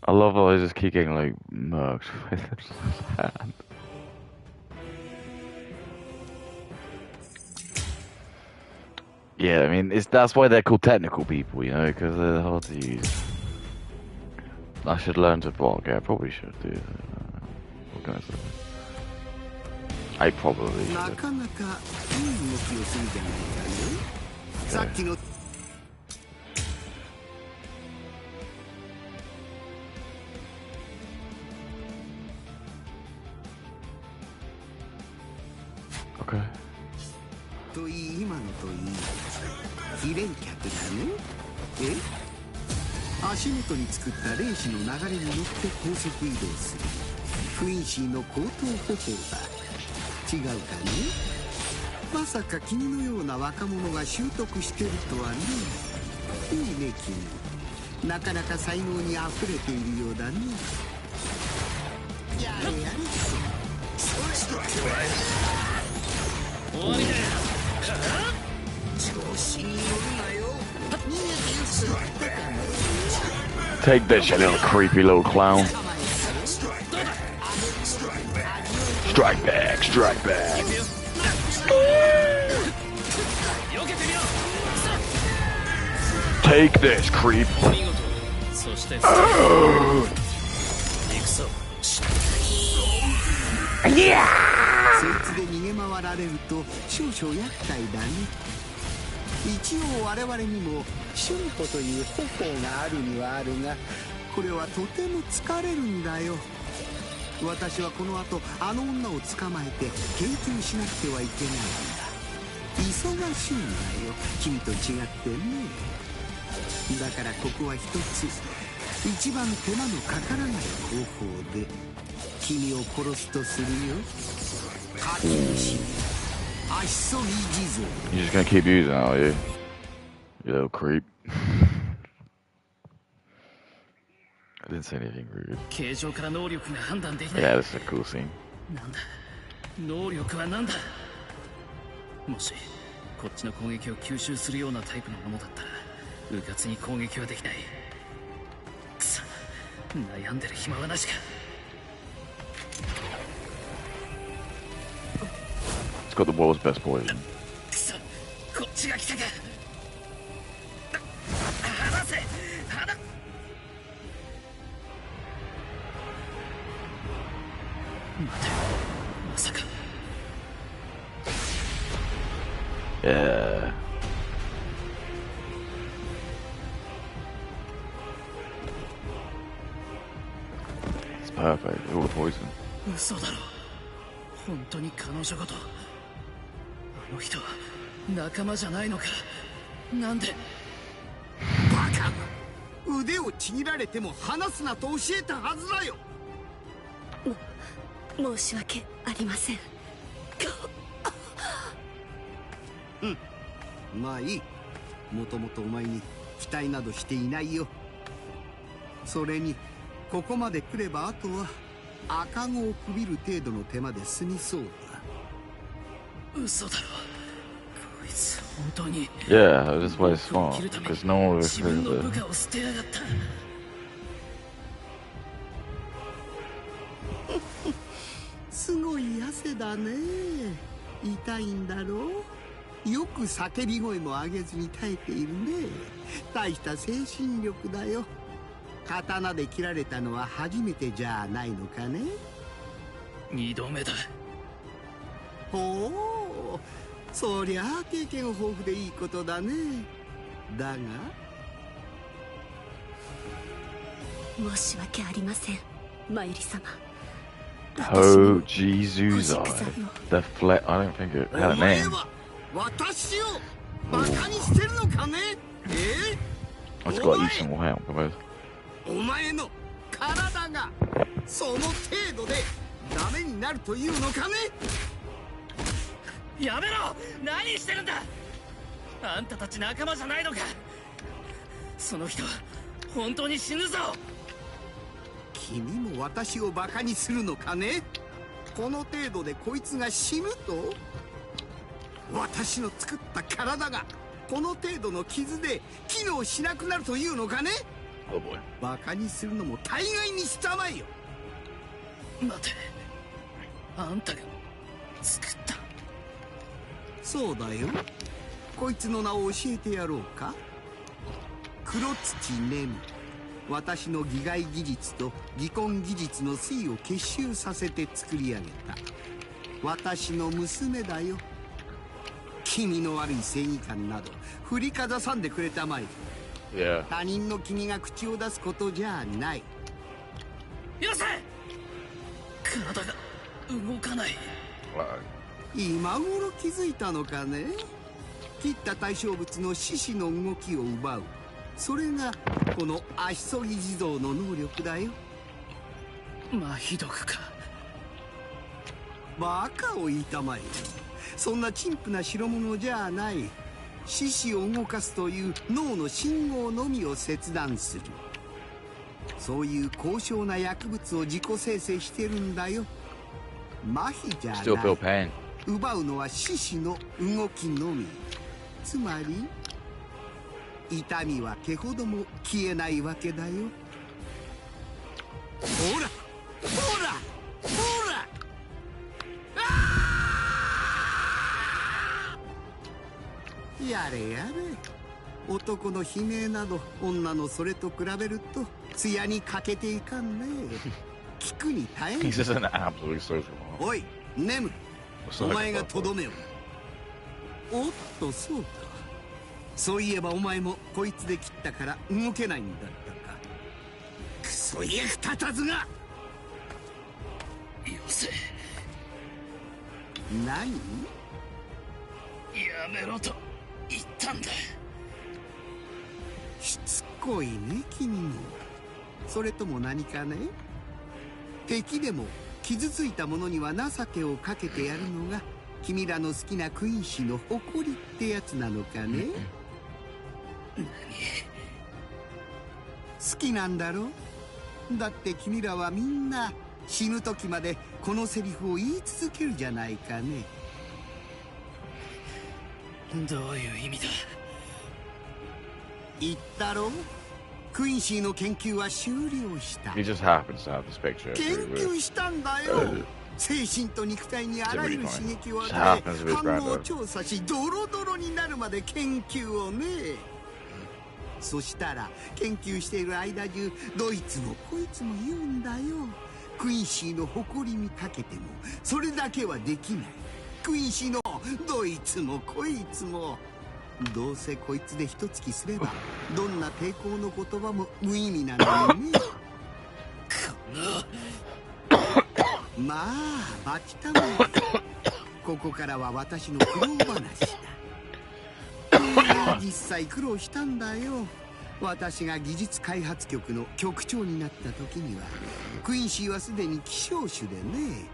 I love how I just keep getting like murked with his hand. Yeah, I mean, that's why they're called technical people, you know, because they're hard to use. I should learn to block. Yeah, I probably should do. What can I say? I probably should. Okay. Okay. といい今のといい非連脚だね。足元に作った霊視の流れに乗って高速移動するクインシーの高等歩法だ。違うかね。まさか君のような若者が習得してるとはね。いいね君。なかなか才能にあふれているようだね。やれやれ。終わりだよ。調子に乗るなよ。逃げてよって言ったかね。Take this, you little creepy little clown. Strike back, strike back. Take this, creep. Yeah! そいつで逃げ回られると少々厄介だね。一応我々にも春歩という歩法があるにはあるが、これはとても疲れるんだよ。私はこの後あの女を捕まえて研究しなくてはいけないんだ。忙しいんだよ、君と違ってね。だからここは一つ一番手間のかからない方法で君を殺すとするよ。課金し足そぎ地蔵。 You're just gonna keep using it, are you? You little creep. I didn't say anything rude. Yeah, this is a cool scene. 能力は何だ。もしこっちの攻撃を吸収するようなタイプのものだったらうかつに攻撃はできない。くそ、悩んでる暇はなしか。It's got the world's best poison. くそ、こっちが来たか。離せ、離。待て、まさか。Yeah. It's perfect. All the poison. 嘘だろ。本当に彼女ごと。あの人は仲間じゃないのか。なんで。バカ。腕をちぎられても話すなと教えたはずだよ。申し訳ありません。まあいい。もともとお前に期待などしていないよ。それにここまで来ればあとは赤子をくびる程度の手間で済みそうだ。嘘だろ。こいつ本当に。 Yeah, that's why it's smart. Because no one was 自分の部下を捨てやがった。すごい汗だね。痛いんだろう。よく叫び声も上げずに耐えているね。大した精神力だよ。刀で切られたのは初めてじゃないのかね。2度目だ。ほう、そりゃあ経験豊富でいいことだね。だが申し訳ありません、マユリ様。 Oh, Jesus. The flat. I don't think it had a name. 私をバカにしてるのかね。It's got to eat some more help, I suppose. お前の体がその程度でダメになるというのかね。やめろ。何してるんだ。あんたたち仲間じゃないのか。その人は本当に死ぬぞ。君も私をバカにするのかね。この程度でこいつが死ぬと。私の作った体がこの程度の傷で機能しなくなるというのかね。バカにするのも大概にしたまえよ。待て、あんたが作った。そうだよ。こいつの名を教えてやろうか。黒土ネム。私の擬骸技術と擬根技術の粋を結集させて作り上げた私の娘だよ。気味の悪い正義感など振りかざさんでくれたまえ。Yeah. 他人の君が口を出すことじゃない。よせ。体が動かない。今頃気づいたのかね。切った対象物の四肢の動きを奪う、それがこの足そぎ地蔵の能力だよ。まあひどくか。バカを言いたまえよ。そんな陳腐な代物じゃない。四肢を動かすという脳の信号のみを切断する、そういう高尚な薬物を自己生成してるんだよ。麻痺じゃない。 Still feel pain. 奪うのは四肢の動きのみ。つまり痛みは毛ほども消えないわけだよ。ほらほらほら。やれやれ。男の悲鳴など女のそれと比べると艶に欠けていかんね。聞くに耐えん。 He's just an absolute social. おいネム、お前がとどめを。おっとそうか。そういえばお前もこいつで切ったから動けないんだったか。クソ役立たずが。よせ。何？やめろと言ったんだ。しつこいね君も。それとも何かね。敵でも傷ついた者には情けをかけてやるのが君らの好きなクイーン氏の誇りってやつなのかね。好きなんだろ。だって君らはみんな死ぬ時までこのセリフを言い続けるじゃないかね。どういう意味だ。言ったろ、クインシーの研究は終了した。 He just happens to have this picture. 研究したんだよ。精神と肉体にあらゆる刺激を与え、反応を調査し、ドロドロになるまで研究をね。そしたら研究している間中、どいつもこいつも言うんだよ。クインシーの誇りにかけてもそれだけはできない。クインシーのどいつもこいつも、どうせこいつで一突きすればどんな抵抗の言葉も無意味なのよね。まあバチたまえ。ここからは私の苦労話だ。実際苦労したんだよ。私が技術開発局の局長になった時には、クインシーはすでに希少種でね、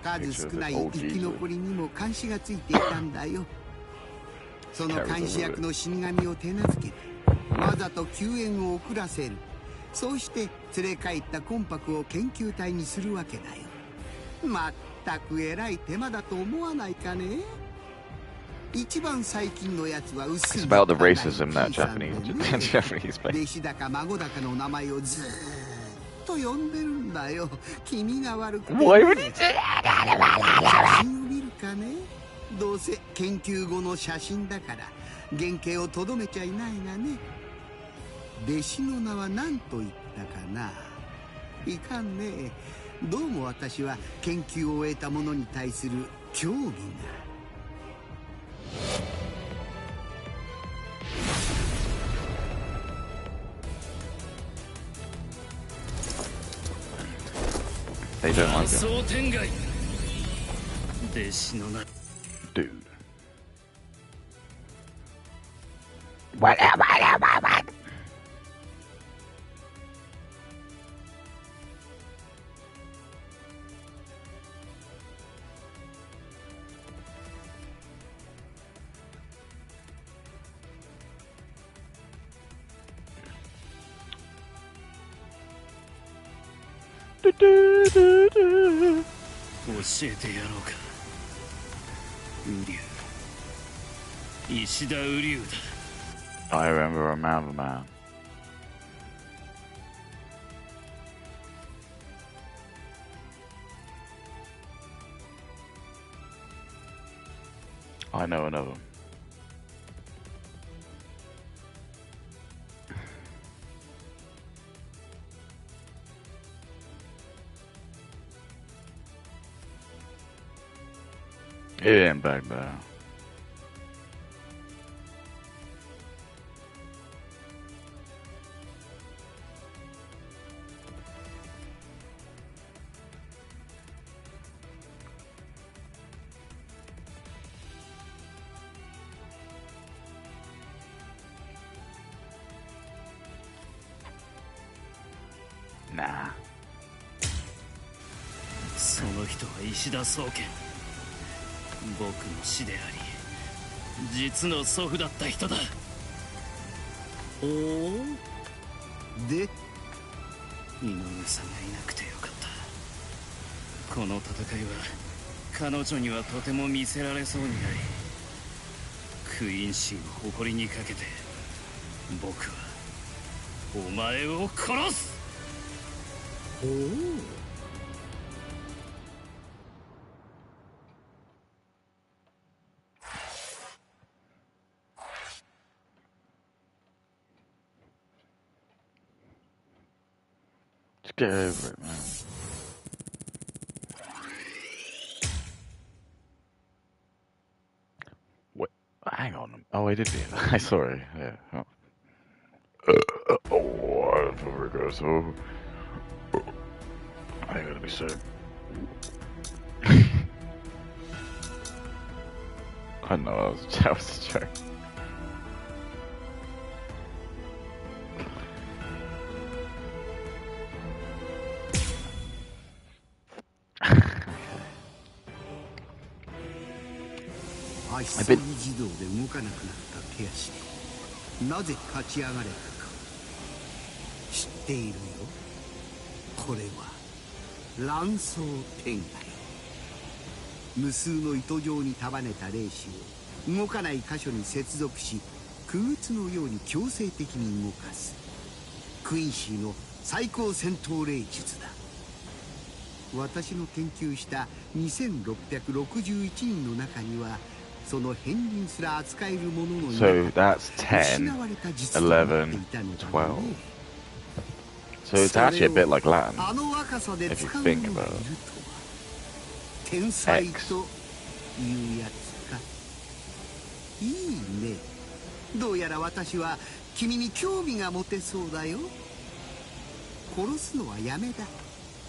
数少ない生き残りにも監視がついていたんだよ。その監視役の死神を手なずけてわざと救援を遅らせる。そうして連れ帰ったコンパクを研究体にするわけだよ。まったく偉い手間だと思わないかね。一番最近のやつは薄い。It's about the racism that Japanese 弟子だか孫だかの名前をずーっと呼んでるんだよ。気味が悪くて、ね。写真を見るかね。どうせ研究後の写真だから原型をとどめちゃいないがね。弟子の名は何と言ったかな。いかんね。どうも私は研究を終えた者に対する興味が。They don't like him. 弟子の名 Dude. What? Do, do, do, do. 教えてやろうか。ウリュウ、石田ウリュウだ。I remember a man. I know another. It ain't back there. Nah. その人は石田宗家。僕の師であり実の祖父だった人だ。おお。で、井上さんがいなくてよかった。この戦いは彼女にはとても見せられそうにない。クイーンシーの誇りにかけて僕はお前を殺す。おお。Get over it, man. What? Hang on. Oh, I did be. Sorry. Yeah. Oh, I forgot. So I gotta be sick. I know that was a joke.足取り自動で動かなくなった手足でなぜ立ち上がれたか知っているよ。これは乱走天外。無数の糸状に束ねた霊子を動かない箇所に接続し、傀儡のように強制的に動かすクインシーの最高戦闘霊術だ。私の研究した2661人の中には、その片鱗すら扱えるものの So that's 10, 11, 12. So it's actually a bit like Latin, if you think about it. 天才というやつか。いいね。どうやら私は君に興味が持てそうだよ。殺すのはやめだ。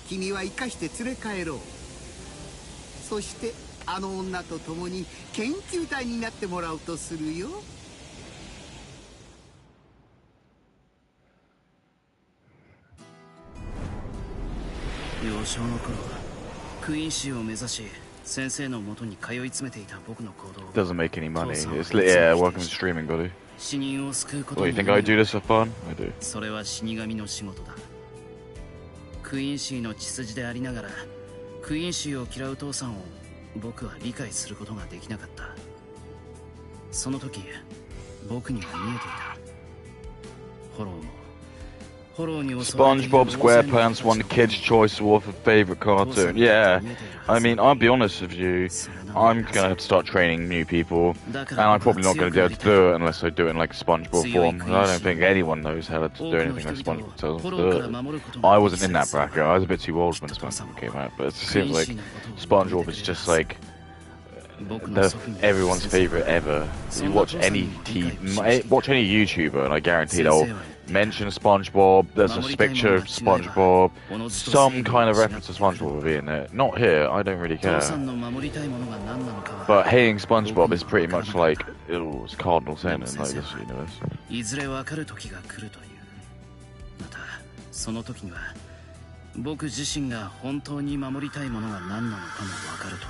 君は生かして連れ帰ろう。そしてあの女と共に研究隊になってもらおうとするよ。幼少の頃、クイーンシーを目指し先生のもとに通い詰めていた僕の行動。 Doesn't make any money. It's yeah, welcome to streaming, buddy. 死人を救うこと What, you think I do this for fun? I do. それは死神の仕事だ。クイーンシーの血筋でありながら、クイーンシーを嫌う父さんを僕は理解することができなかった。その時、僕には見えていた。フォローも、フォローに襲われている SpongeBob SquarePants won the Kids' Choice Award for favorite cartoon. Yeah, I mean, I'll be honest with you. I'm gonna have to start training new people, and I'm probably not gonna be able to do it unless I do it in like SpongeBob form. I don't think anyone knows how to do anything like SpongeBob does. But I wasn't in that bracket. I was a bit too old when SpongeBob came out. But it seems like SpongeBob is just like everyone's favorite ever. You watch any watch any YouTuber, and I guarantee they'll mention SpongeBob. There's a picture of SpongeBob. Some kind of reference to SpongeBob will be in it. Not here. I don't really care. But hating SpongeBob is pretty much like it's cardinal sin in like this universe. いずれわかる時が来るという。またその時には僕自身が本当に守りたいものが何なのかもわかると。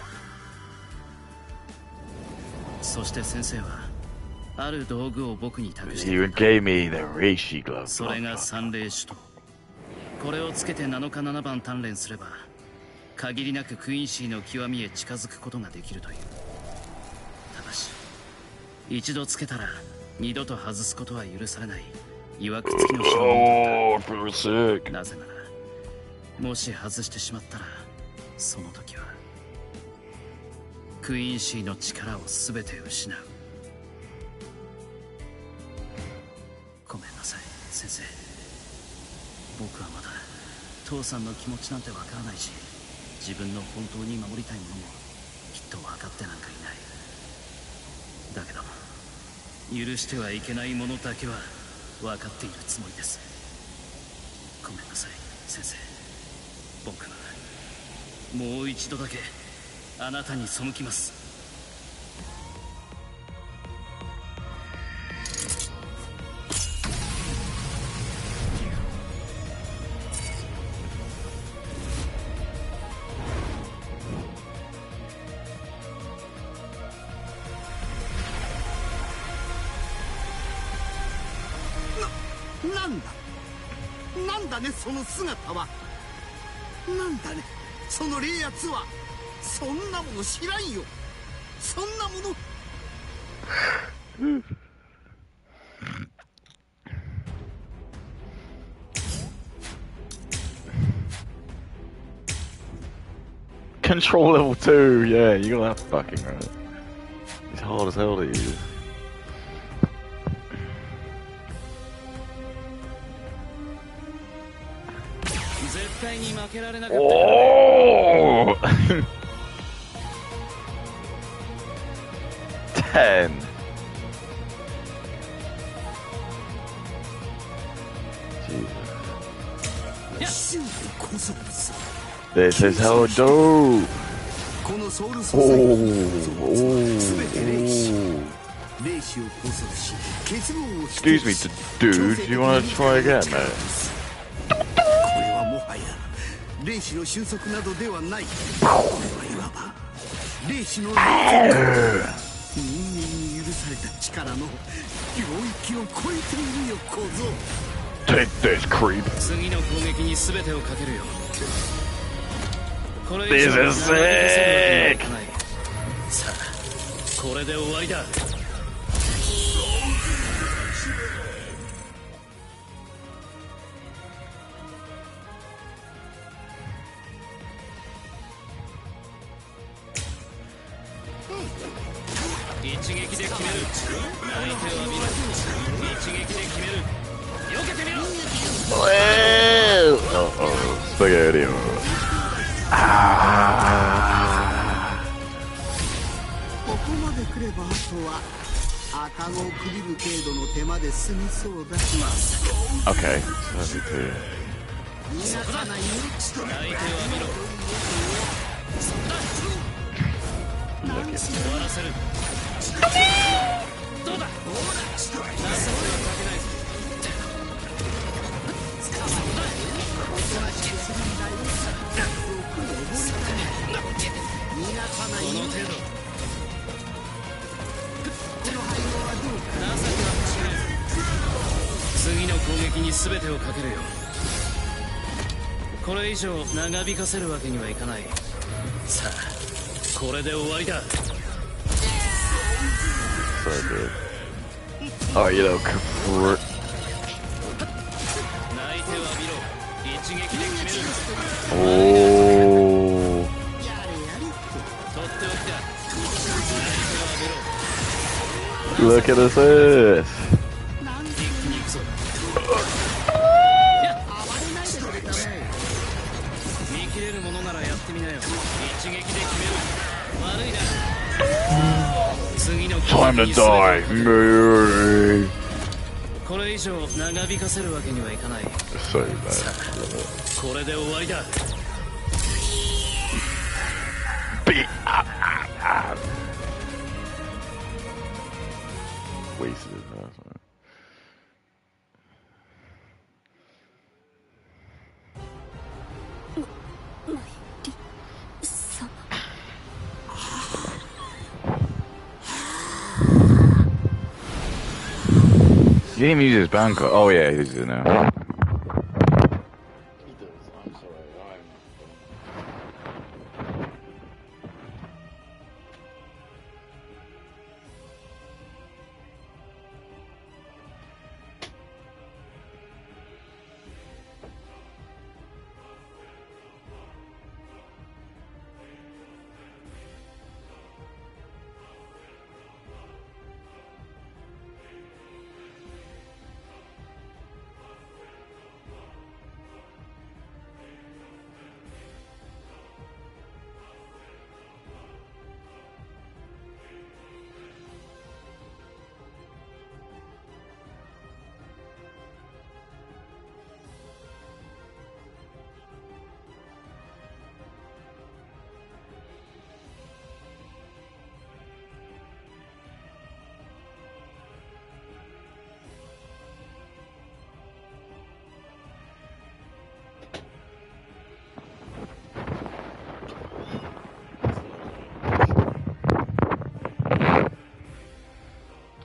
そして先生はある道具を僕に託して。 You gave me the reishi glove. それが三霊種と。これをつけて7日7番鍛錬すれば、限りなくクイーンシーの極みへ近づくことができるという。ただし、一度つけたら二度と外すことは許されない。曰くつきの証明だ。なぜなら、もし外してしまったら、その時はクイーンシーの力を全て失う。ごめんなさい、先生。僕はまだ父さんの気持ちなんてわからないし、自分の本当に守りたいものもきっと分かってなんかいない。だけど許してはいけないものだけは分かっているつもりです。ごめんなさい、先生。僕はもう一度だけあなたに背きます。なんだね、その姿は。なんだね、その霊圧は。そんなもの知らんよ。そんなもの。Control level 2, yeah, you got that fucking right. It's hard as hell to use. Oh! 10. Jesus. This is how it do. Excuse me, dude, do you want to try again, mate? 霊視の収束などではない。これはいわば霊視の人間に許された力の領域を超えているよ、小僧。Take this, creep. 次の攻撃に全てをかけるよ。This is sick! さあこれで終わりだ。一撃で決める。相手は見ろ。一撃で決める。避けてみろ。Spaghetti. ここまで来ればあとは赤子をくびる程度の手間で済みそうだ。 Okay, so that's it. そこだ。相手は見ろ。そこだ。終わらせる。どうだ。情けはかけないぞ。この程度。情けはかけないぞ。次の攻撃に全てをかけるよ。これ以上長引かせるわけにはいかない。さあこれで終わりだ。 So good. Oh, you know, 相手は見ろ。一撃で決める。 oh. 取っておきだ。相手は見ろ。 Look at this. 一気に行くぞ。見切れるものならやってみなよ。一撃で決める。悪いな。次の Time to die. これ以上長引かせるわけにはいかない。 So bad. これで終わりだ。 Wasted his ass, man. He didn't even use his bank card. Oh yeah, he uses it now.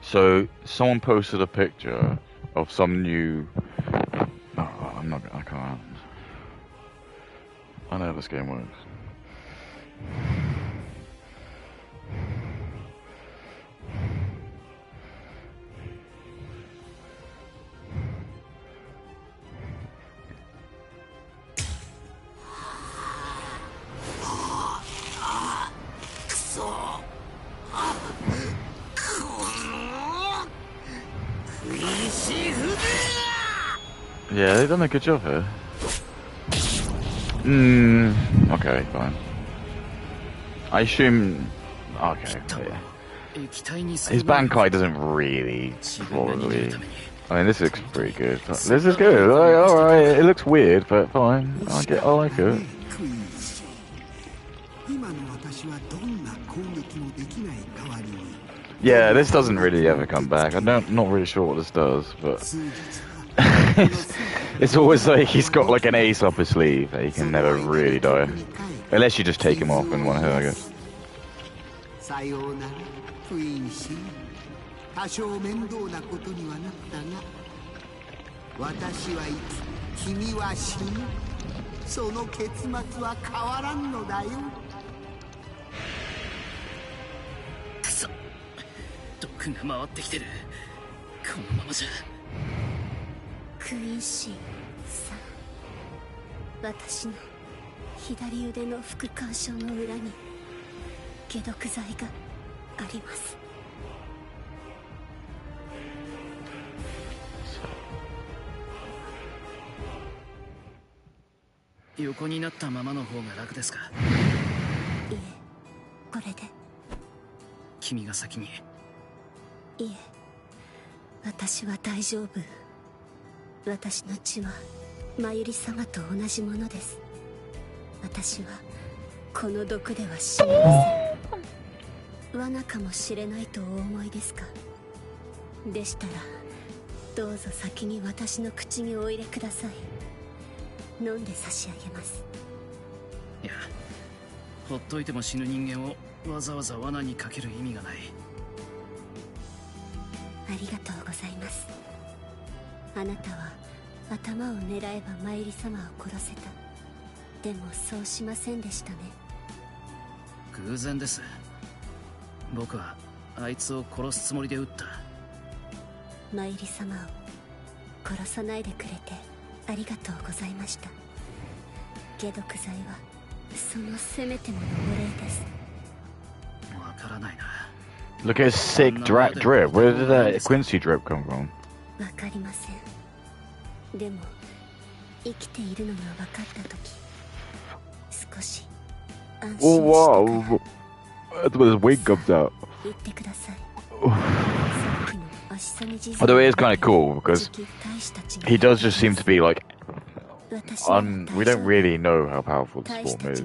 So someone posted a picture of some new. Oh, I'm not. I can't. I know how this game works. Yeah, they've done a good job here. Okay, fine. I assume... Okay, yeah. His Bankai doesn't really... Probably... I mean, this looks pretty good. This is good. Alright, it looks weird, but fine. I like it. Yeah, this doesn't really ever come back. I'm not really sure what this does, but... It's always like he's got like an ace up his sleeve that he can never really die. Unless you just take him off in one hit, I guess. 多少面倒なことにはなったが、私はいつ君は死ぬその結末は変わらんのだよ。くそ、毒が回ってきてる。このままじゃ。クイーンシーさん、私の左腕の副肝症の裏に解毒剤があります。横になったままの方が楽ですか？いえ、これで。君が先に。いえ、私は大丈夫。私の血はまゆり様と同じものです。私はこの毒では死にません。罠かもしれないとお思いですか？でしたらどうぞ先に私の口にお入れください。飲んで差し上げます。いや、ほっといても死ぬ人間をわざわざ罠にかける意味がない。ありがとうございます。あなたは頭を狙えばマユリ様を殺せた。でもそうしませんでしたね。偶然です。僕はあいつを殺すつもりで撃った。マユリ様を殺さないでくれてありがとうございました。解毒剤はそのせめてものお礼です。わからないな。 Look at his sick drip. Where did that Quincy drip come from? わかりません。でも生きているのが分かった時、少し安心したから。 Oh wow! That's where his wig comes out. 言ってください。 Although it is kind of cool because he does just seem to be like, we don't really know how powerful this form is.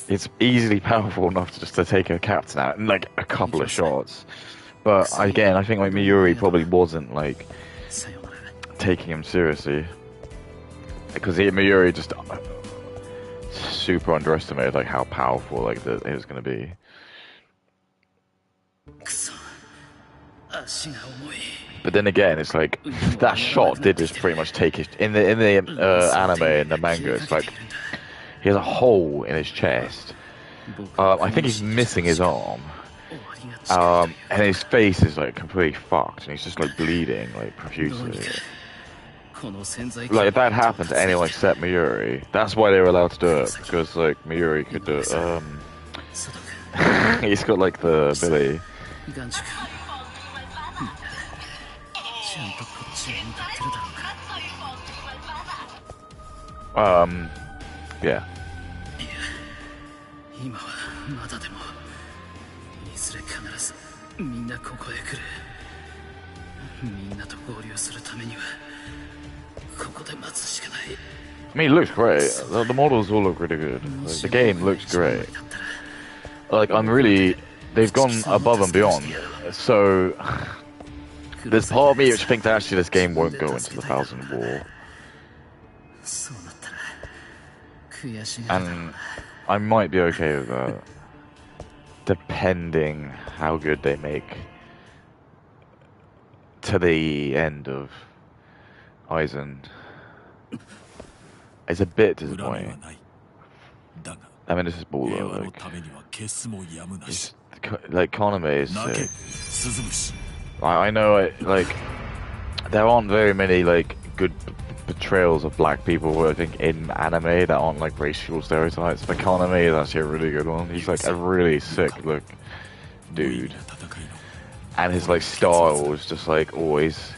It's easily powerful enough to take a captain out in like a couple of shots. But again, I think like Miyuri probably wasn't like taking him seriously, because Miyuri just super underestimated like how powerful like it was going to be. But then again, it's like that shot did just pretty much take his in the anime and the manga. It's like he has a hole in his chest. I think he's missing his arm, and his face is like completely fucked, and he's just like bleeding like profusely. Like if that happened to anyone except Miyuri, that's why they were allowed to do it, because like Miyuri could do it. He's got like the ability. Yeah. 今はまだでも、いずれ必ずみんなここへ来る。みんなと合流するためにはここで待つしかない。 I mean, it looks great. The models all look really good. Like, the game looks great. Like, they've gone above and beyond. So, there's part of me which thinks that actually this game won't go into the Thousand War. And I might be okay with that, depending how good they make to the end of Aizen. It's a bit disappointing. I mean, this is baller. Like Konami is sick. I know it. Like, there aren't very many like good portrayals of black people, I think, in anime that aren't like racial stereotypes. But Konami is actually a really good one. He's like a really sick look dude, and his like style is just like always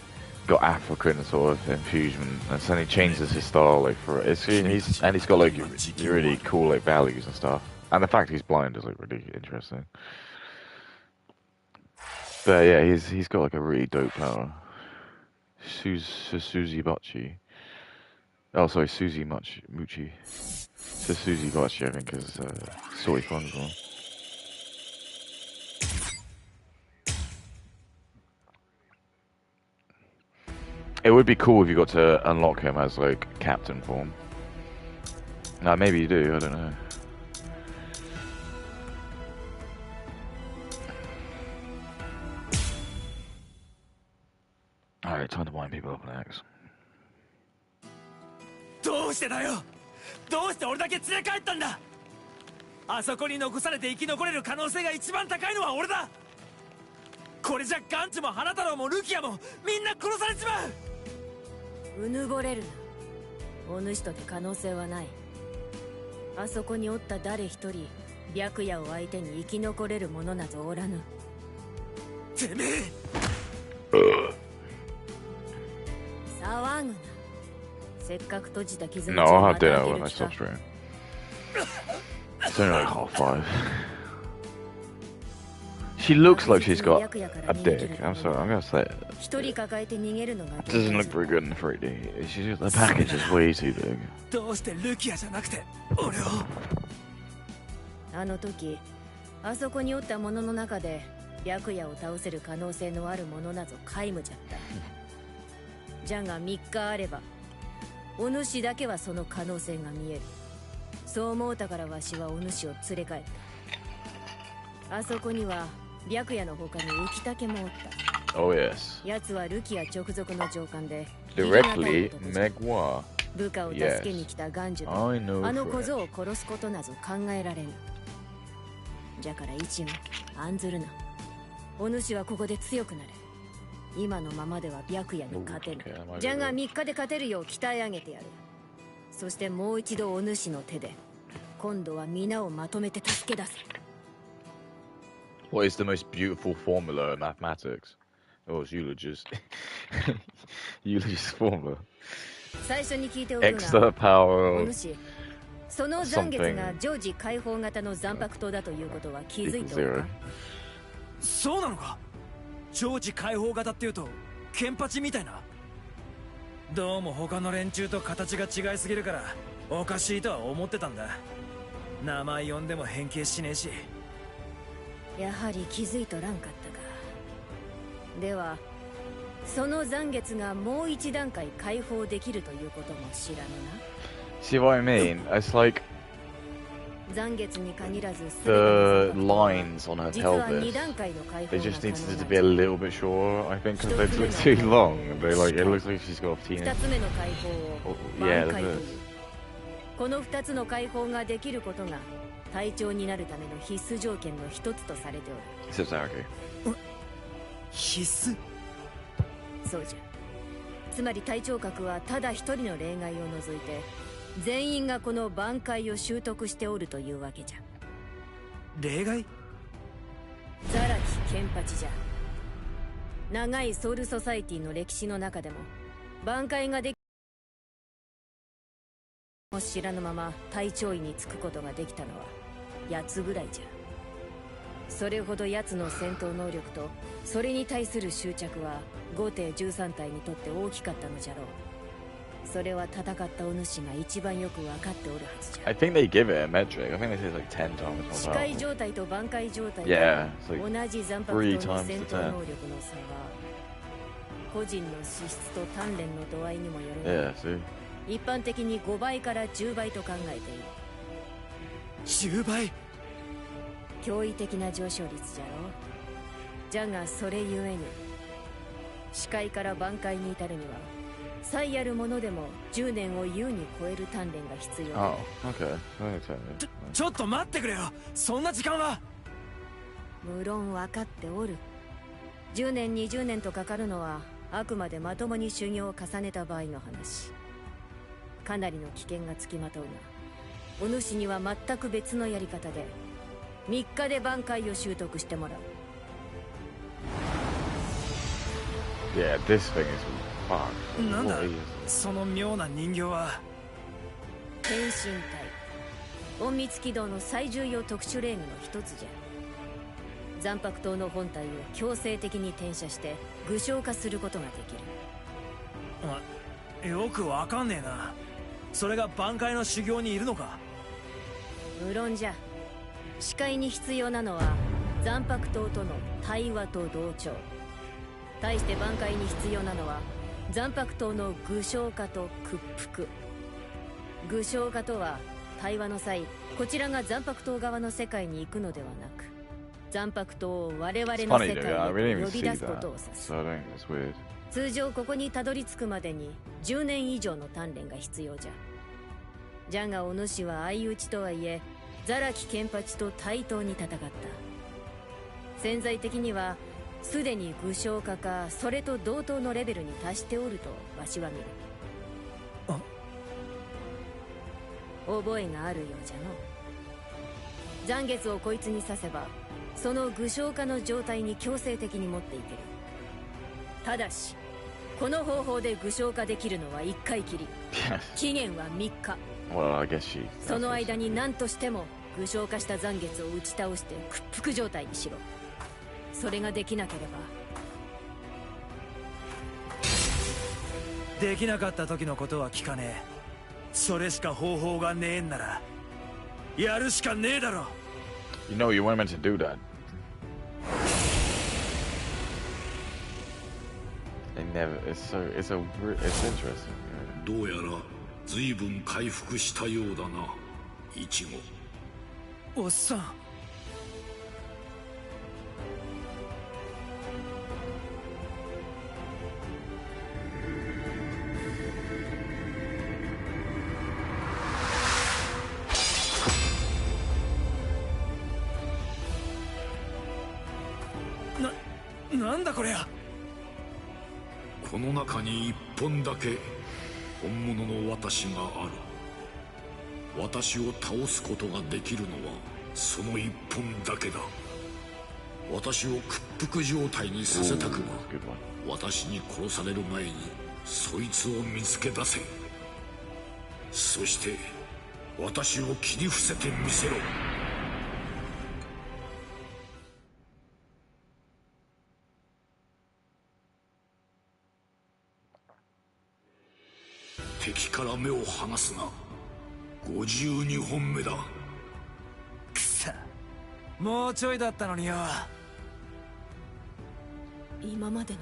got African sort of infusion, and then he changes his style like for it. He's got like really cool like values and stuff, and the fact he's blind is like really interesting. But yeah, he's got like a really dope power. Suzy Bachi. Oh, sorry, Suzy Muchi. Suzy Bachi, I think, is Soy Fun's one. It would be cool if you got to unlock him as like captain form. Nah, maybe you do, I don't know. Alright, time to wind people up next. どうしてだよ。どうして俺だけ連れ帰ったんだ。あそこに残されて生き残れる可能性が一番高いのは俺だ。これじゃガンチも花太郎もルキアもみんな殺されちまう。うぬぼれるな。お主とて可能性はない。あそこにおった誰一人白夜を相手に生き残れる者などおらぬ。てめえ騒ぐな。せっかく閉じた傷 No, I'll have dinner when I stop streaming. It's only like 5:30. She looks like she's got a dick. I'm sorry, I'm gonna say it. 一人抱えて逃げるのが It doesn't look very good in 3D. The package is way too big. どうしてルキアじゃなくて俺を。あの時あそこにおった者の中で白夜を倒せる可能性のある者なぞ皆無じゃった。じゃが3日あればお主だけはその可能性が見える。そう思うたからわしはお主を連れ帰った。あそこには白夜の他に浮竹もおった。Oh yes. 奴はルキア直属の上官で Directly Megwa. 部下を助けに来たガンジュと I know あの小僧を殺すことなぞ考えられぬ。じゃから一応案ずるな。お主はここで強くなれ。今のままでは白夜に勝てぬ。じゃが3日で勝てるよう鍛え上げてやる。そしてもう一度お主の手で今度は皆をまとめて助け出せ。 What is the most beautiful formula in mathematics? Oh, it's Euler's. Euler's formula. 最初に聞いておくが Extra power お主その残月が常時開放型の残白刀だということは気づいておるか。そうなのか。常時開放型っていうとケンパチみたいな。どうも他の連中と形が違いすぎるからおかしいとは思ってたんだ。名前呼んでも変形しねえし。やはり気づいとらんかったか。ではその残月がもう一段階解放できるということも知らぬな。 See what I mean? It's like 残月に限らず the lines on her 実は pelvis. 2段階の解放 They が just 可 needed 能 to be a little bit shorter, I think, because they look too long. They like it looks like she's got a 2 teenage. つ目の解放を Oh, 挽 yeah, 回 look と at いう this. この2つの解放ができることが隊長になるための必須条件の一つとされておる。 Except Zaraki. 必須。そうじゃ。つまり隊長格はただ一人の例外を除いて全員がこの挽回を習得しておるというわけじゃ。例外。ザラキケンパチじゃ。長いソウルソサイティの歴史の中でも挽回ができも知らぬまま隊長位につくことができたのは奴ぐらいじゃ。それほど奴の戦闘能力とそれに対する執着は5艇13体にとって大きかったのじゃろう。それは戦ったお主が一番よく分かっておるはずじゃ。 I think they give it a metric. I think they say it's like 10 times more 視界 powerful. 状態と挽回状態 Yeah, it's like 同じ残白 3刀の times 戦 to 闘 10. 能力の差は個人の資質と鍛錬の度合いにもよるが Yeah, see? 一般的に5倍から10倍と考えている。10倍。驚異的な上昇率じゃろう。じゃがそれゆえに視界から挽回に至るには最あるものでも10年を優に超える鍛錬が必要だ。 Oh, okay. That makes sense. ちょっと待ってくれよ。そんな時間は。無論分かっておる。10年20年とかかるのはあくまでまともに修行を重ねた場合の話。かなりの危険がつきまとうがお主には全く別のやり方で3日で挽回を習得してもらう。 Yeah, this thing is fucked. なんだ What is その妙な人形は。変身体隠密軌道の最重要特殊レーグの一つじゃ。残白刀の本体を強制的に転写して具象化することができる。よくわかんねえな。それが挽回の修行にいるのか。無論じゃ。視界に必要なのは残白刀との対話と同調。対して挽回に必要なのは残白刀の具象化と屈服。具象化とは対話の際こちらが残白刀側の世界に行くのではなく残白刀を我々の It's 世 funny, 界 dude. I に really didn't 呼び even 出 see すこと that. を指す。 So I think it's weird. 通常ここにたどり着くまでに10年以上の鍛錬が必要じゃ。じゃがお主は相打ちとはいえザラキケンパチと対等に戦った。潜在的にはすでに具象化かそれと同等のレベルに達しておるとわしは見る。覚えがあるようじゃの。残月をこいつに刺せばその具象化の状態に強制的に持っていける。ただしこの方法で具象化できるのは1回きり。期限は3日。Well, I guess she. その間に何としても具象化した残月を打ち倒して屈服状態にしろ。それができなければ。できなかった時のことは聞かねえ。それしか方法がねえんならやるしかねえだろ。You know you weren't meant to do that. They never. It's interesting. どうやら随分回復したようだな、イチゴ。おっさん。なんだこれや。この中に一本だけ本物の私がある。私を倒すことができるのはその一本だけだ。私を屈服状態にさせたくば、私に殺される前にそいつを見つけ出せ。そして私を切り伏せてみせろ。敵から目を離すな。52本目だ。くそ、もうちょいだったのによ。今までの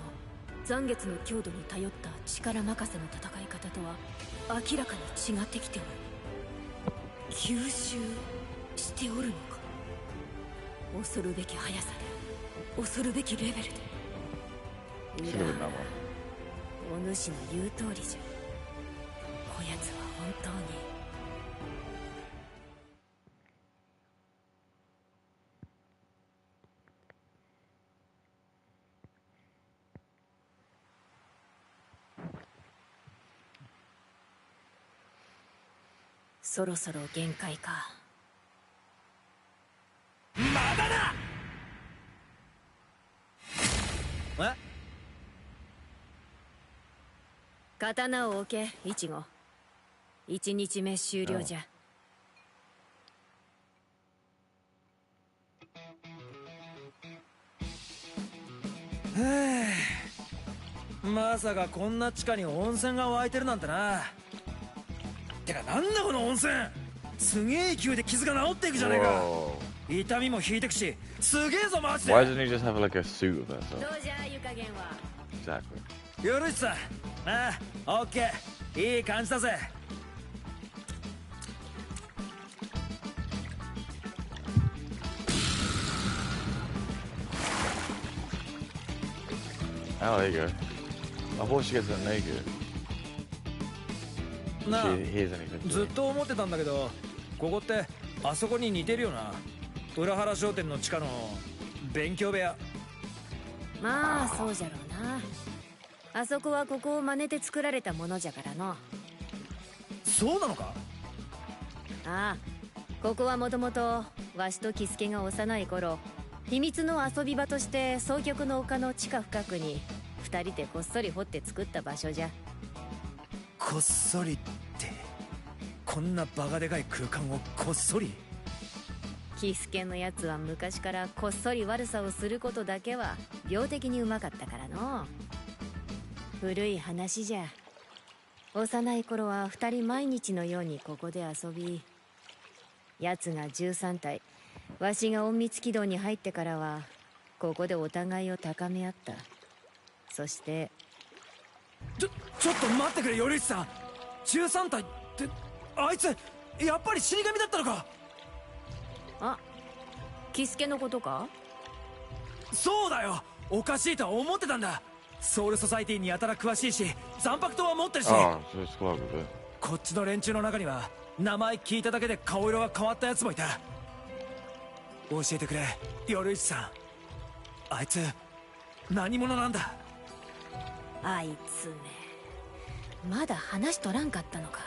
残月の強度に頼った力任せの戦い方とは明らかに違ってきておる。吸収しておるのか。恐るべき速さで恐るべきレベルで。お主の言う通りじゃ。こやつは本当に。そろそろ限界か。まだだ。え？刀を置け、イチゴ。1日目終了じゃ。まさかこんな地下に温泉が湧いてるなんてな。てかなんだこの温泉。すげえ勢いで傷が治っていくじゃねえか。痛みも引いてくし、すげえぞマジで。 Why doesn't he just have like a suit of that stuff? どうじゃ湯加減は。 Exactly. よろしさ。ああ、オッケー。いい感じだぜ。Oh, there you go. I thought she gets it naked. なあ、 Here's anything. ずっと思ってたんだけど、ここってあそこに似てるよな。浦原商店の地下の勉強部屋。まあそうじゃろうな。あそこはここを真似て作られたものじゃからの。そうなのか。ああ、ここはもともとわしとキスケが幼い頃、秘密の遊び場として双極の丘の地下深くに2人でこっそり掘って作った場所じゃ。こっそりってこんなバカでかい空間をこっそり。キスケのやつは昔からこっそり悪さをすることだけは病的にうまかったからの。古い話じゃ。幼い頃は2人毎日のようにここで遊び、やつが13体、わしが隠密軌道に入ってからはここでお互いを高め合った。そしてちょっと待ってくれ、頼一さん。13体ってあいつやっぱり死神だったのか。あ、キスケのことか。そうだよ、おかしいとは思ってたんだ。ソウルソサイティにやたら詳しいし、残白刀は持ってるし。こっちの連中の中には名前聞いただけで顔色が変わったやつもいた。教えてくれ、夜市さん。あいつ何者なんだ？あいつめ、まだ話とらんかったのか。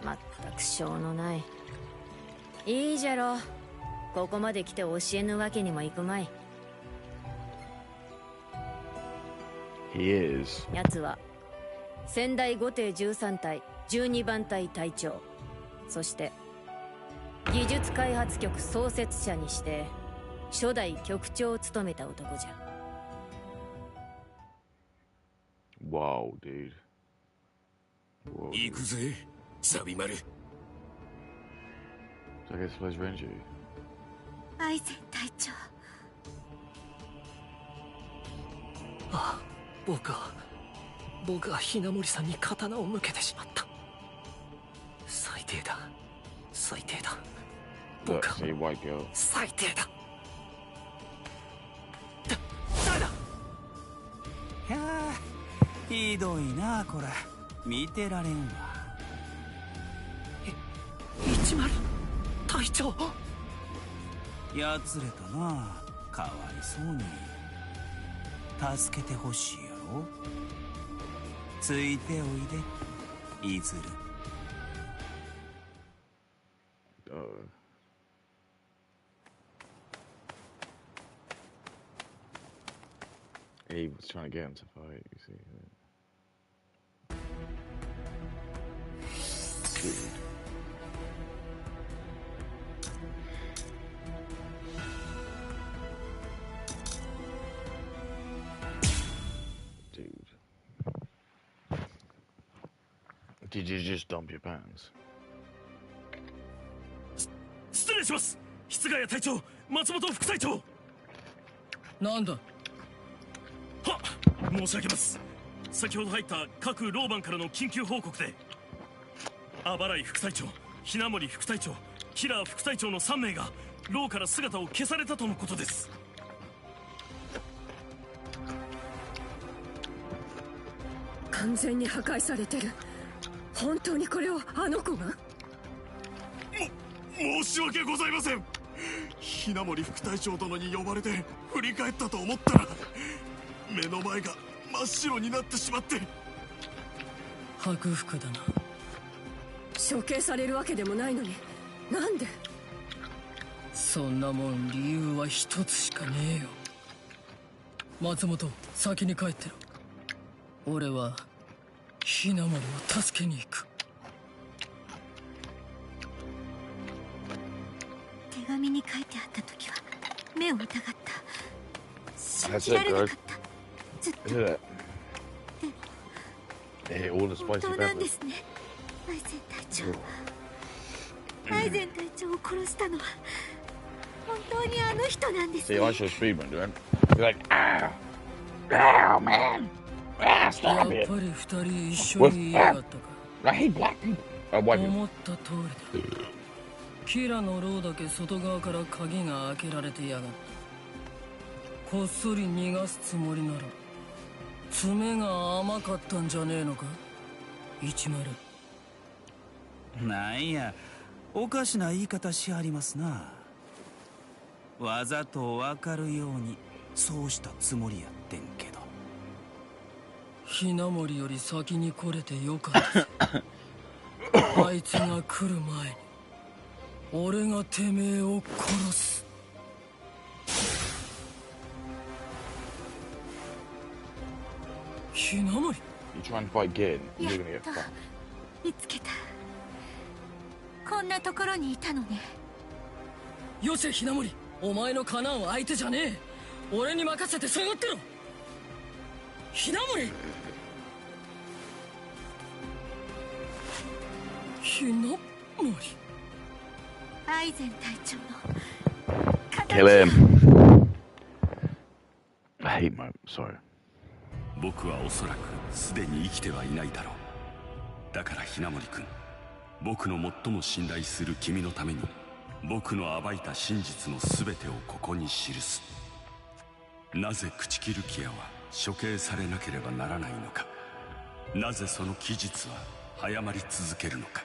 まったくしょうのない。いいじゃろ、ここまで来て教えぬわけにもいくまい。 He is. 奴は仙台五艇13隊12番隊隊長、そして技術開発局創設者にして初代局長を務めた男じゃ。 Wow, dude. Whoa, 行くぜ、サビマル。 I guess let's Renji. アイゼン隊長。ああ、僕はひなもりさんに刀を向けてしまった。最低だ、最低だ。 Look, see, white girl. 最低だ。誰だ？いやー、ひどいなこれ。見てられんわ。10隊長。やつれたな、かわいそうに。助けてほしいやろ。ついておいで、いずる。He was trying to get him to fight, you see. Dude. Did you just dump your pants? 失礼します。室ヶ谷隊長、松本副隊長。なんだ？はっ、申し上げます。先ほど入った各老番からの緊急報告で、あばらい副隊長、ひなもり副隊長、キラー副隊長の3名が牢から姿を消されたとのことです。完全に破壊されてる。本当にこれをあの子が？申し訳ございません。ひなもり副隊長殿に呼ばれて振り返ったと思ったら、目の前が真っ白になってしまって。白服だな。処刑されるわけでもないのに、なんで？そんなもん理由は一つしかねえよ。松本、先に帰ってろ。俺はひなもりを助けに行く。手紙に書いてあった時は目を疑った。信じられなかった。ずっと。でも本当なんですね、アイゼン隊長。アイゼン隊長を殺したのは本当にあの人なんですね。 See, I should speed when doing. You're like, ow, ow, man, ah, stop it. やっぱり二人一緒にいやがったか。 I hate black people. I wipe you. 思った通りだ。キラの牢だけ外側から鍵が開けられてやがった。こっそり逃がすつもりなら爪が甘かったんじゃねえのか、一丸。なんや、おかしな言い方しはりますな。わざと分かるようにそうしたつもりやってんけど。ひなもりより先に来れてよかったぜ。あいつが来る前に俺がてめえを殺す。ひなもり。 You try and fight Gin, you're gonna get fucked. 見つけた。こんなところにいたのね。よせひなもり、お前のカナンは相手じゃねえ。俺に任せて下がってろ。ひなもり。ひなもり。アイゼン隊長の Kill him. I hate my. Sorry. 僕はおそらくすでに生きてはいないだろう。だからひなもり君、僕の最も信頼する君のために僕の暴いた真実の全てをここに記す。なぜ朽木ルキアは処刑されなければならないのか。なぜその期日は早まり続けるのか。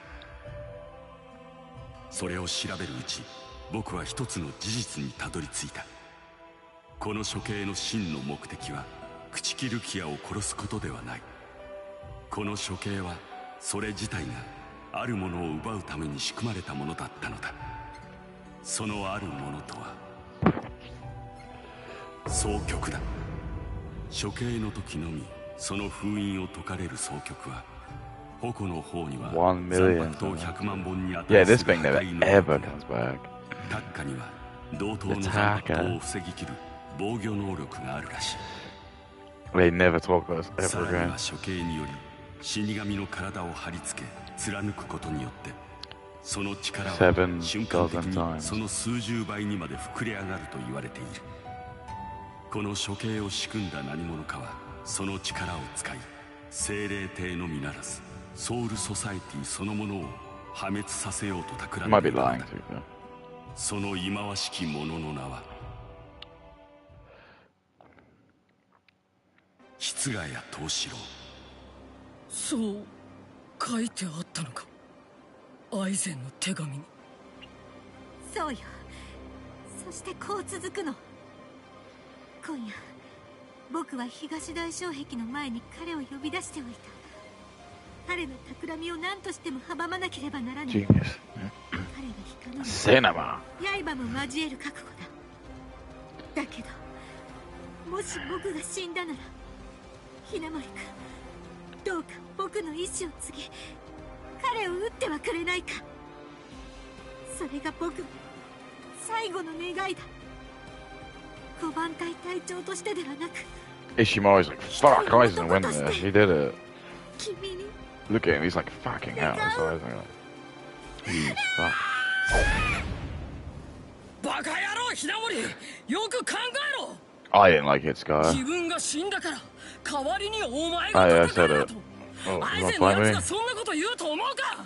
それを調べるうち、僕は一つの事実にたどり着いた。この処刑の真の目的は朽木ルキアを殺すことではない。この処刑はそれ自体があるものを奪うために仕組まれたものだったのだ。そのあるものとは総局だ。処刑の時のみその封印を解かれる総局は、矛の方には1 million. 残白刀100万本に Yeah, 値 this する thing 破 never 壊能 ever 力。 comes back. 閣下には同等の残白刀を防ぎきる防御能力があるらしい。 They never talk about us さ ever らに again. は処刑により死神の体を貼り付け貫くことによって、その力は瞬間的にその数十倍にまで膨れ上がると言われている。この処刑を仕組んだ何者かはその力を使い、精霊帝のみならずソウルソサエティそのものを破滅させようと企ん Might で be いたの lying だ。 to you. その忌まわしき者の名は筆ヶ谷藤四郎。そう書いてあったのか、アイゼンの手紙に。そうよ。そしてこう続くの。今夜僕は東大障壁の前に彼を呼び出しておいた。彼の企みを何としても阻まなければならない。 Genius. 彼が光の Cinema. 刃も交える覚悟だ。だけどもし僕が死んだなら、雛森君、どうか僕の意志を継ぎ彼を撃ってはくれないか。それが僕の最後の願いだ。5番隊隊長としてではなく、 Ishimori's like, fuck, Aizen went there. He did it. 君に Look at him, he's like, fucking hell. That's Aizen. Like, Jeez, fuck. バカ野郎雛森、よく考えろ。 I didn't like Hitsukai. 自分が死んだから代わりにお前 Oh, が yeah, I 戦 said う it. と。 Oh, アイ you ゼ wanna ンの fight やつ me? がそんなこと言うと思うか。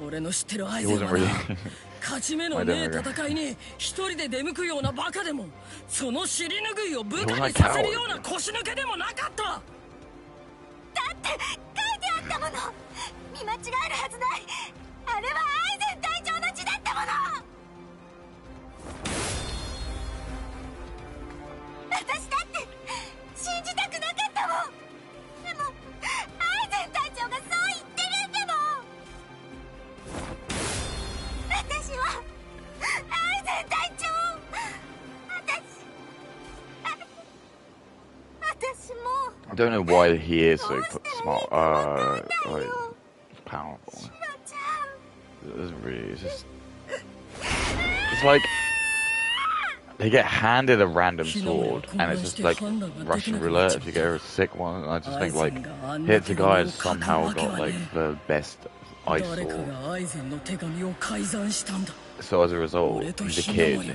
俺の知ってるアイ He ゼン wasn't はな really. 勝ち目のねえ戦いに一人で出向くようなバカでも、その尻拭いを部下にさせるような腰抜けでもなかった。だって書いてあったもの。見間違えるはずない。あれはアイゼン隊長の血だったもの。私だって信じたくなかったもん。でもアイゼン隊長がそう言ってるんだもん。私はアイゼン隊長。私も I don't know why he is so smart. Like, powerful. It doesn't really. It's just. It's like they get handed a random sword, and it's just like Russian roulette. If you get a sick one, and I just think like Hitsukai has somehow got like the best ice 誰か sword. がアイゼンの手紙を改ざんしたんだ。 So as a result, he's a kid. He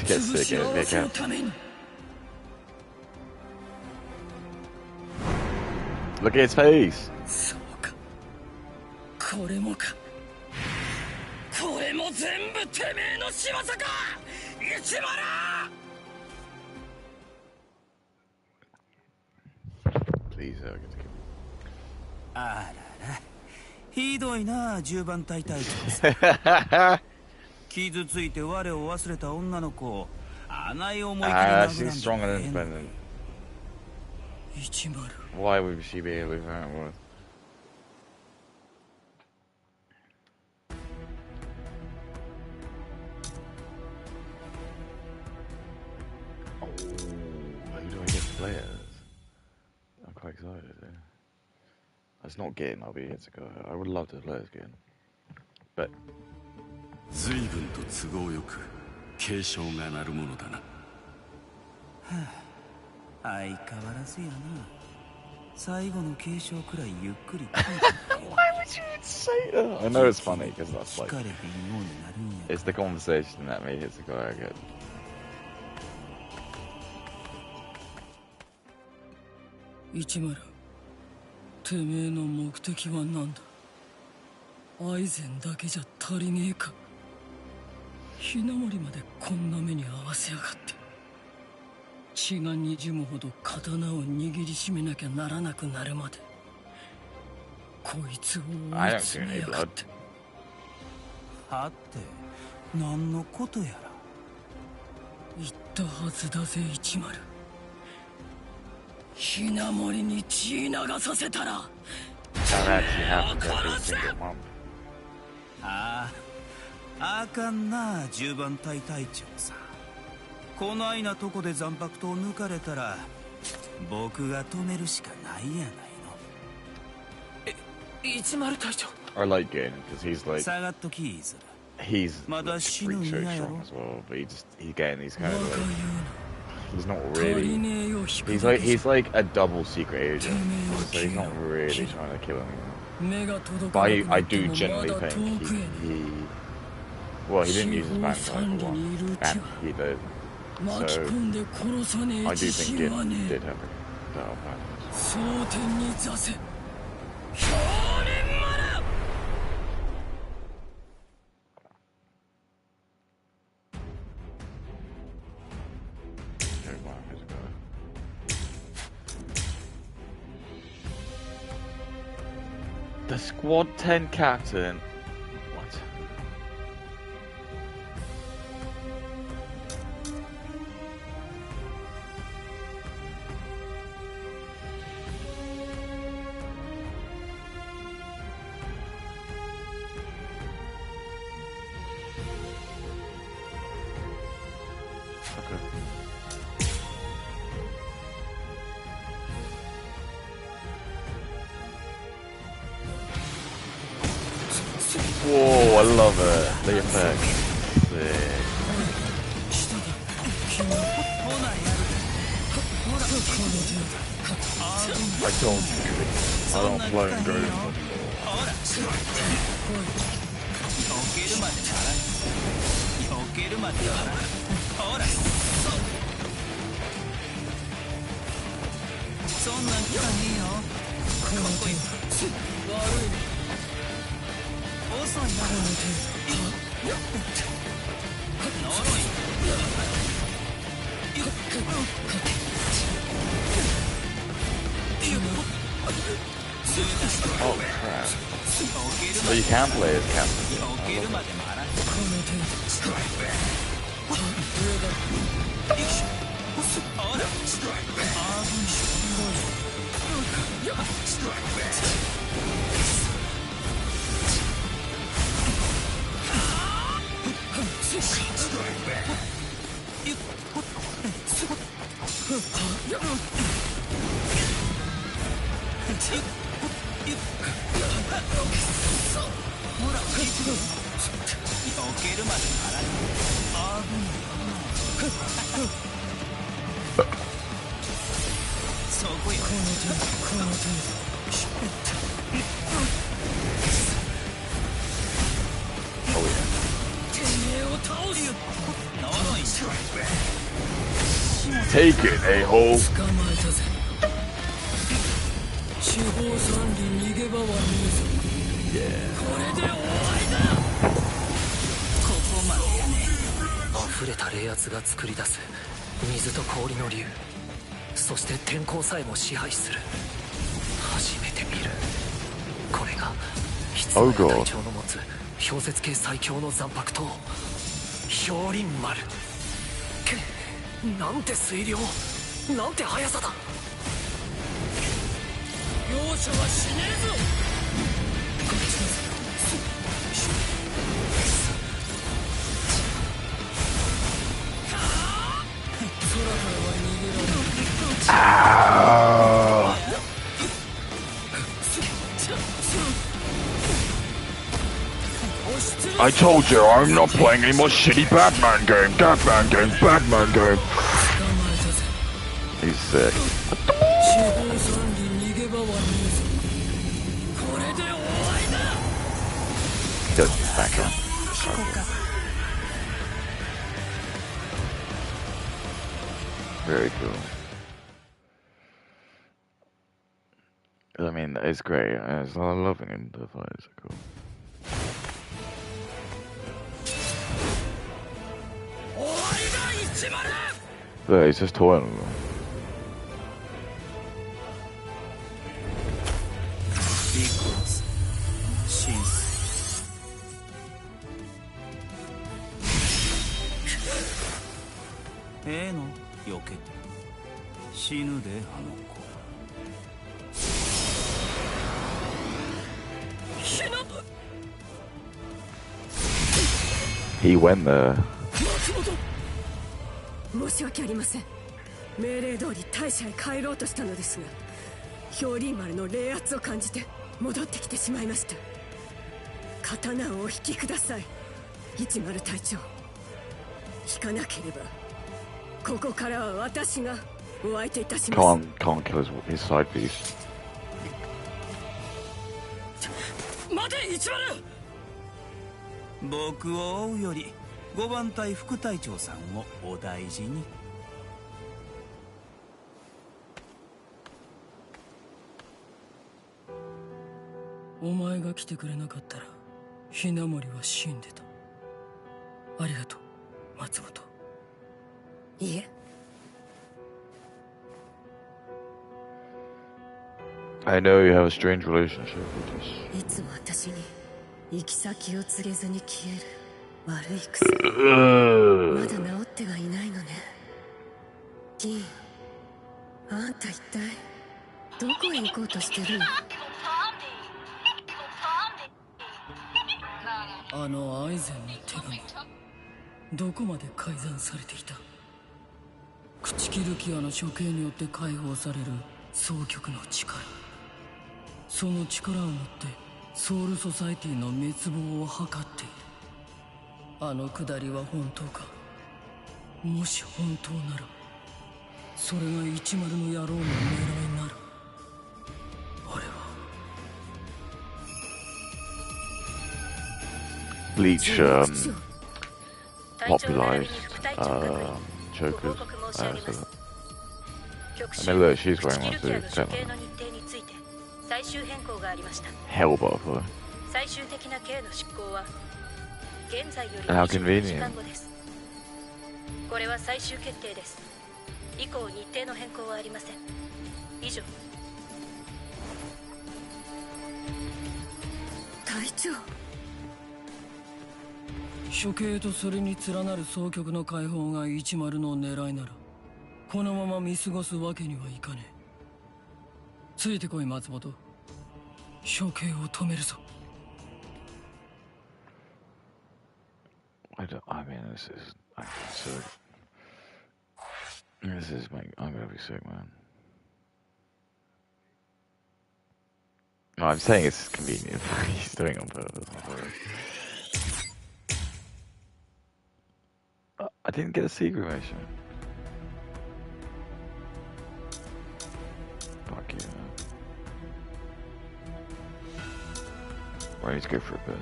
gets 潰 to し合 get わせる get ために。 Look at his face. そうか、これもか。これも全部てめえの仕業か、市原。 Please, get to kill. あらら、ひどいな10番隊隊長。傷ついて我を忘れた女の子をあない思い切り Ah, 殴 she's らん strong and でええの。 independent. 市丸。 Why would she be with her? Oh, who do I get to play as? I'm quite excited. Yeah. It's not Gin, I'll be Hitsukai. I would love to play as Gin. But 随分と都合よく警鐘が鳴るものだな。はあ、相変わらずやな。最後の継承くらいゆっくり。Why would you say that? I know it's funny because that's like 聞かれへんようになるんや。 it's the conversation that made Hitsukai get. 市丸、てめえの目的は何だ。アイゼンだけじゃ足りねえか。雛森までこんな目に合わせやがって。血がにじむほど刀を握りしめなきゃならなくなるまで、I don't see any blood. はて何のことやら。言ったはずだぜ一丸。ひなもりに血流させたら。That actually happens every single month. ああかんな10番隊隊長さん。こないなとこで残白刀抜かれたら僕が止めるしかないやないの。一丸隊長。I like Gain because he's like 下がっときいずる。 he's like, pretty so strong as well, but he's getting these kind of like he's not really he's like a double secret agent, so he's not really trying to kill anyone. But I do generally think he well he didn't use his bang for one, and he did. So I do think Gin did have that advantage. The Squad 10 captain. What? Okay. Whoa, I love it. The effect. Sick. I don't play in games. Oh crap. So you can play as captain. Take it, a-hole. Yeah. 溢れた冷圧が作り出す水と氷の竜、そして天候さえも支配する。初めて見る。これが筆の隊長の持つ氷雪系最強の残白刀、氷輪丸。なんて水量、なんて速さだ。容赦はしねえぞ。I told you I'm not playing any more shitty Batman game. Batman game. He's sick. Just back up. Very cool. I mean, it's great. I love him. The fights are cool. Yeah, he's just toiling them. Because ええの避けて死ぬであの子。He went there. 申し訳ありません。命令通り大社へ帰ろうとしたのですが、氷林丸の冷圧を感じて戻ってきてしまいました。刀をお引きください、一丸隊長。引かなければここからは私がお相手いたします。 Can't kill his side piece. 待て一丸。僕を追うより5番隊副隊長さんをお大事に。お前が来てくれなかったらひなもりは死んでた。ありがとう松本。いえ。I know you have a strange relationship with us. いつも私に行き先を告げずに消える悪い癖。まだ治ってはいないのね。銀、あんた一体どこへ行こうとしてるの？あのアイゼンの手紙、どこまで改ざんされていた？朽木ルキアの処刑によって解放される総局の力、その力を持ってソウルソサエティの滅亡を図っている。あのくだりは本当か？もし本当ならそれが一丸の野郎の狙いなら、俺はBleach popularized chokers. So that. I mean, look, she's wearing one too. Hellbot. And how convenient. これは最終決定です。以降日程の変更はありません。以上。隊長。処刑とそれに連なる総局の解放が一丸の狙いなら、このまま見過ごすわけにはいかねえ。ついてこい松本。処刑を止めるぞ。I mean, this is. I'm sick. This is my. I'm gonna be sick, man. No, I'm saying it's convenient. He's doing it on purpose. I didn't get a secret mission. Fuck you, man. I need to go for a bit.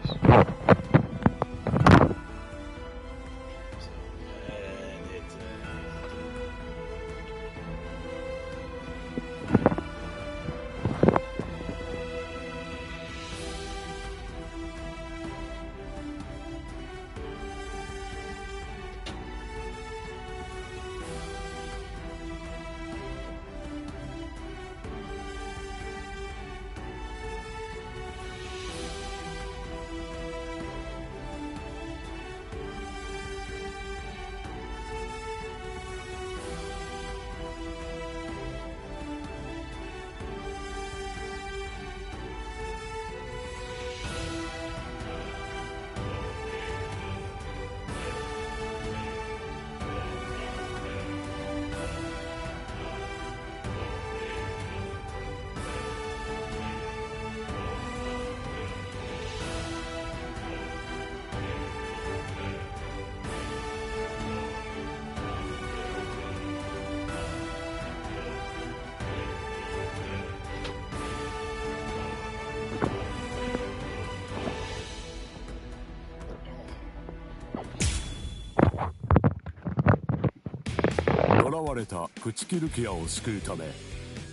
れた朽木ルキアを救うため、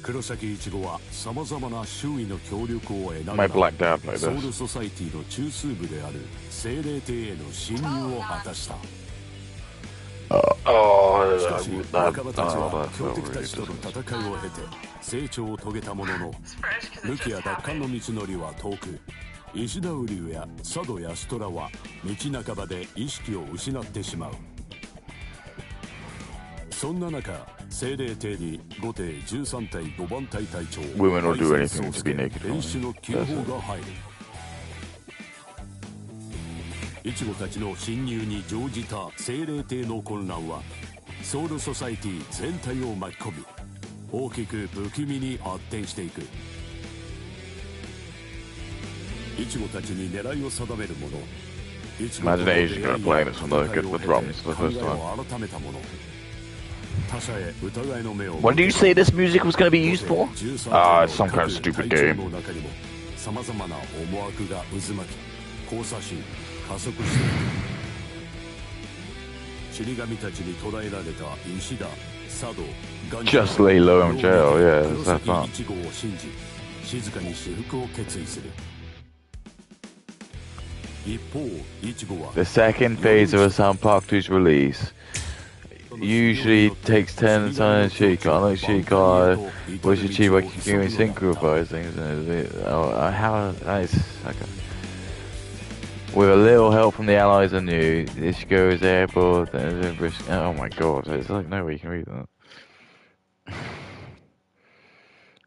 黒崎一護はさまざまな周囲の協力を得ながらソウルソサイティの中枢部である精霊帝への侵入を果たした。しかし仲間たちは強敵たちとの戦いを経て成長を遂げたものの、ルキア奪還の道のりは遠く、石田瓜生や佐渡安虎は道半ばで意識を失ってしまう。そんな中、精霊艇に5艇13対5番隊隊長 Women will do anything to be naked. 練習の警報が入る。イチゴたちの侵入に乗じた精霊艇の混乱はソウルソサイティ全体を巻き込み、大きく不気味に発展していく。イチゴたちに狙いを定める者、Imagine Asian gonna play this one though, get the drums for the first time. What did you say this music was gonna be used for? Ah, it's some kind of stupid game. 様々な思惑が渦巻き、交差し、加速していく。死神たちに捕らえられた石田、佐渡、Just lay low in jail, yeah, that's fun. イチゴを信じ、静かに私服を決意する。一方、イチゴは The second phase of a Sound Park 2's release usually takes 10 times Shikai. Unlike Shikai, which is achieved by continuing synchronizing things. How nice. Okay. With a little help from the allies anew, Ishiko is airborne. Oh my god, it's like no way you can read that.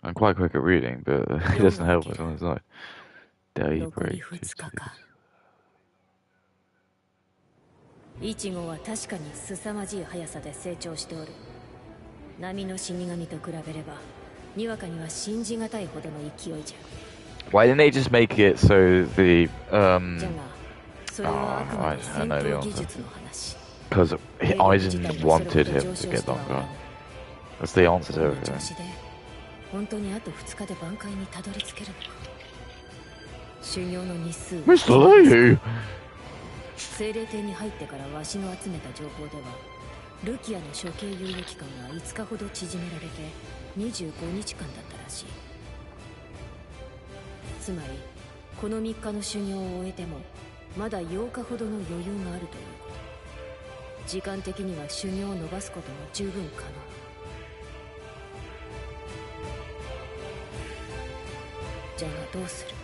I'm quite quick at reading, but it doesn't help us on the side. Daybreak. イチゴは確かに凄まじい速さで成長しておる。波の死神と比べればにわかには信じがたいほどの勢いじゃ。 Why didn't they just make it so the I know the answer. Because Aizen wanted him to get longer. That's the answer to everything. 本当にあと2日で挽回にたどり着けるのか。修行の日数 Mr. Lee! 精霊艇に入ってからわしの集めた情報ではルキアの処刑猶予期間が5日ほど縮められて25日間だったらしい。つまりこの3日の修行を終えてもまだ8日ほどの余裕があるということ。時間的には修行を伸ばすことも十分可能。じゃがどうする。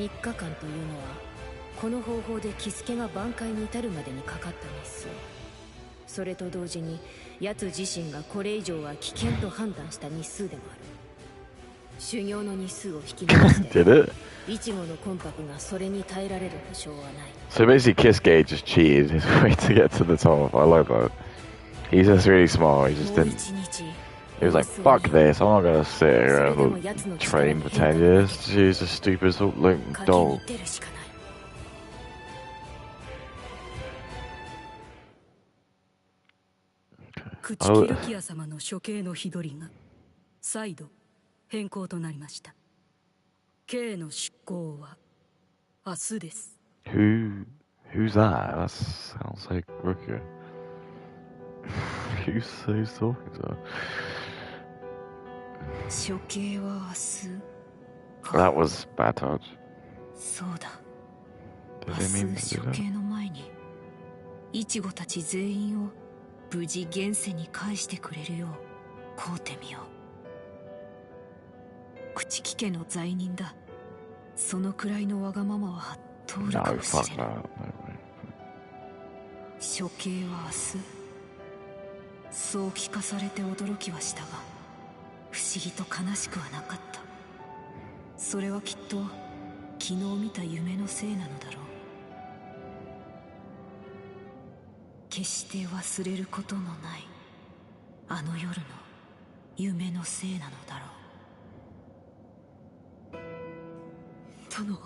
3日間というのはこの方法でキスケが挽回に至るまでにかかった日数。それと同時に奴自身がこれ以上は危険と判断した日数でもある。修行の日数を引き伸ばしてイチゴの魂魄がそれに耐えられる保証はない。 So basically Kisuke just cheated his way to get to the top. I like that. He's just really smart. He just didn't. He was like, fuck this, I'm not gonna sit here and train for 10 years. She's a stupid sort of like doll. 朽木ルキア様の処刑の日取りが再度変更となりました。刑の執行は明日です。Who's that? That sounds like Rukia. Who's talking to her? 処刑は明日。That was bad touch. そうだ。 Did they mean 明日 to do 処 that? 刑の前にイチゴたち全員を無事現世に返してくれるよう請うてみよう。朽木家の罪人だ。そのくらいのわがままは通るか No, もし fuck れない。 that. No way. 処刑は明日。そう聞かされて驚きはしたが不思議と悲しくはなかった。それはきっと昨日見た夢のせいなのだろう。決して忘れることのないあの夜の夢のせいなのだろう。殿、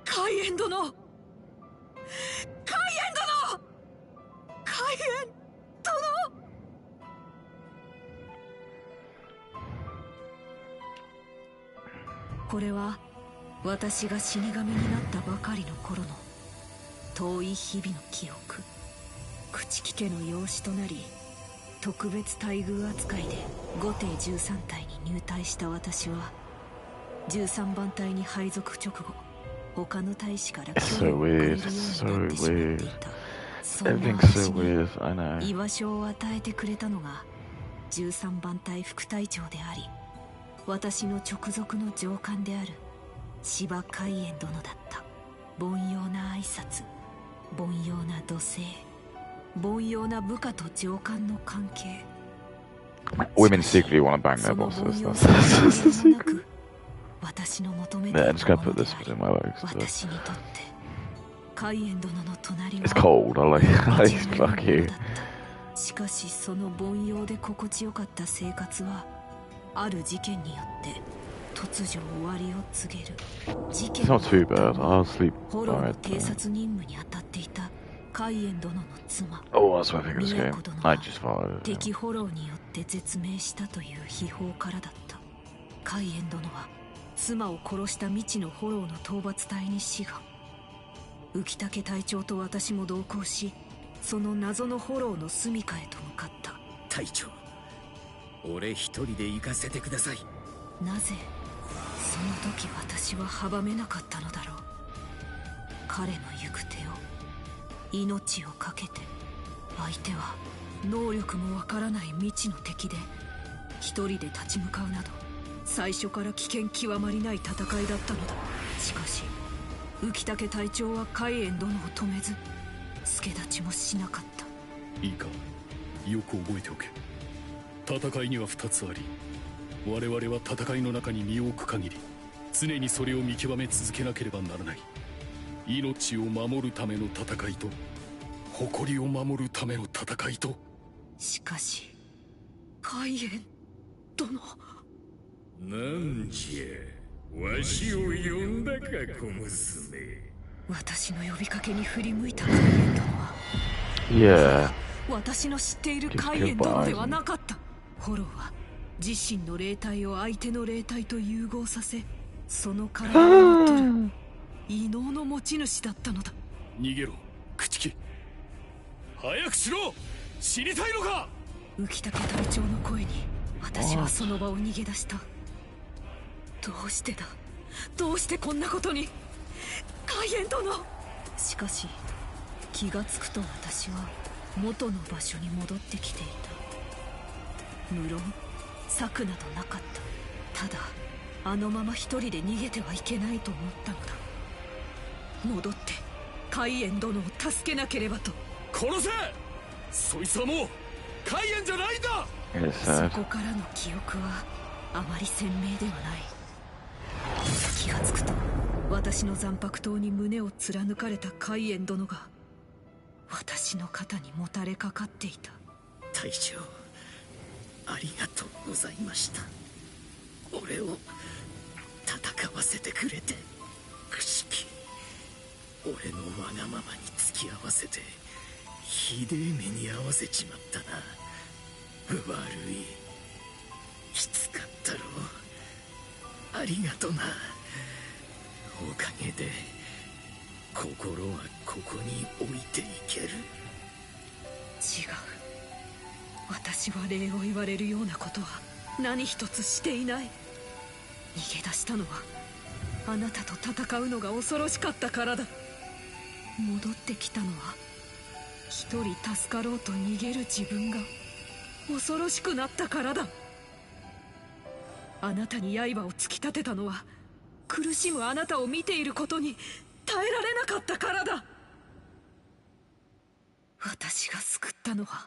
海援殿、海援殿、海援殿。これは私が死神になったばかりの頃の遠い日々の記憶。朽木家の養子となり特別待遇扱いで5艇13隊に入隊した私は13番隊に配属直後他の隊士から距離を置かれるようになってしまっていた。そんな私に居場所を与えてくれたのが13番隊副隊長であり私の直属の上官である芝海援殿だった。凡庸な挨拶、凡庸な土星、凡庸な部下と上官の関係。 Women secretly want to bang their bosses. That's the secret. Yeah, I'm just gonna put this in my legs. It's cold. I like fuck you. しかしその凡庸で心地よかった生活はある事件によって突如終わりを告げる。事件 It's not too bad. I'll sleep. ホローの偵察任務に当たっていた海援殿の妻 Oh, that's what I think of this game. I just followed it. 敵ホローによって絶命したという秘宝からだった。海援殿は妻を殺した未知のホローの討伐隊に志願。浮竹隊長と私も同行し、その謎のホローの住処へと向かった。隊長、俺一人で行かせてください。なぜその時私は阻めなかったのだろう。彼の行く手を命を懸けて。相手は能力もわからない未知の敵で、一人で立ち向かうなど最初から危険極まりない戦いだったのだ。しかし浮竹隊長は海援殿を止めず助太刀もしなかった。いいか、よく覚えておけ。戦いには2つあり、我々は戦いの中に身を置く限り常にそれを見極め続けなければならない。命を守るための戦いと誇りを守るための戦いと。しかし海援殿、なんじゃ、わしを呼んだか小娘。私の呼びかけに振り向いた海援殿は、Yeah. 私の知っている海援殿ではなかった。ホローは自身の霊体を相手の霊体と融合させ、その体を乗っ取る異能の持ち主だったのだ。逃げろ、朽木。早くしろ。死にたいのか。浮竹隊長の声に私はその場を逃げ出した。どうしてだ、どうしてこんなことに。海援殿。しかし気がつくと私は元の場所に戻ってきていた。無論策などなかった。ただあのまま一人で逃げてはいけないと思ったのだ。戻って海援殿を助けなければと。殺せ。そいつはもう海援じゃないんだ。そこからの記憶はあまり鮮明ではない。気がつくと私の残白刀に胸を貫かれた海援殿が私の肩にもたれかかっていた。隊長、ありがとうございました。俺を戦わせてくれて。朽木、俺のわがままに付き合わせてひでえ目に遭わせちまったな。悪い、きつかったろう。ありがとな。おかげで心はここに置いていける。違う、私は礼を言われるようなことは何一つしていない。逃げ出したのはあなたと戦うのが恐ろしかったからだ。戻ってきたのは一人助かろうと逃げる自分が恐ろしくなったからだ。あなたに刃を突き立てたのは苦しむあなたを見ていることに耐えられなかったからだ。私が救ったのは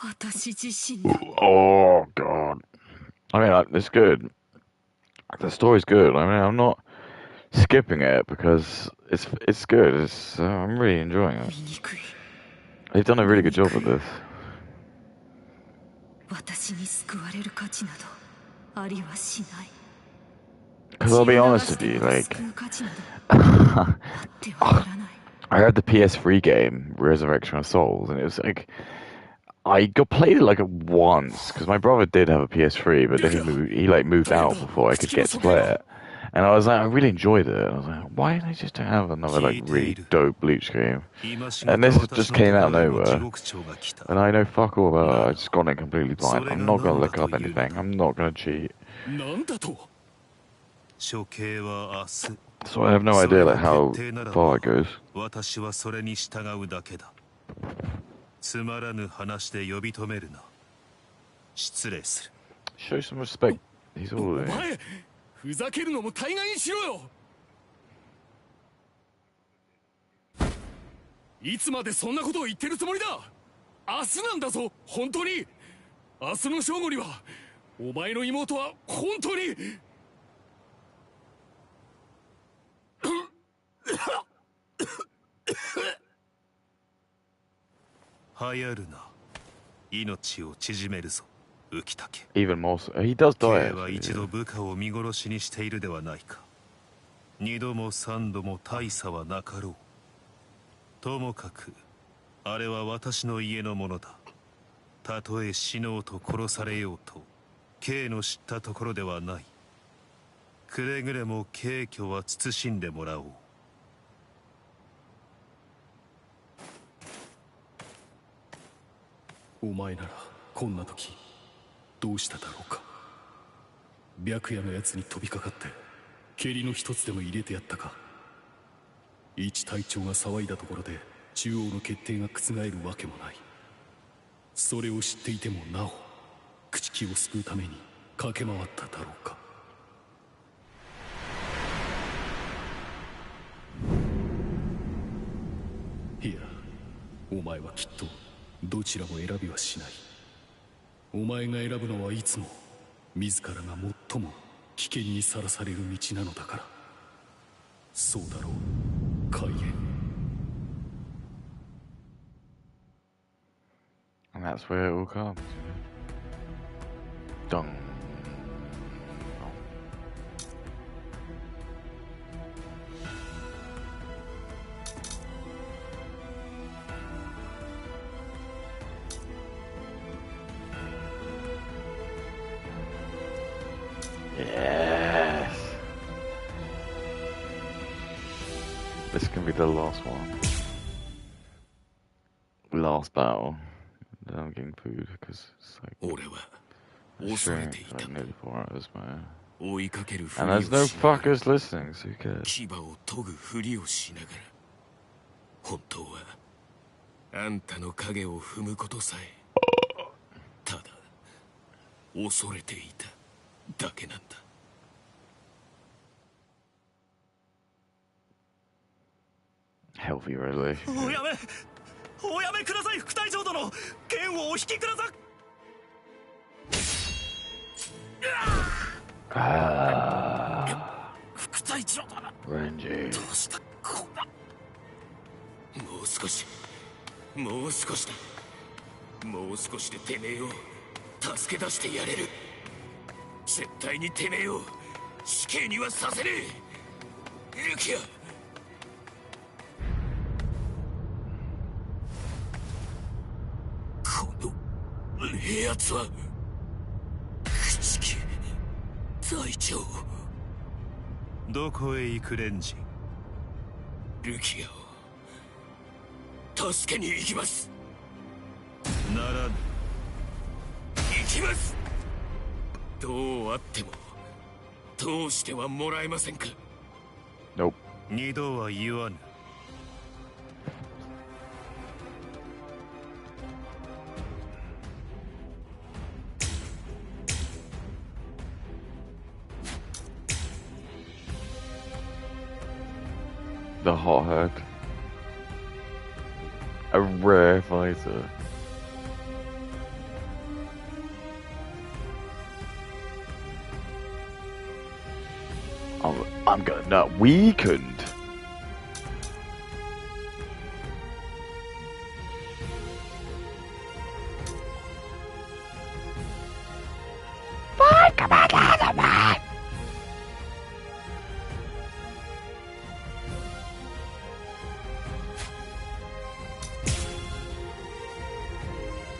私自身だ。 Oh god. I mean, it's good. The story's good. I mean, I'm not skipping it because it's good. I'm really enjoying it. They've done a really good job with this. 私に救われる価値などありはしない。 Because I'll be honest with you, like, I had the PS3 game Resurrection of Souls, and it was like I played it like once because my brother did have a PS3, but then he moved out before I could get to play it, and I was like, I really enjoyed it. I was like, why didn't they just have another like really dope Bleach game? And this just came out of nowhere, and I know fuck all about it. I just got it completely blind. I'm not gonna look up anything. I'm not gonna cheat. So I have no idea like how far it goes. 私はそれに従うだけだ。つまらぬ話で呼び止めるな。失礼する。Show some respect. He's all there. お前、ふざけるのも大概にしろよ。いつまでそんなことを言ってるつもりだ。明日なんだぞ、本当に。明日の正午にはお前の妹は本当に流行るな。命を縮めるぞ、浮竹。 Even more so. He does die. は一度部下を見殺しにしているではないか。二度も三度も大差はなかろう。ともかくあれは私の家のものだ。たとえ死のうと殺されようと K の知ったところではない。くれぐれも軽挙は慎んでもらおう。お前ならこんな時どうしただろうか。白夜のやつに飛びかかって蹴りの一つでも入れてやったか。一隊長が騒いだところで中央の決定が覆るわけもない。それを知っていてもなお朽木を救うために駆け回っただろうか。いや、お前はきっとどちらも選びはしない。お前が選ぶのはいつも自らが最も危険にさらされる道なのだから。そうだろう、海援。 And that's where it all comes. Dung. Yes. This can be the last one. Last battle. I'm getting food because it's like streaming for like nearly 4 hours, man. And there's no fuckers listening, so who cares? 牙を研ぐふりをしながら本当はあんたの影を踏むことさえただ恐れていただけなんだ。 Healthy relationship. おやめください、副隊長殿。剣をお引きください。副隊長殿。レンジ。どうしたこんな。もう少し、もう少しだ。もう少しでてめえを助け出してやれる。絶対にてめえを死刑にはさせねえ。ルキア。 やつは朽木隊長。どこへ行くレンジ？ルキアを助けに行きます。ならぬ。行きます。どうあっても通してはもらえませんか。Nope. 二度は言わぬ。 The hot hug. A rare fighter. I'm getting that weakened. Fight, come on, man.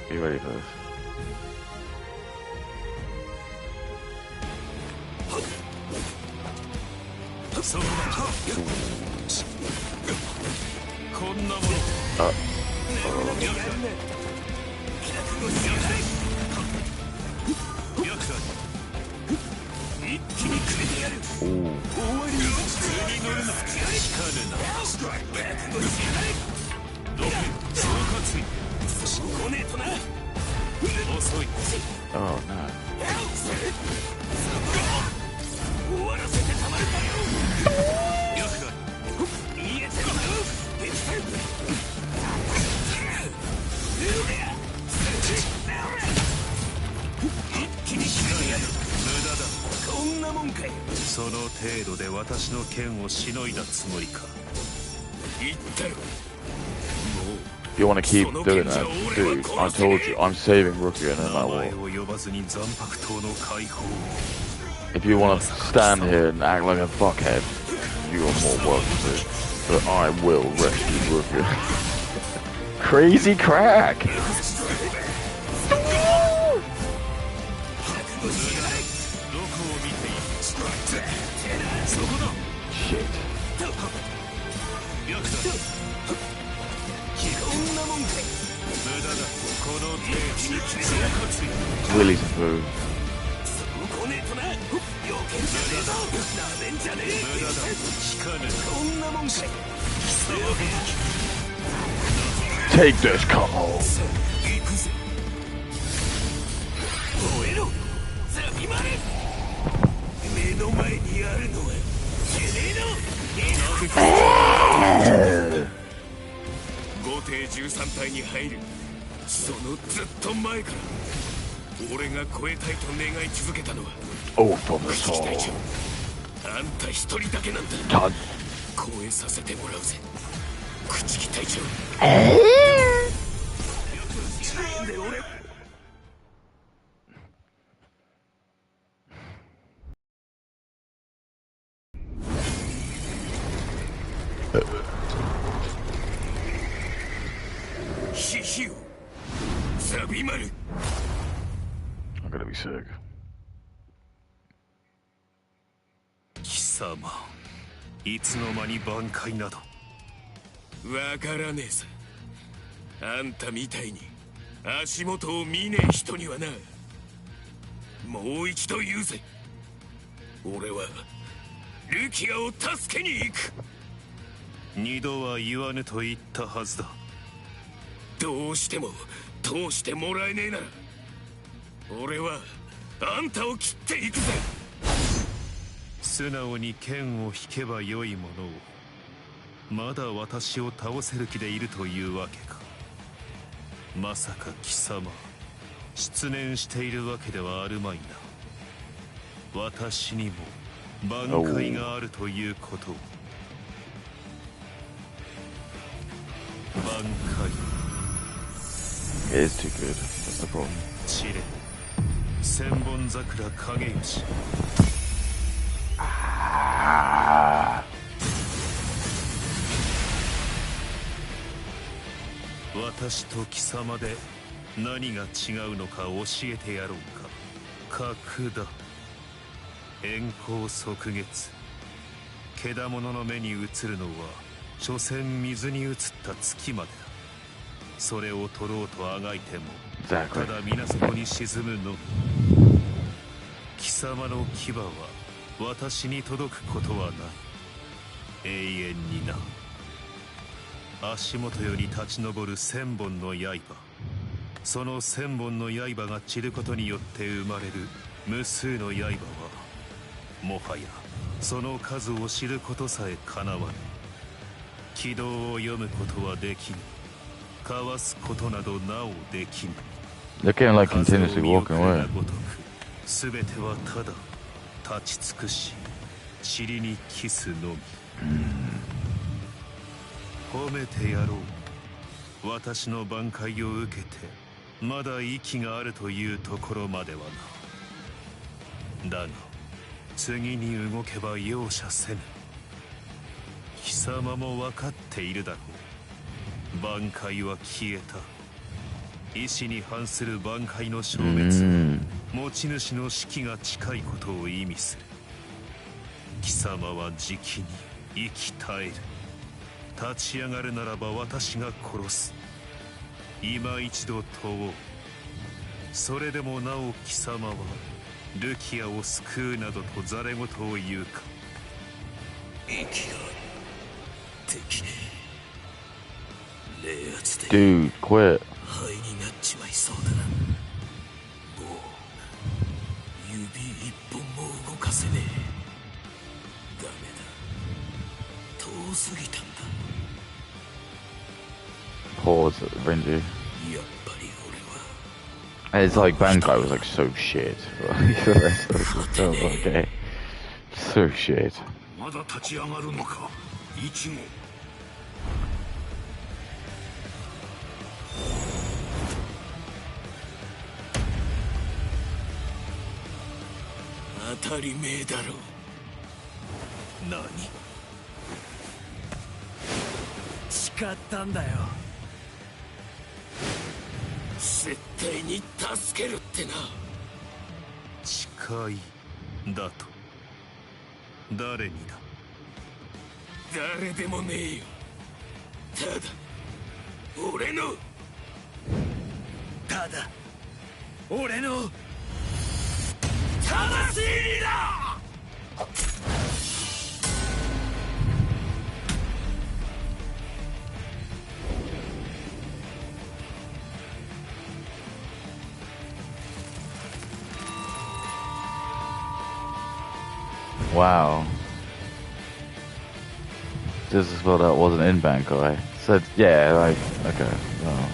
Are you ready for this? Oh no. 私の剣をしのいだつもりか。言ったろ。 If you want to keep doing that, dude, I told you, I'm saving Rukia no matter what. If you want to stand here and act like a fuckhead, you got more work to do. But I will rescue Rukia. Crazy crack! Shit. Willie's a boo. Take this, Cole. Oh, from the soul. God. I'm gonna be sick. 貴様、いつの間に挽回など。わからねえさ。あんたみたいに足元を見ねえ人にはな。もう一度言うぜ。俺はルキアを助けに行く。二度は言わぬと言ったはずだ。どうしても通してもらえねえなら、俺はあんたを切っていくぜ。素直に剣を引けばよいものを、まだ私を倒せる気でいるというわけか。まさか貴様、失念しているわけではあるまいな。私にも挽回があるということを。挽回。It is too good. That's the problem. 知れ、千本桜影吉。私と貴様で何が違うのか教えてやろうか。格だ。遠行即月。獣の目に映るのは所詮水に映った月までだ。それを取ろうとあがいても、ただ水底に沈むのみ。貴様の牙は私に届くことはない。永遠にな。足元より立ち上る千本の刃。その千本の刃が散ることによって生まれる無数の刃は、もはやその数を知ることさえかなわぬ。軌道を読むことはできぬ。かわすことなどなおできぬ。 They're getting like continuously walking away. すべてはただ立ち尽くし、塵にキスのみ。褒めてやろう。私の挽回を受けてまだ息があるというところまではな。だが次に動けば容赦せぬ。貴様も分かっているだろう。挽回は消えた。意志に反する挽回の消滅は持ち主の死期が近いことを意味する。貴様はじきに生き絶える。立ち上がるならば私が殺す。今一度問おう。それでもなお貴様はルキアを救うなどとざれ言を言うか。息ができねえ。冷圧で Dude, quit. 灰になっちまいそうだ。もう指一本も動かせねえ。ダメだ。遠すぎたんだ。Pause, Benji. やっぱり俺は It's like Bankai was like so shit. The rest of it was so okay. So shit. まだ立ち上がるのかイチゴ。当たり前だろう。何？誓ったんだよ。絶対に助けるってな。誓いだと誰にだ？誰でもねえよ。ただ俺の魂にだ。Wow. This is what that wasn't in Bangkok. Said, yeah, like, okay. Well.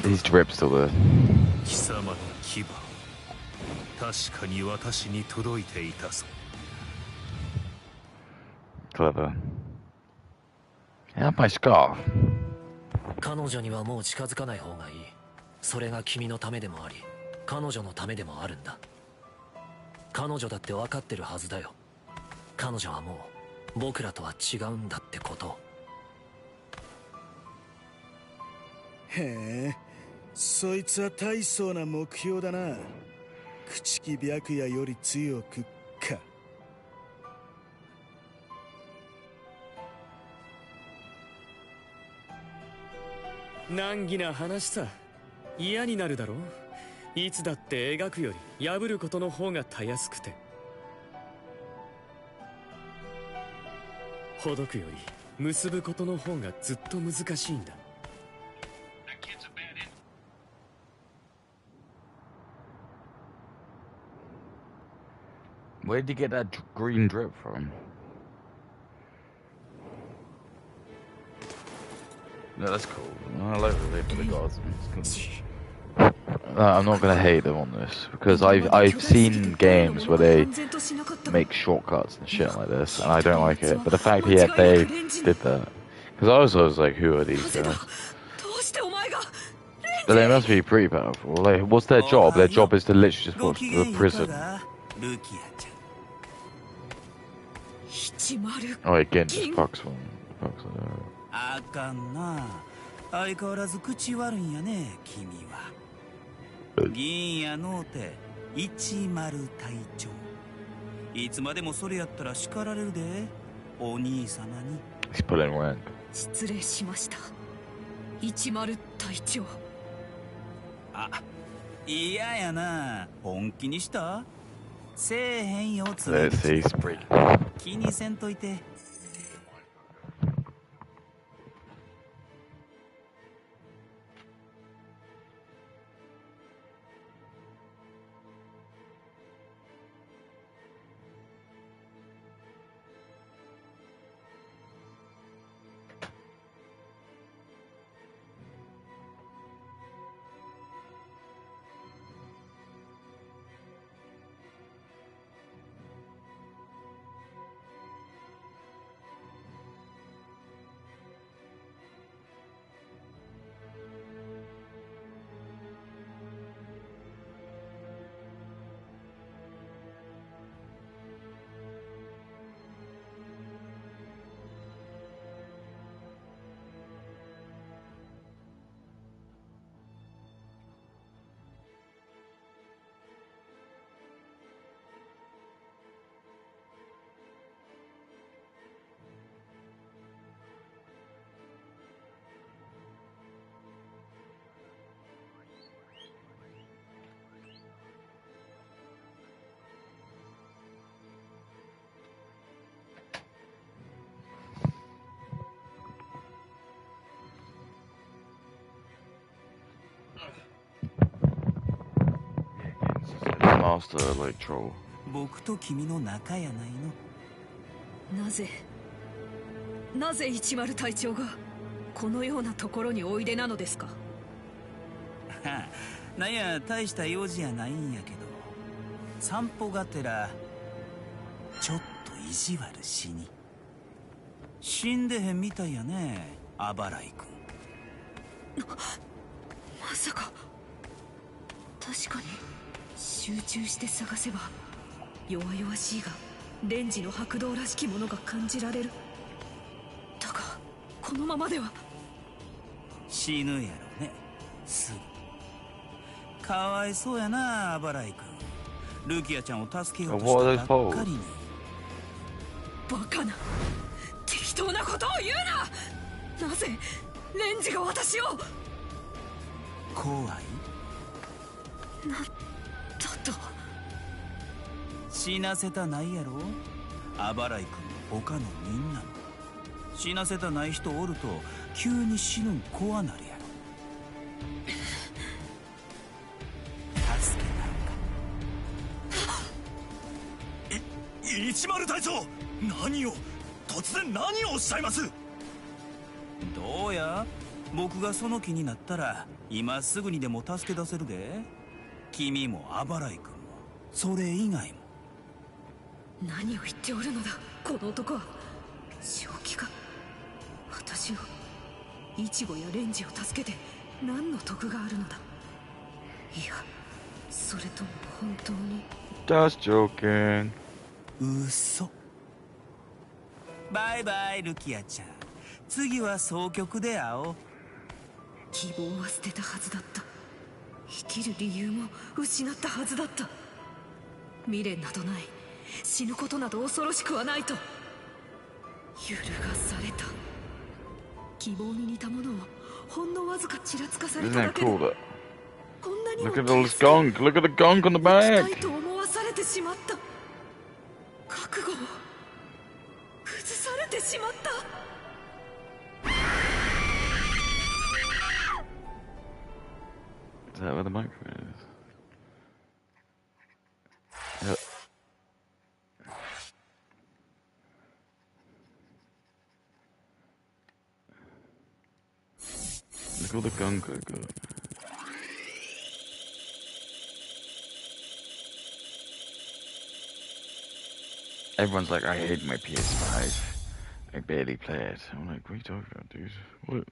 His drip's still there. 貴様の牙、確かに私に届いていたぞ。Clever. Yeah, my scarf. 彼女にはもう近づかない方がいい。それが君のためでもあり、彼女のためでもあるんだ。彼女だって分かってるはずだよ。彼女はもう僕らとは違うんだってことを。へえ、そいつは大層な目標だな。朽木白夜より強くか。難儀な話さ。嫌になるだろう。いつだって描くより破ることの方がたやすくて、ほどくより結ぶことの方がずっと難しいんだ。Where did you get that green drip from? No, that's cool. I like the gods. It's cool. I'm not gonna hate them on this because I've seen games where they make shortcuts and shit like this, and I don't like it. But the fact that they did that, because I was always like, who are these guys? But they must be pretty powerful. Like, what's their job? Their job is to literally just watch the prison. Oh, again, just fucks one. Fucks one. あかんな。相変わらず口悪いんやね、君は。銀やのうて10隊長。いつまでもそれやったら叱られるで、お兄様に。失礼しました。10隊長。あ、嫌やな。本気にした？せえへんよ、つらい。気にせんといて。Master, like troll. 僕と君の仲やないの。なぜ10隊長がこのようなところにおいでなのですか？なんや大した用事やないんやけど、散歩がてらちょっ意地悪しに。死んでへんみたいやね、あばらい君。まさか。確かに集中して探せば弱々しいがレンジの白道らしきものが感じられる。だがこのままでは死ぬやろね、すぐ。かわいそうやな、あばらい君。ルキアちゃんを助けようとしたばっかりに。バカな、適当なことを言うな。なぜレンジが私を。怖いなだと。死なせたないやろ、あばらい君も他のみんなも。死なせたない人おると急に死ぬん怖なるやろ。助けな一丸隊長、何を突然何をおっしゃいます。どうや、僕がその気になったら今すぐにでも助け出せるで。君もあばらい君もそれ以外も。何を言っておるのだこの男は。正気か。私をイチゴやレンジを助けて何の得があるのだ。いや、それとも本当に。 Just joking。 嘘。バイバイルキアちゃん、次は総局で会おう。希望は捨てたはずだった。生きる理由も失ったはずだった。未練などない。死ぬことなど恐ろしくはないと揺るがされた。希望に似たものをほんのわずかちらつかされただけで、 Isn't that cool that? こんなにも Look at all this gunk. Look at the gunk on the 生 back. きたいと思わされてしまった。覚悟を崩されてしまった。Is that where the microphone is? Yep. Look at all the gunk I got. Everyone's like, I hate my PS5. I barely play it. I'm like, what are you talking about, dude? What?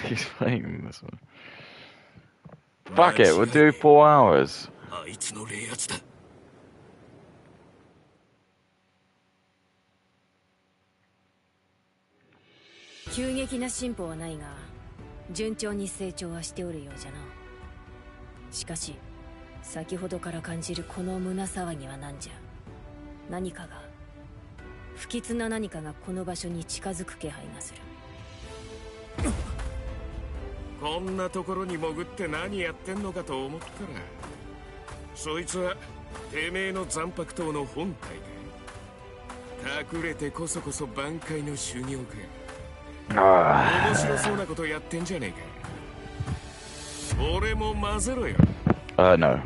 He's playing this one. Fuck it, we'll do 4 hours. あいつの冷圧だ。急激な進歩はないが順調に成長はしておるようじゃな。しかし先ほどから感じるこの胸騒ぎは何じゃ。何かが、不吉な何かがこの場所に近づく気配がする。こんなところに潜って何やってんのかと思ったら、そいつはてめえの残白刀の本体か。隠れてこそこそ挽回の修行か。面白そうなことやってんじゃねえか。俺も混ぜろよ。No.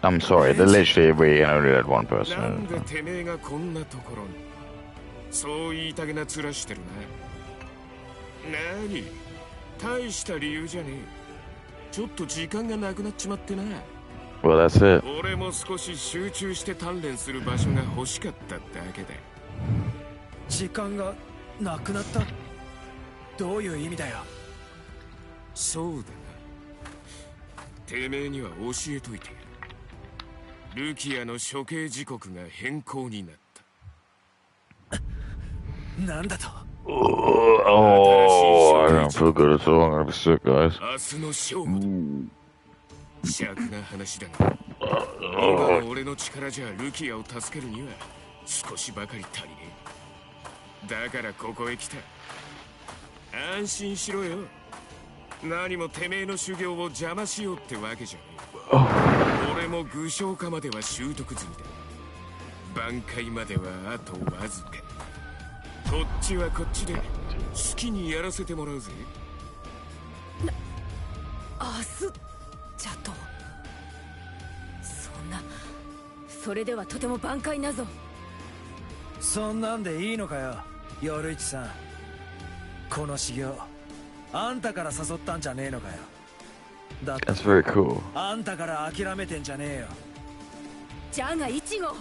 I'm sorry, they literally we only had one なん person. でてめえがこんなところに。そう言いたげな面してるな。何大した理由じゃねえ。ちょっと時間がなくなっちまってな。Well, that's it. 俺も少し集中して鍛錬する場所が欲しかっただけだ。時間がなくなった？どういう意味だよ。そうだな。てめえには教えといてやる。ルキアの処刑時刻が変更になった。なんだと。Oh, I don't feel good at all. I'm gonna be sick, guys. 明日の勝負だ。尺な話だが、今の俺の力じゃルキアを助けるには少しばかり足りねえ。だからここへ来た。安心しろよ。何もてめえの修行を邪魔しようってわけじゃねえ。俺も具象化までは習得済みだ。挽回まではあとわずか。こっちはこっちで好きにやらせてもらうぜ。明日じゃと。そんな、それではとても挽回なぞ。そんなんでいいのかよ、夜市さん。この修行あんたから誘ったんじゃねえのかよ。だって That's very cool. あんたから諦めてんじゃねえよ。じゃが一号、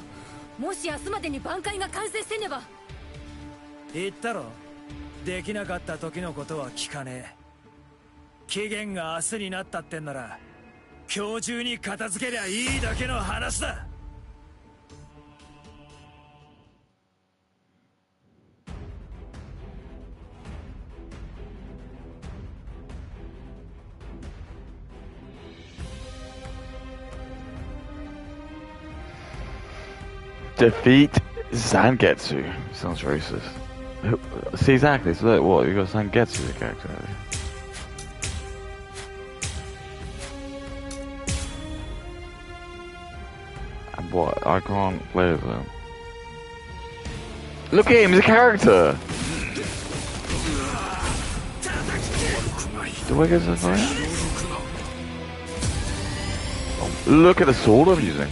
もし明日までに挽回が完成せねば。言ったろ、できなかった時のことは聞かねえ。期限が明日になったってんなら今日中に片付けりゃいいだけの話だ。Defeat Zangetsu. Sounds racist. See, exactly. So look, what? You got Zangetsu, the character. And what? I can't play with him. Look at him, he's a character! Do I get to fight? Oh, look at the sword I'm using.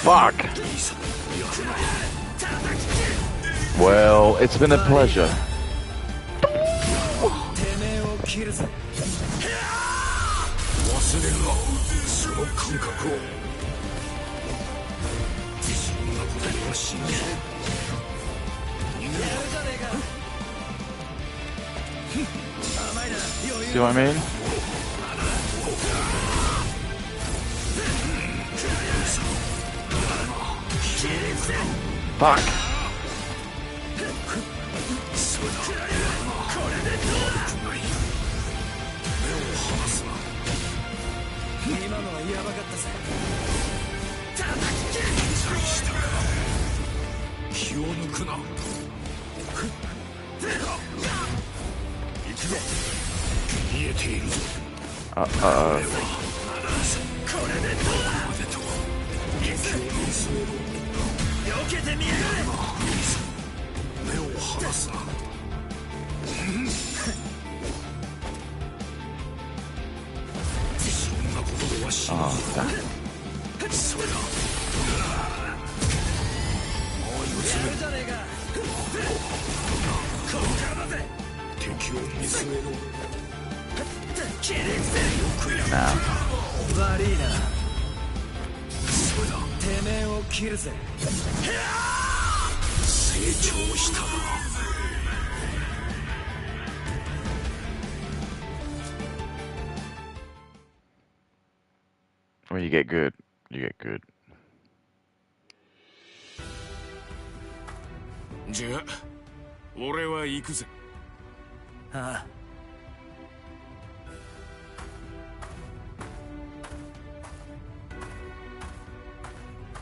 Fuck! Well, it's been a pleasure. See what I mean? Fuck! When you get good, you get good. じゃあ、俺は行くぜ。ああ。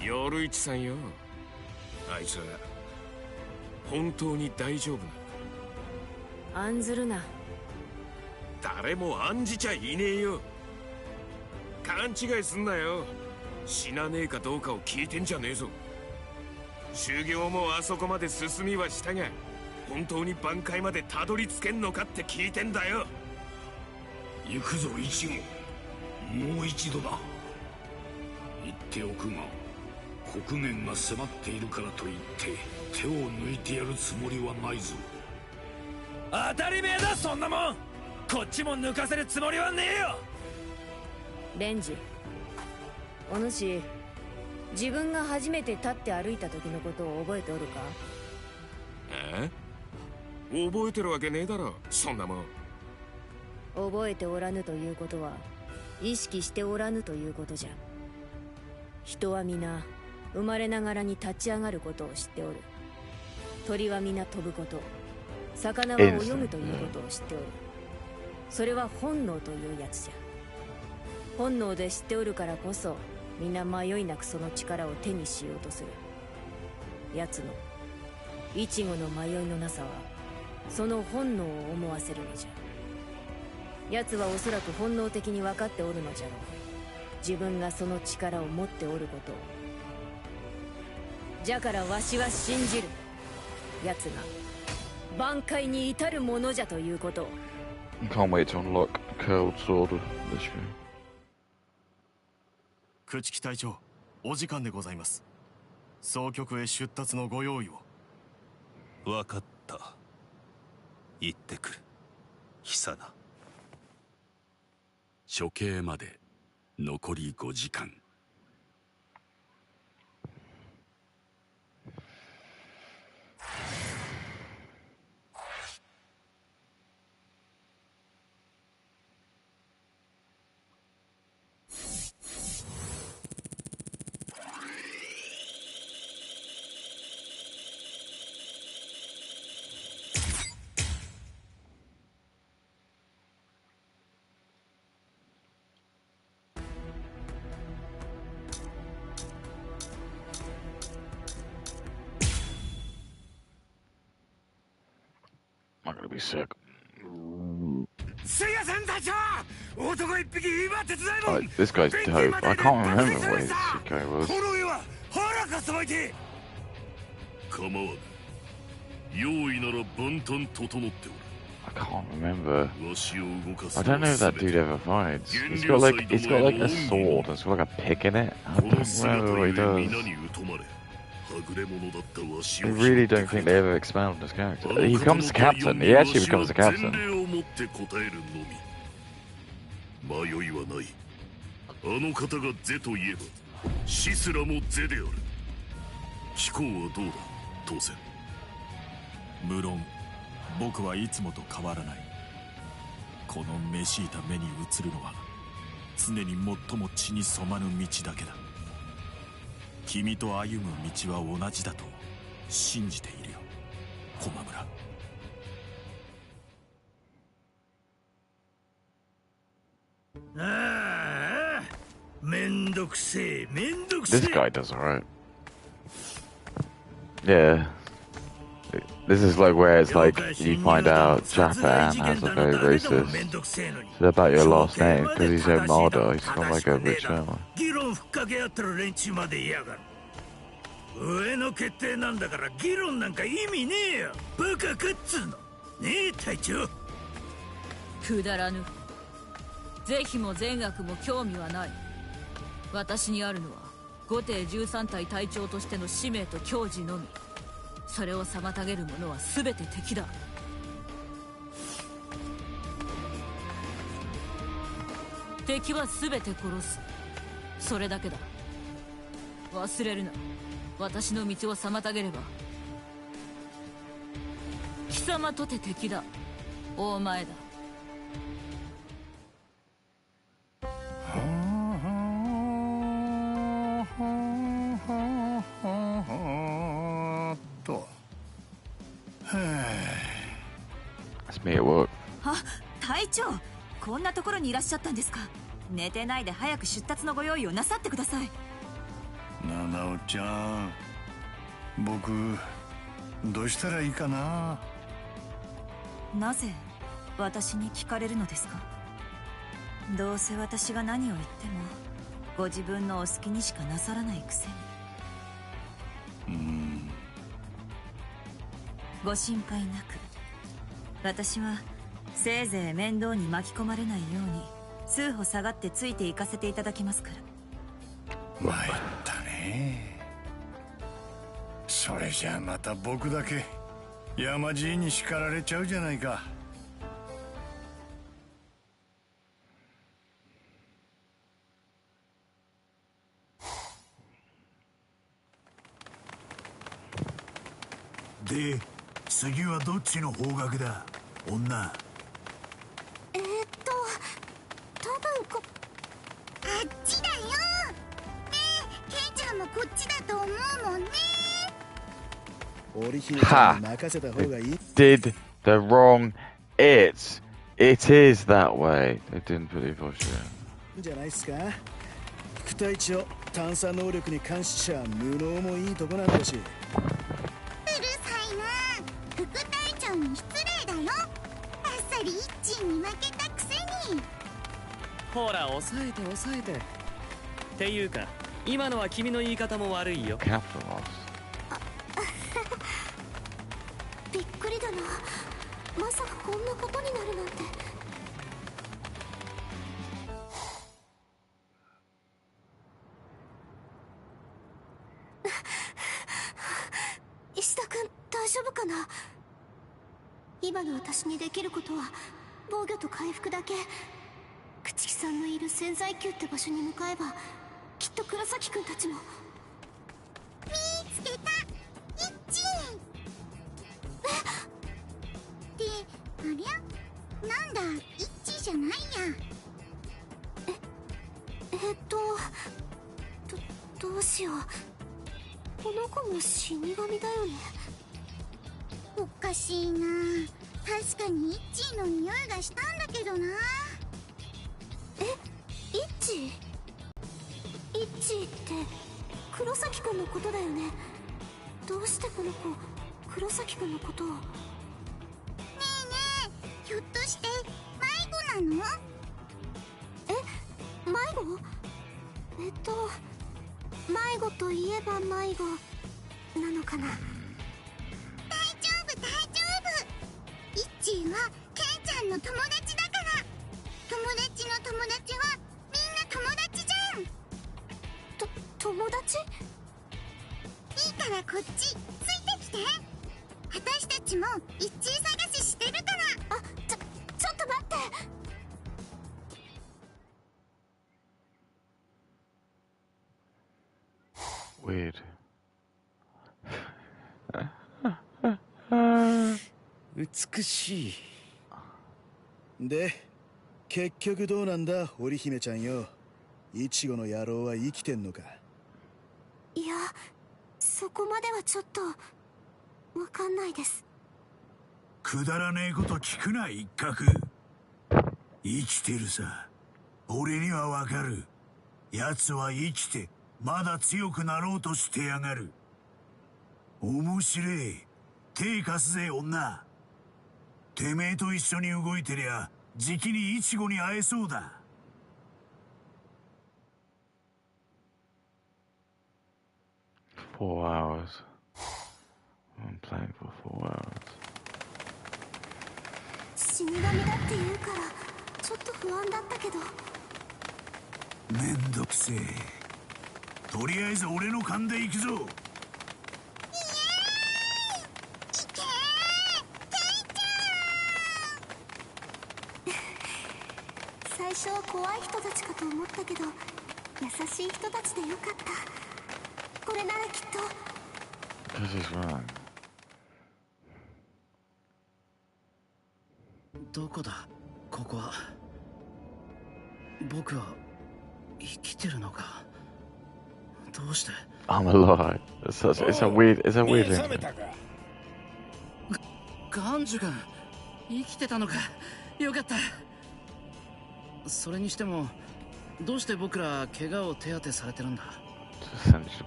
夜市さんよ。あいつは本当に大丈夫なの？案ずるな。誰も案じちゃいねえよ。勘違いすんなよ。死なねえかどうかを聞いてんじゃねえぞ。修行もあそこまで進みはしたが、本当に挽回までたどり着けんのかって聞いてんだよ。行くぞ一号、もう一度だ。言っておくが、刻限が迫っているからといって手を抜いてやるつもりはないぞ。当たり前だ、そんなもん。こっちも抜かせるつもりはねえよ。レンジ、お主、自分が初めて立って歩いた時のことを覚えておるか？覚えてるわけねえだろ、そんなもん。覚えておらぬということは意識しておらぬということじゃ。人は皆生まれながらに立ち上がることを知っておる。鳥は皆飛ぶこと、魚は泳ぐということを知っておる。それは本能というやつじゃ。本能で知っておるからこそ皆迷いなくその力を手にしようとする。奴のイチゴの迷いのなさはその本能を思わせるのじゃ。奴はおそらく本能的に分かっておるのじゃろう。自分がその力を持っておることを。じゃからわしは信じる。奴が挽回に至るものじゃということを。 Can't wait to unlock Curled Sword of this game. 朽木隊長、お時間でございます。総局へ出立のご用意を。分かった。行ってくる。久名。処刑まで残り5時間。I'm gonna be sick. すいやせん隊長、男一匹今手伝いもん。 This guy's dope. I can't remember what his guy was. この上は腹かさばいて。構わぬ。用意なら万端整っておる。 I can't remember. わしを動かす I don't know if that dude ever fights. He's got like a sword and it's got like a pick in it. I don't remember what he does. I really don't think they ever expand on this character. He becomes the captain. He actually becomes the captain. 迷いはない。あの方が是と言えば死すらも是である。貴公はどうだ、当然。無論僕はいつもと変わらない。このめしいた目に映るのは常に最も血に染まぬ道だけだ。君と歩む道は同じだと信じているよ、駒村。ああ、めんどくせえ、めんどくせえ。 This guy does alright. Yeah. This is like where it's like you find out Japan has a very racist. It's about your last name because he's so Mulder. He's from like a rich family. 議論ふっかけ合ってる連中まで嫌がる。上の決定なんだから議論なんか意味ねえよ。バカかっつうの。ねえ隊長。くだらぬ。是非も善悪も興味はない。私にあるのは五艇13隊隊長としての使命と矜持のみ。それを妨げる者は全て敵だ。敵は全て殺す。それだけだ。忘れるな。私の道を妨げれば貴様とて敵だ。お前だ。That's me at work. あ、隊長、こんなところにいらっしゃったんですか。寝てないで早く出立のご用意をなさってください。七尾ちゃん、僕どうしたらいいかな。なぜ私に聞かれるのですか。どうせ私が何を言ってもご自分のお好きにしかなさらないくせに。ご心配なく。私はせいぜい面倒に巻き込まれないように数歩下がってついていかせていただきますから。参ったね。それじゃあまた僕だけ山爺に叱られちゃうじゃないか。で、次はどっちの方角だ、女。っちだよ。ねえ、ケンちゃんもこっちだと思うもんね。 Ha! Did the wrong it. It is that way. They didn't put it for sure. じゃないっすか。副隊長、探査能力に関しちゃ無能もいいとこなんだし。うるさいな。副隊長に失礼だよ。あっさり一鎮に負けたくせに。ほら、抑えて抑えて。っていうか、今のは君の言い方も悪いよ。びっくりだな。まさかこんなことになるなんて。石田君、大丈夫かな。今の私にできることは防御と回復だけ。朽木さんのいる潜在宮って場所に向かえばきっと黒崎君たちも。見つけた、一鎮。ってありゃ、なんだ、一致じゃないや。どうしよう。この子も死神だよね。おかしいな。確かにイッチーの匂いがしたんだけどな。イッチーって黒崎くんのことだよね。どうしてこの子黒崎くんのことを。ねえねえ、ひょっとして迷子なの？迷子？迷子といえば迷子なのかな。大丈夫大丈夫。イッチーはケンちゃんの友達だから。友達の友達はみんな友達じゃん。友達？いいからこっちついてきて。私たちもイッチー探ししてるから。ちょっと待って。Weird. 美しい。で、結局どうなんだ、織姫ちゃんよ。イチゴの野郎は生きてんのか。いや、そこまではちょっとわかんないです。くだらねえこと聞くな、一角。生きてるさ。俺にはわかる。奴は生きてまだ強くなろうとしてやがる。面白え。手貸すぜ、女。てめえと一緒に動いてりゃじきにイチゴに会えそうだ。4 hours. I'm playing for 4 hours. 死神だって言うからちょっと不安だったけど。めんどくせえ。とりあえず俺の勘で行くぞ。最初は怖い人たちかと思ったけど優しい人たちでよかった。これならきっと。 This is wrong. どこだここは。僕は生きてるのか。どうして。 I'm alive. It's a weird thing. ガンジュ君生きてたのか。よかった。それにしてもどうして僕ら怪我を手当てされてるんだ。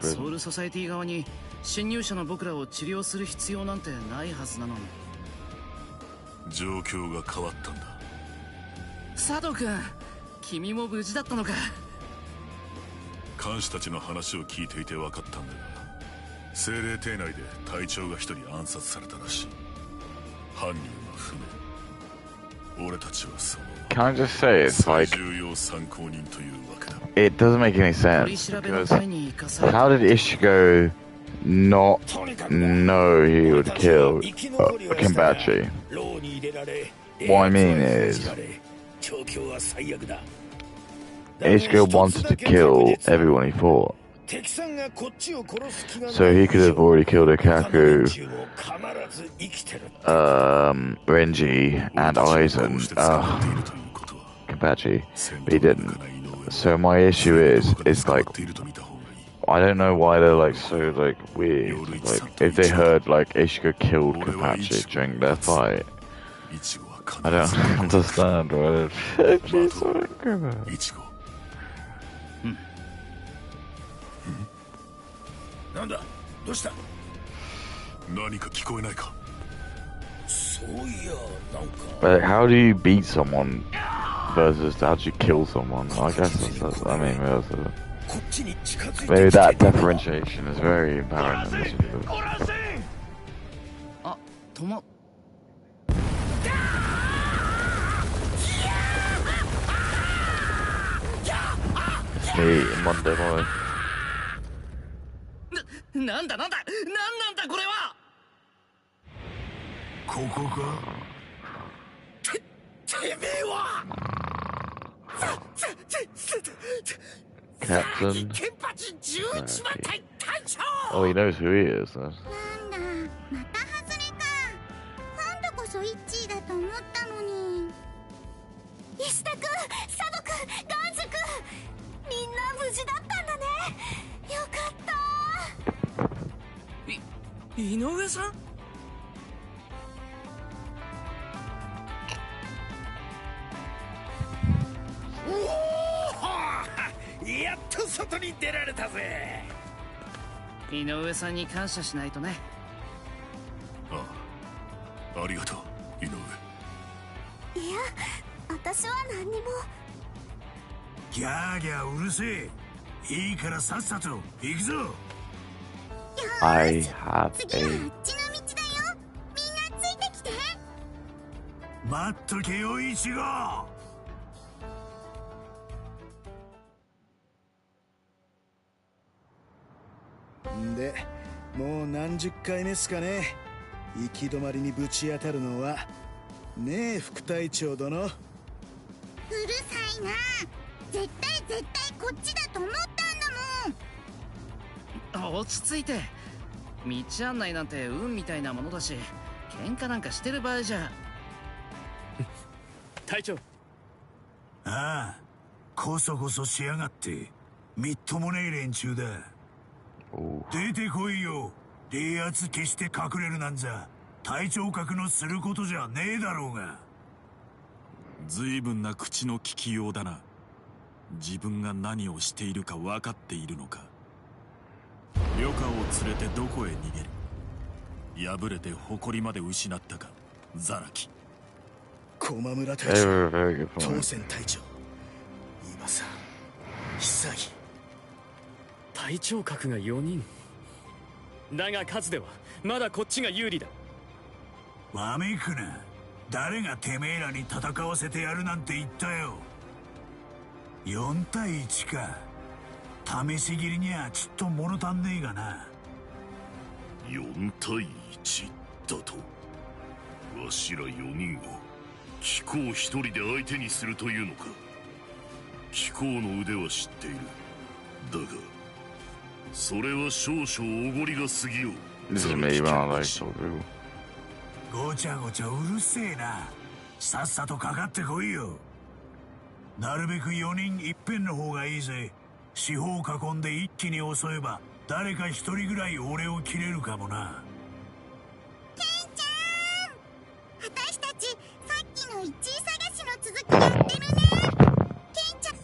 ソウルソサエティ側に侵入者の僕らを治療する必要なんてないはずなのに。状況が変わったんだ。佐藤君、君も無事だったのか。看守たちの話を聞いていて分かったんだが、精霊邸内で隊長が一人暗殺されたらしい。犯人は不明。俺たちはその Can I just say it's like 重要参考人というわけだ。 it doesn't make any sense because how did Ishigo not know he would kill Kenbachi? What I mean is Ishigo wanted to kill everyone he fought. So he could have already killed Ikaku, Renji, and Aizen, Kenpachi, but he didn't. So my issue is like, I don't know why they're like so like weird. Like if they heard like Ishika killed Kapachi during their fight, I don't understand why they're so angry about it. なんだどうした何か聞こえないかそういやなんか But how do you beat someone versus how do you kill someone? I guess that's I mean, maybe that differentiation is very apparent in this universe. あ、止まMe, Monday morning. なんだこれはここかてめえは Captain. Okay. Oh, he knows who he is then. また外れか。今度こそイッチーだと思ったのに。石田くん、佐渡くん、ガンズくん、みんな無事だったんだね。よかった。井上さんやっと外に出られたぜ井上さんに感謝しないとねありがとう井上いや私は何にもギャーギャーうるせえいいからさっさと行くぞ I have 次は a あっちの道だよみんなついてきて待っとけよイチゴでもう何十回目っすかね行き止まりにぶち当たるのはねえ副隊長殿うるさいな絶対こっちだと思ったんだもん落ち着いて道案内なんて運みたいなものだし喧嘩なんかしてる場合じゃ隊長ああこそこそしやがってみっともねえ連中だ出てこいよ冷圧消して隠れるなんざ隊長格のすることじゃねえだろうが随分な口の利きようだな自分が何をしているか分かっているのか旅館を連れてどこへ逃げる敗れて誇りまで失ったかザラキ駒村隊長当選隊長今さ潔隊長格が4人だが数ではまだこっちが有利だわめくな誰がてめえらに戦わせてやるなんて言ったよ4対1か試し切りにはちっと物足んねえがな4対1だとわしら4人を貴公一人で相手にするというのか貴公の腕は知っているだがそれは少々おごりが過ぎよう This is me when I like to do ごちゃごちゃうるせえなさっさとかかってこいよなるべく4人いっぺんの方がいいぜ四方囲んで一気に襲えば誰か一人ぐらい俺を切れるかもなケンちゃん私たちさっきの1位探しの続きやってるねケンちゃん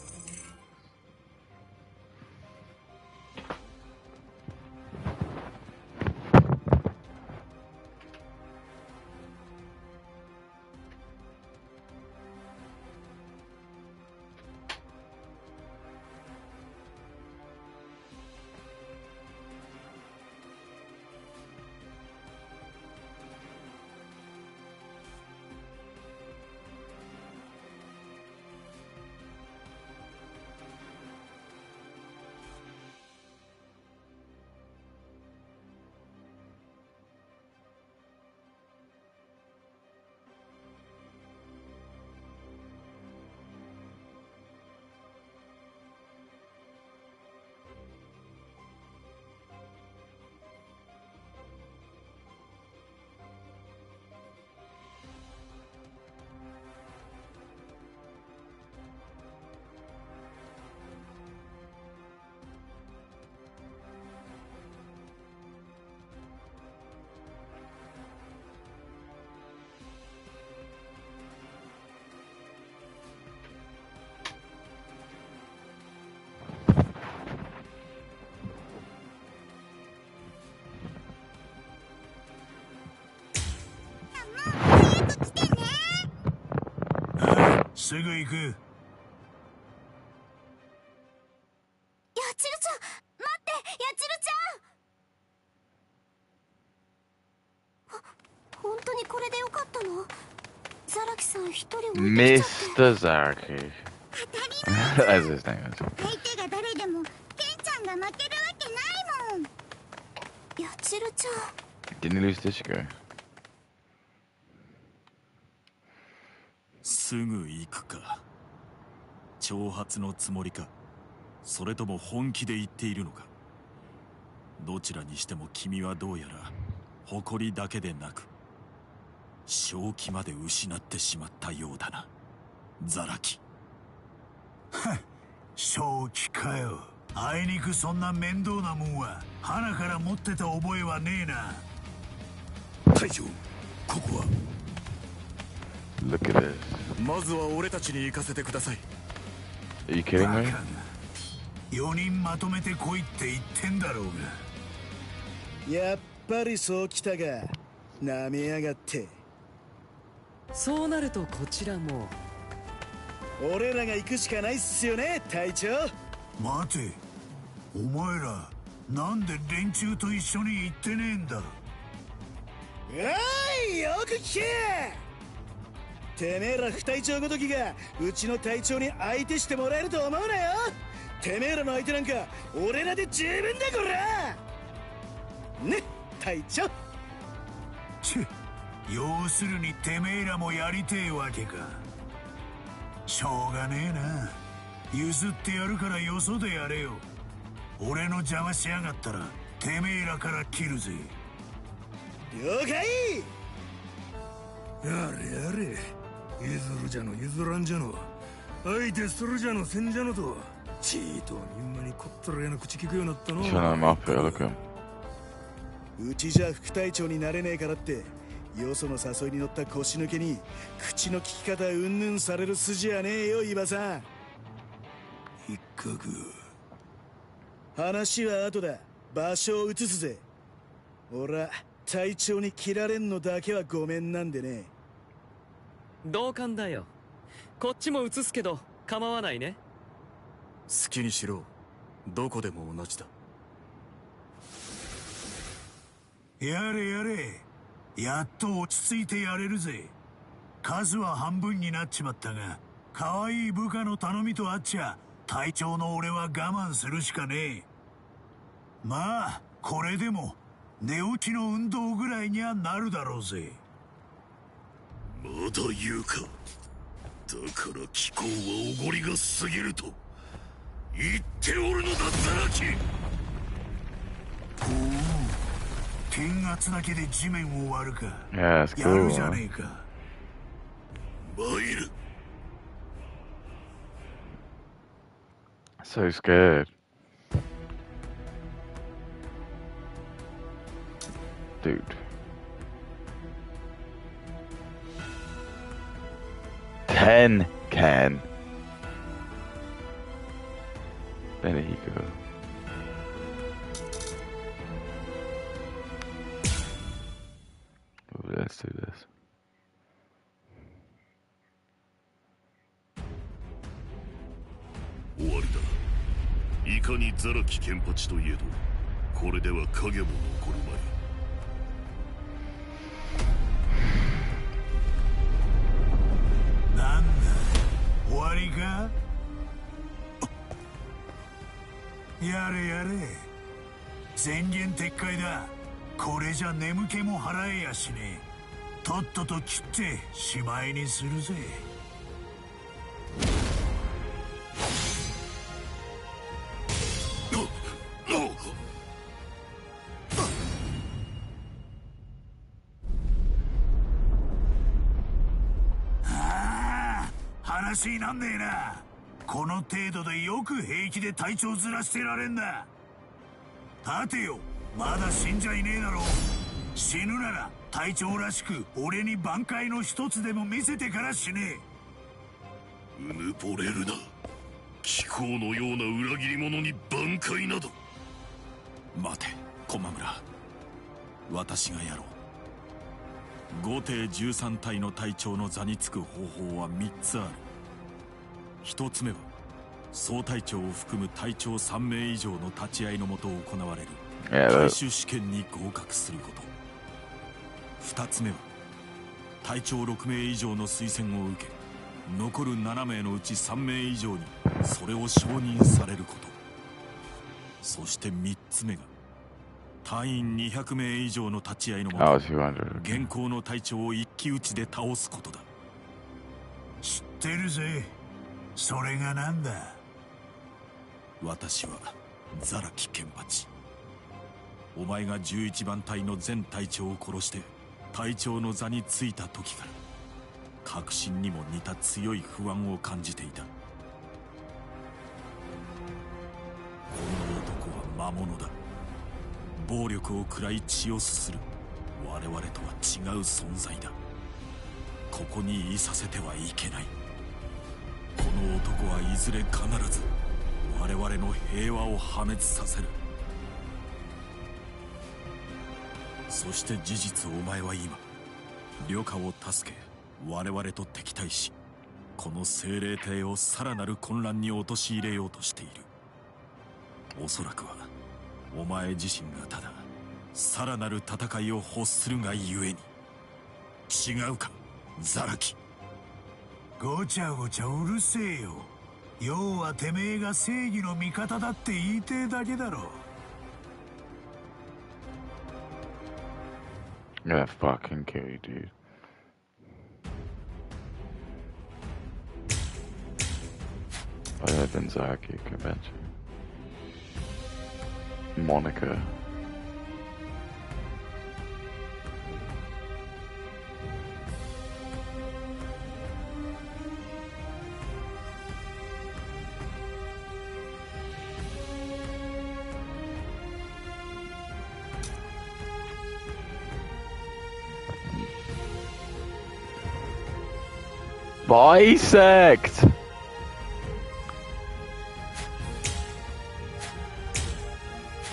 すぐ行く。ヤチルちゃん、待って、ヤチルちゃん。本当にこれでよかったの？ザラキさん一人置いてきちゃって。Mr. Zaraki. As his name is. 相手が誰でもケンちゃんが負けるわけないもん。ヤチルちゃん。Didn't he lose this guy? すぐ行くか。挑発のつもりか、それとも本気で言っているのか。どちらにしても君はどうやら誇りだけでなく正気まで失ってしまったようだな、ザラキ。正気かよ。あいにくそんな面倒なもんは鼻から持ってた覚えはねえな。隊長、ここは。Look at this. まずは俺たちに行かせてください。Are you kidding me? 4人まとめて来いって言ってんだろうが。やっぱりそうきたが、なめやがって。そうなるとこちらも。俺らが行くしかないっすよね、隊長。待て、お前らなんで連中と一緒に行ってねえんだ。おい、よく聞け。てめえら副隊長ごときがうちの隊長に相手してもらえると思うなよ。てめえらの相手なんか俺らで十分だこらね、隊長。要するにてめえらもやりてえわけか。しょうがねえな。譲ってやるからよそでやれよ。俺の邪魔しやがったらてめえらから切るぜ。了解。やれやれ、譲るじゃの譲らんじゃの、相手するじゃのせんじゃのと、ちーとみんなにこったらやな口聞くようになったの。Shut him up, look at him. うちじゃ副隊長になれねえからってよその誘いに乗った腰抜けに口の利き方うんぬんされる筋はねえよ、伊庭さん。一角。話は後だ。場所を移すぜ。俺は隊長に切られんのだけはごめんなんでね。同感だよ。こっちも移すけど構わないね。好きにしろ。どこでも同じだ。やれやれ、やっと落ち着いてやれるぜ。数は半分になっちまったが、可愛い部下の頼みとあっちゃ隊長の俺は我慢するしかねえ。まあこれでも寝起きの運動ぐらいにはなるだろうぜ。まだ言うか。だから気候はおごりが過ぎると言っておるのだ、ザラキ。おお、剣圧だけで地面を割るか。Yeah, that's やるじゃ cool. ねえか。参る。 So scared. Dude. Ten can. There you go. Ooh, let's do this. 終わりだ。いかにザラキケンパチといえど、これでは影も残るまい。なんだ、終わりか。やれやれ、宣言撤回だ。これじゃ眠気も払えやしねえ。とっとと切ってしまいにするぜ。話になんねえな。この程度でよく平気で体調ずらしてられんな。立てよ、まだ死んじゃいねえだろう。死ぬなら隊長らしく俺に挽回の一つでも見せてから死ねえ。うぬぼれるな。貴公のような裏切り者に挽回など。待て、駒村。私がやろう。5艇13隊の隊長の座につく方法は3つある。一つ目は総隊長を含む隊長3名以上の立ち会いのもと行われる隊首試験に合格すること。二つ目は隊長6名以上の推薦を受け、残る7名のうち3名以上にそれを承認されること。そして3つ目が隊員200名以上の立ち会いのもと、現行の隊長を一騎打ちで倒すことだ。知ってるぜ。それがなんだ。私はザラキケンパチ。お前が11番隊の前隊長を殺して隊長の座についた時から確信にも似た強い不安を感じていた。この男は魔物だ。暴力を食らい血をすする我々とは違う存在だ。ここにいさせてはいけない。この男はいずれ必ず我々の平和を破滅させる。そして事実お前は今旅家を助け我々と敵対し、この精霊体をさらなる混乱に陥れようとしている。おそらくはお前自身がたださらなる戦いを欲するがゆえに。違うかザラキ。ごちゃごちゃうるせえよ。要はてめえが正義の味方だって言いてえだけだろ。I'm gonna fucking kill you, dude. I have been Zaki convention. Monica. Bisect!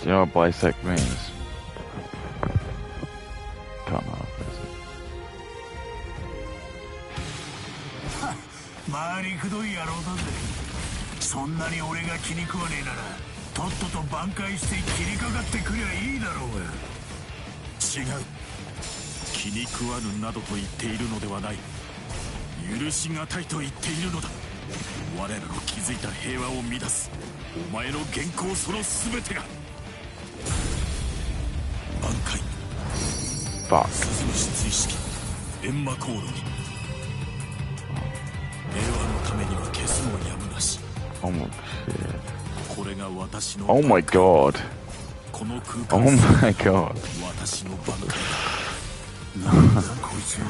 Do you know what bisect means? Can't help it. 回りくどい野郎だぜ。そんなに俺が気に食わねえならとっとと挽回して切りかかってくりゃいいだろうが。違う。気に食わぬなどと言っているのではない。許しがたいと言っているのだ。我らの築いた平和を乱すお前の原稿その全てが挽回。鈴虫追式閻魔航路に平和のためには消すもやむなし。これが私の Oh my god. この空間 Oh my god. 私の挽回だ。なんだこいつは。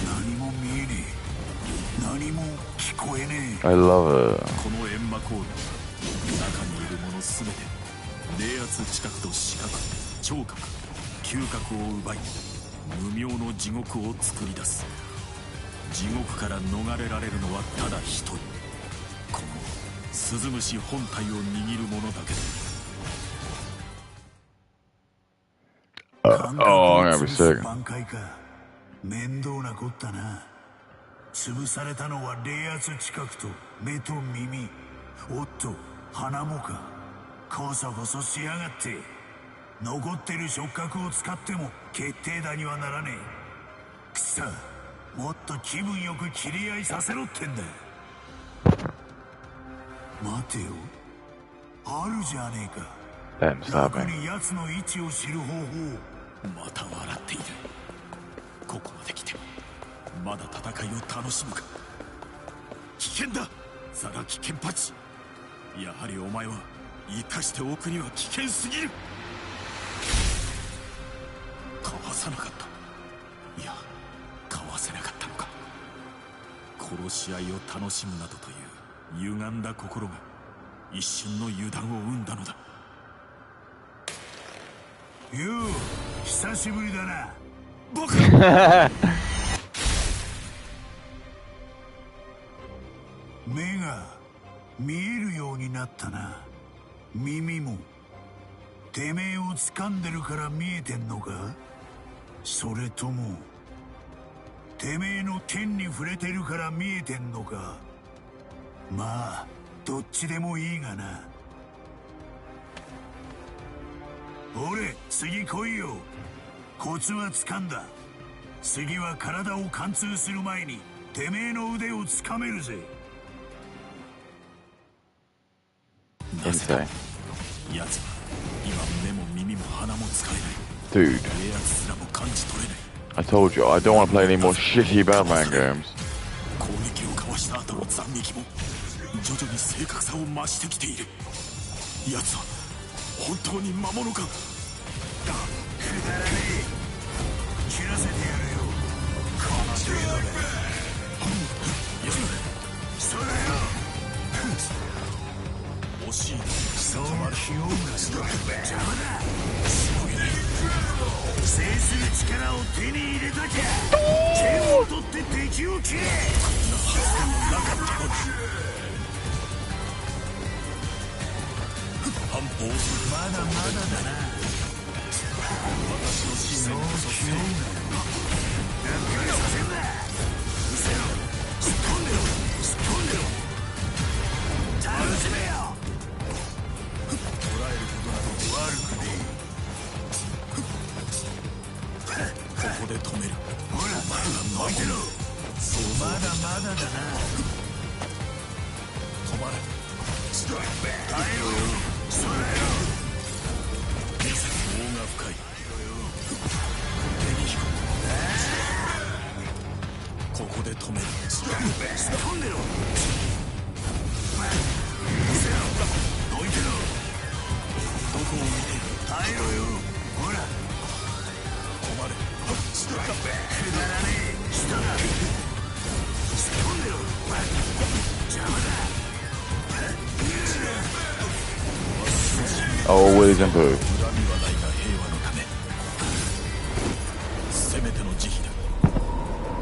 何も見えねえ。何も聞こえねえ。 I love it. この閻魔航路、中にいるものすべて冷圧知覚と視覚、聴覚、嗅覚を奪い無名の地獄を作り出す。地獄から逃れられるのはただ一人、この鈴虫本体を握る者だけだ。Oh, I'm gonna be sick. 挽回か。面倒なこったな。潰されたのは冷圧知覚と目と耳。おっと鼻もか。こそこそしやがって。残ってる触覚を使っても決定打にはならねえ。くそ、もっと気分よく切り合いさせろってんだ。待てよ、あるじゃねえか。中に奴の位置を知る方法。また笑っている。ここまで来てまだ戦いを楽しむか。危険だザラキケンパチ。やはりお前は生かしておくには危険すぎる。かわさなかった。いや、かわせなかったのか。殺し合いを楽しむなどという歪んだ心が一瞬の油断を生んだのだ。よう、久しぶりだな。僕目が見えるようになったな。耳も。てめえを掴んでるから見えてんのか。それともてめえの剣に触れてるから見えてんのか。まあどっちでもいいがな。俺、次来いよ。コツは掴んだ。次は体を貫通する前にてめえの腕を掴めるぜ。Insane. 奴は今目も耳も鼻も使えない。 Dude, 冷圧すらも感じ取れない。 I told you, I don't want to play any more shitty Batman games. 攻撃をかわした後の斬撃も徐々に正確さを増してきている。奴は本当に魔物か。くだらねえ。切らせてやるよ。この程度で。それよ。惜しい。そう気負うなよ。邪魔だ。制する力を手に入れたきゃ剣を取って敵を切れ。なかったのだ。反抗する。まだまだだな。私の信念こそ正義だ。がっかりさせんな。うせろ。突っ込んでろ。突っ込んでろ。楽しめよ。捕らえることなど悪くねえ。ここで止める。ほら、置いてろ。まだまだだな。止まれ。耐えろよ。それよ。棒が深い。ここで止める。突っ込んでろ。置いてろ。どこを見ている。耐えろよ。ほら。止まれ。くだらねえ。下だ。突っ込んでろ。邪魔だ。Always improve. 恨みはないが平和のため。せめての慈悲だ。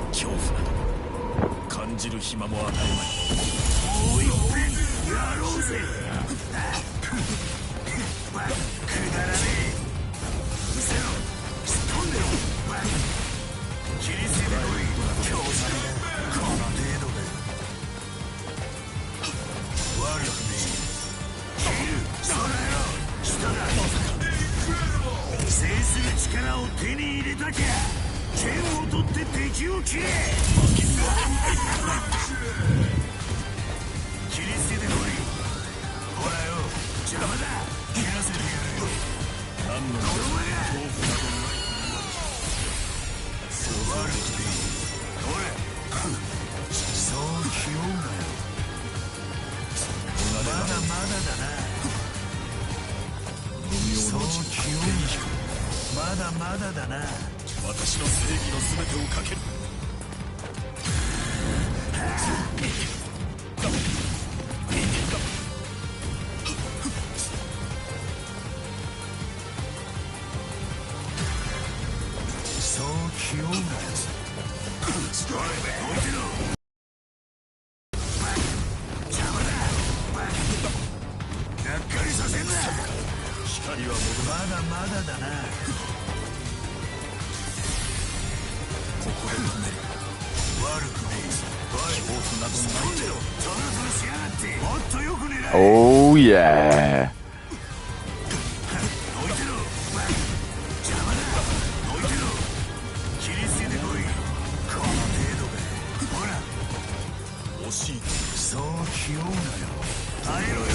恐怖など感じる暇も与えまい。もう一遍やろうぜ。くだらねえ。うせろ。突っ込んでろ。切り捨ててこい。強者だ。この程度で。悪くねえ。切る。それよ。下だ。制する力を手に入れたきゃ剣を取って敵を切れ。切り捨ててこい。ほらよ。邪魔だ。切らせてやるよ。何の恐怖などない。悪くねえ。ほれ。そう気負うなよ。まだまだだな。そう気負うなよ。まだまだだな。私の正義の全てをかける。そう気負うなよ。置いてろ。邪魔だ。がっかりさせんな。光は戻る。まだまだだな。ここで止める。悪くねえ。恐怖などない。んでろ。トロトロしやがって。もっとよく狙え。 Oh yeah. 置いてろ。邪魔だ。置いてろ。切り捨ててこい。この程度で。ほら。惜しい。そう気負うなよ。耐えろよ。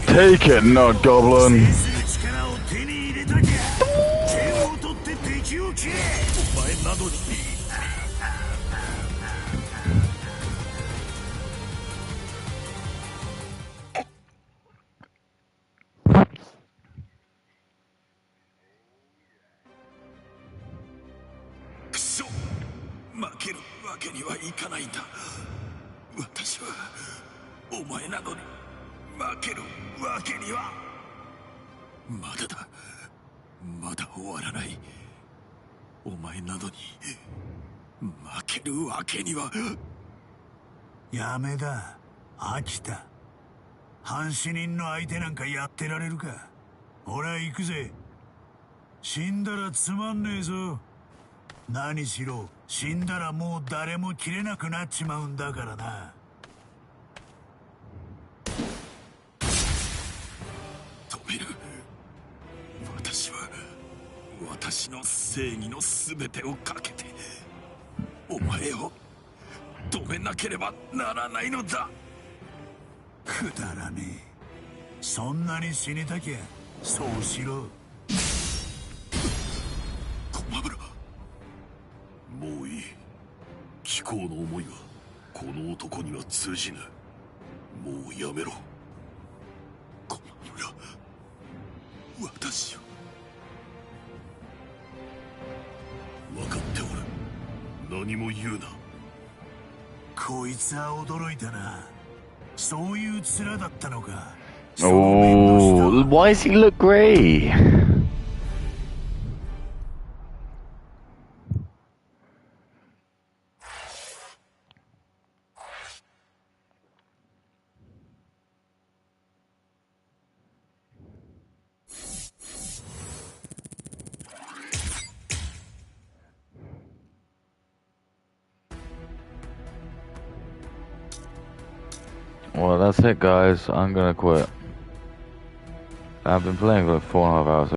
Take it, not goblin. 制する力を手に入れたきゃ剣を取って敵を切れ。お前などに。くそ。負けるわけにはいかないんだ。私はお前などに負けるわけには。まだだ。まだ終わらない。お前などに負けるわけには。やめだ。飽きた。半死人の相手なんかやってられるか。俺は行くぜ。死んだらつまんねえぞ。何しろ死んだらもう誰も切れなくなっちまうんだからな。私の正義の全てをかけてお前を止めなければならないのだ。くだらねえ。そんなに死にたきゃそうしろ。駒村、もういい。貴公の思いはこの男には通じぬ。もうやめろ駒村。私を。分かっておる。何も言うな。こいつは驚いたな。そういう面だったのか。Oh, why does he look grey? Well, that's it, guys. I'm gonna quit. I've been playing for like 4.5 hours.